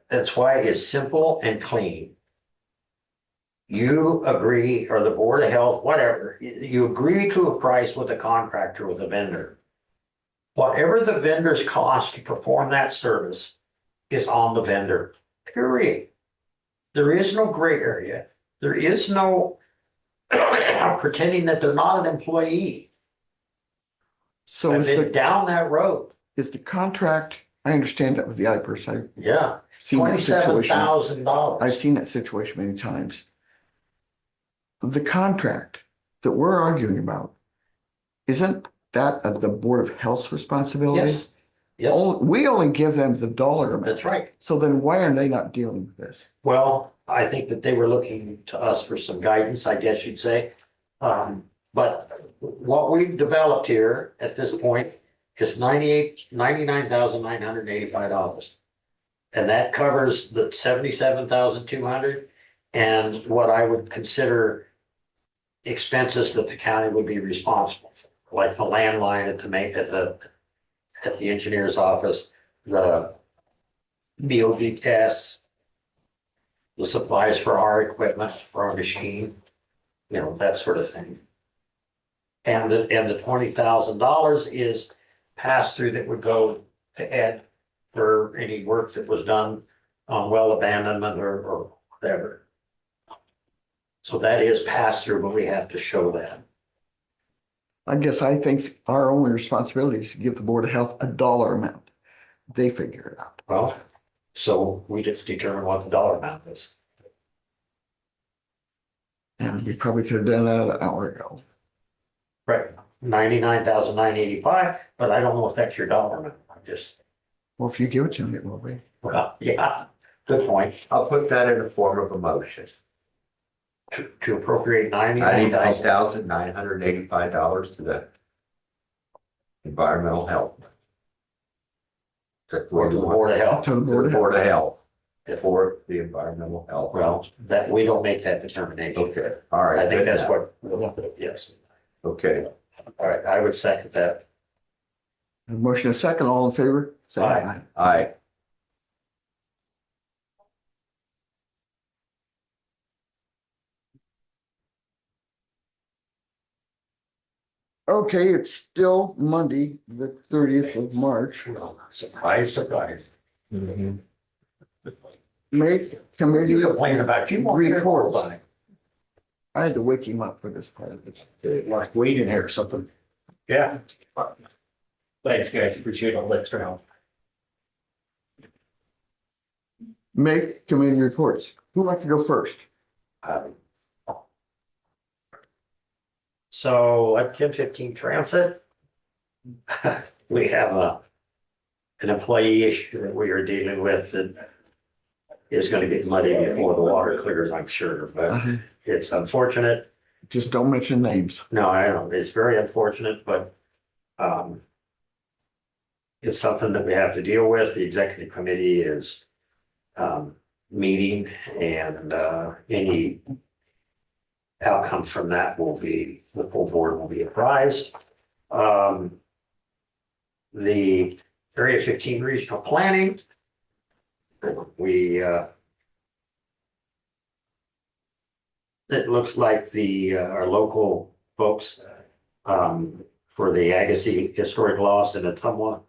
That's why it's simple and clean. You agree, or the Board of Health, whatever, you agree to a price with a contractor, with a vendor. Whatever the vendor's cost to perform that service is on the vendor, period. There is no gray area. There is no pretending that they're not an employee. So I've is been the, down that road. is the contract, I understand that with the IPERS. I've Yeah, seen that situation. $27,000. I've seen that situation many times. The contract, that we're arguing about, isn't that the Board of Health's responsibility? Yes, yes, We only give them the dollar amount. that's right. So then why are they not dealing with this? Well, I think that they were looking to us for some guidance, I guess you'd say. But what we've developed here at this point is $99,985. And that covers the 77,200 and what I would consider expenses that the county would be responsible for, like the landline at the engineer's office, the BOD tests, the supplies for our equipment, for our machine, that sort of thing. And the $20,000 is pass through that would go to Ed for any work that was done on well abandonment or whatever. So that is pass through, but we have to show that. I guess I think our only responsibility is to give the Board of Health a dollar amount. They figure it out. Well, so we just determine what the dollar amount is. And we probably could have done that an hour ago. Right, 99,985, but I don't know if that's your dollar amount. Well, if you give it to me, it will be. Well, yeah, good point. I'll put that in the form of a motion. To appropriate $99,985 to the environmental health. Or to the Board of Health. To the Board of Health. Board of Health for the environmental health. Well, that we don't make that determination. Okay, all right. I think good that's now. what, yes. Okay, All right, I would second that. A motion and a second, all in favor? Say Aye. aye. Okay, it's still Monday, the 30th of March. Surprise, surprise. Make committee Complain about you won't hear more reports. about it. I had to wake him up for this part of it. Like weed in here or something. Yeah. Thanks, guys. Appreciate all the extra help. Make committee reports. Who'd like to go first? So at 1015 Transit, we have an employee issue that we are dealing with that is going to get muddy before the water clears, I'm sure, but it's unfortunate. Just don't mention names. No, I don't. It's very unfortunate, but it's something that we have to deal with. The executive committee is meeting and any outcome from that will be, the full board will be apprised. The Area 15 regional planning, it looks like our local folks for the Agassiz historic loss in Atumwa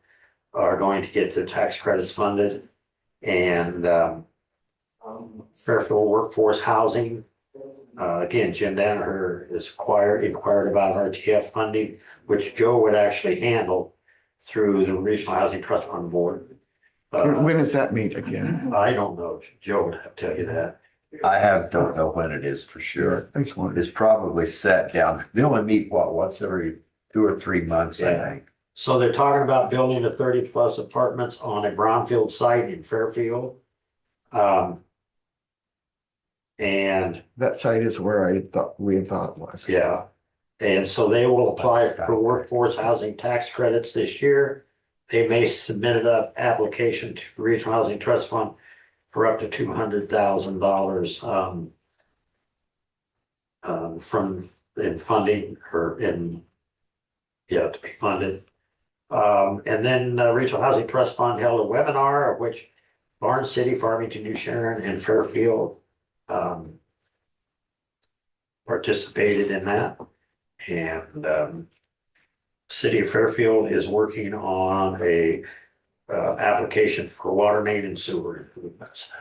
are going to get their tax credits funded. And Fairfield Workforce Housing, again, Jim Danaher is inquired about RTF funding, which Joe would actually handle through the Regional Housing Trust Fund Board. When does that meet again? I don't know. Joe would have to tell you that. Don't know when it is for sure. I just wanted It's probably set down. They only meet once every 2 or 3 months, I Yeah. think. So they're talking about building the 30+ apartments on a brownfield site in Fairfield. And that site is where we had thought it was. yeah, and so they will apply for workforce housing tax credits this year. They may submit an application to Regional Housing Trust Fund for up to $200,000 from in funding to be funded. And then Regional Housing Trust Fund held a webinar of which Barnes City, Farmington, New Sharon, and Fairfield participated in that. And City of Fairfield is working on a application for water main and sewer improvements.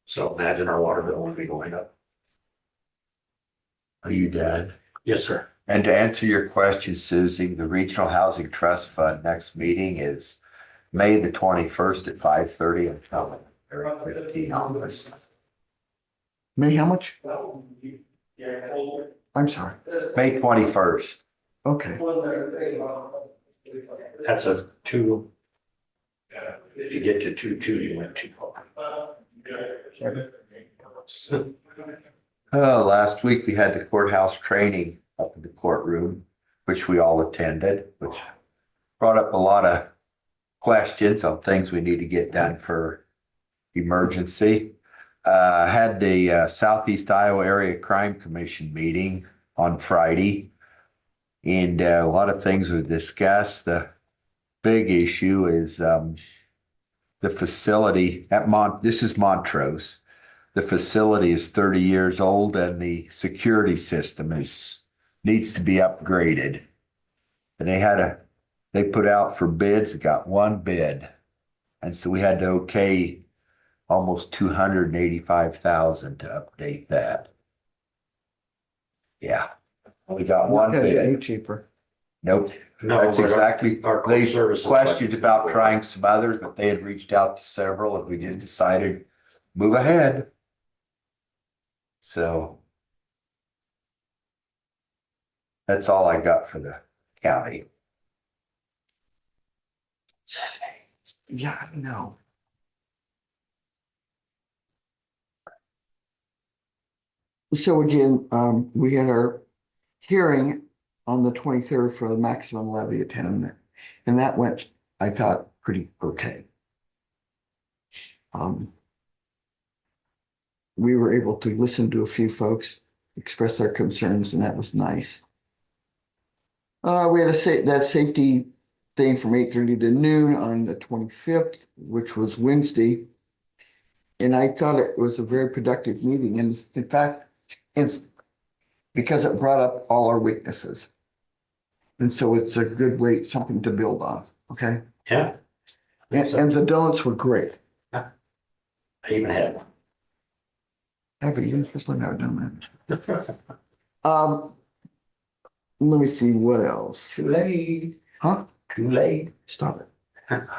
So imagine our water bill will be going up. Are you done? Yes, sir. And to answer your question, Susie, the Regional Housing Trust Fund next meeting is May the 21st at 5:30 in Area 15 office. May, how much? I'm sorry. May 21st. Okay. That's a two. If you get to 2-2, you went too far. Last week we had the courthouse training up in the courtroom, which we all attended, which brought up a lot of questions on things we need to get done for emergency. Had the Southeast Iowa Area Crime Commission meeting on Friday. And a lot of things were discussed. The big issue is the facility at this is Montrose. The facility is 30 years old and the security system needs to be upgraded. And they put out for bids, got one bid. And so we had to okay almost 285,000 to update that. Yeah, we got one Not gonna get any bid. cheaper. Nope. No, That's but exactly, our court they services questioned budget's about not trying some others, but they had reached out to several and we just decided, move ahead. So. That's all I got for the county. Yeah, I know. So again, we had our hearing on the 23rd for the maximum levy attainment, and that went, I thought, pretty okay. We were able to listen to a few folks express their concerns, and that was nice. We had that safety thing from 8:30 to noon on the 25th, which was Wednesday. And I thought it was a very productive meeting. And in fact, it's because it brought up all our weaknesses. And so it's a good way, something to build on, okay? Yeah. And the donuts were great. I even had one. Have you just never done that? Let me see what else. Too late. Huh? Too late. Stop it.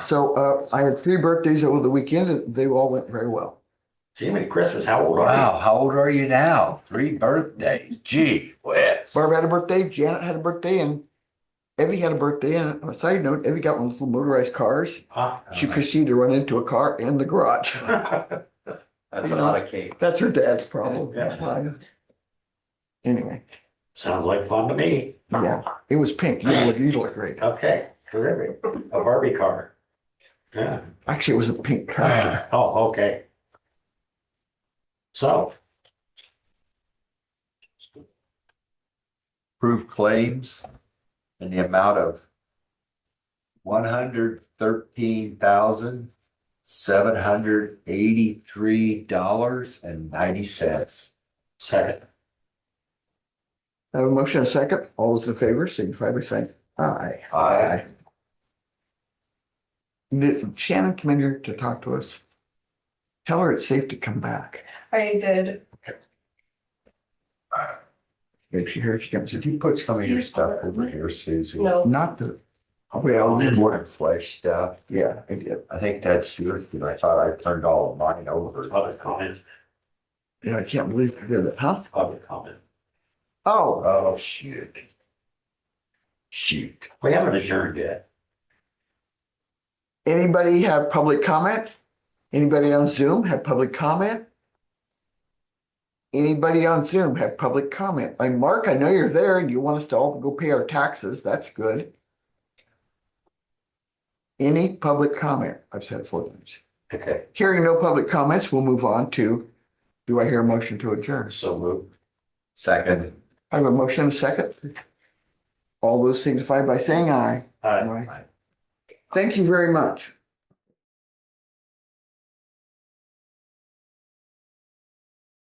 So I had 3 birthdays over the weekend, and they all went very well. Jimmy, Christmas, how old are Wow, how old are you now? 3 birthdays. Gee whiz. Barb had a birthday, Janet had a birthday, and Evie had a birthday. And on a side note, Evie got one of those little motorized cars. you? She proceeded to run into a car in the garage. That's a lot of cake. That's her dad's problem. Yeah. Anyway, Sounds like fun to me. yeah, it was pink. You look great. Okay, terrific. A Barbie car. Yeah. Actually, it was a pink tractor. Oh, okay. So, Approved claims in the amount of $113,783.90. second. I have a motion and a second. All those in favor, signify by saying aye. Aye. Did Shannon come in here to talk to us? Tell her it's safe to come back. I did. If she hears, she comes, Did you put some of your stuff over here, Susie? No, not the, well, More flesh stuff. yeah, I did. I think that's yours, because I thought I turned all of mine over. Public comment, Yeah, I can't believe you did it, huh? public comment. Oh, Oh, shoot. shoot. We haven't adjourned yet. Anybody have public comment? Anybody on Zoom have public comment? Anybody on Zoom have public comment? Like Mark, I know you're there and you want us to all go pay our taxes. That's good. Any public comment? I've said it 4 times. Okay, Hearing no public comments, we'll move on to, do I hear a motion to adjourn? so moved. Second. I have a motion and a second. All those signify by saying aye. Aye. Thank you very much.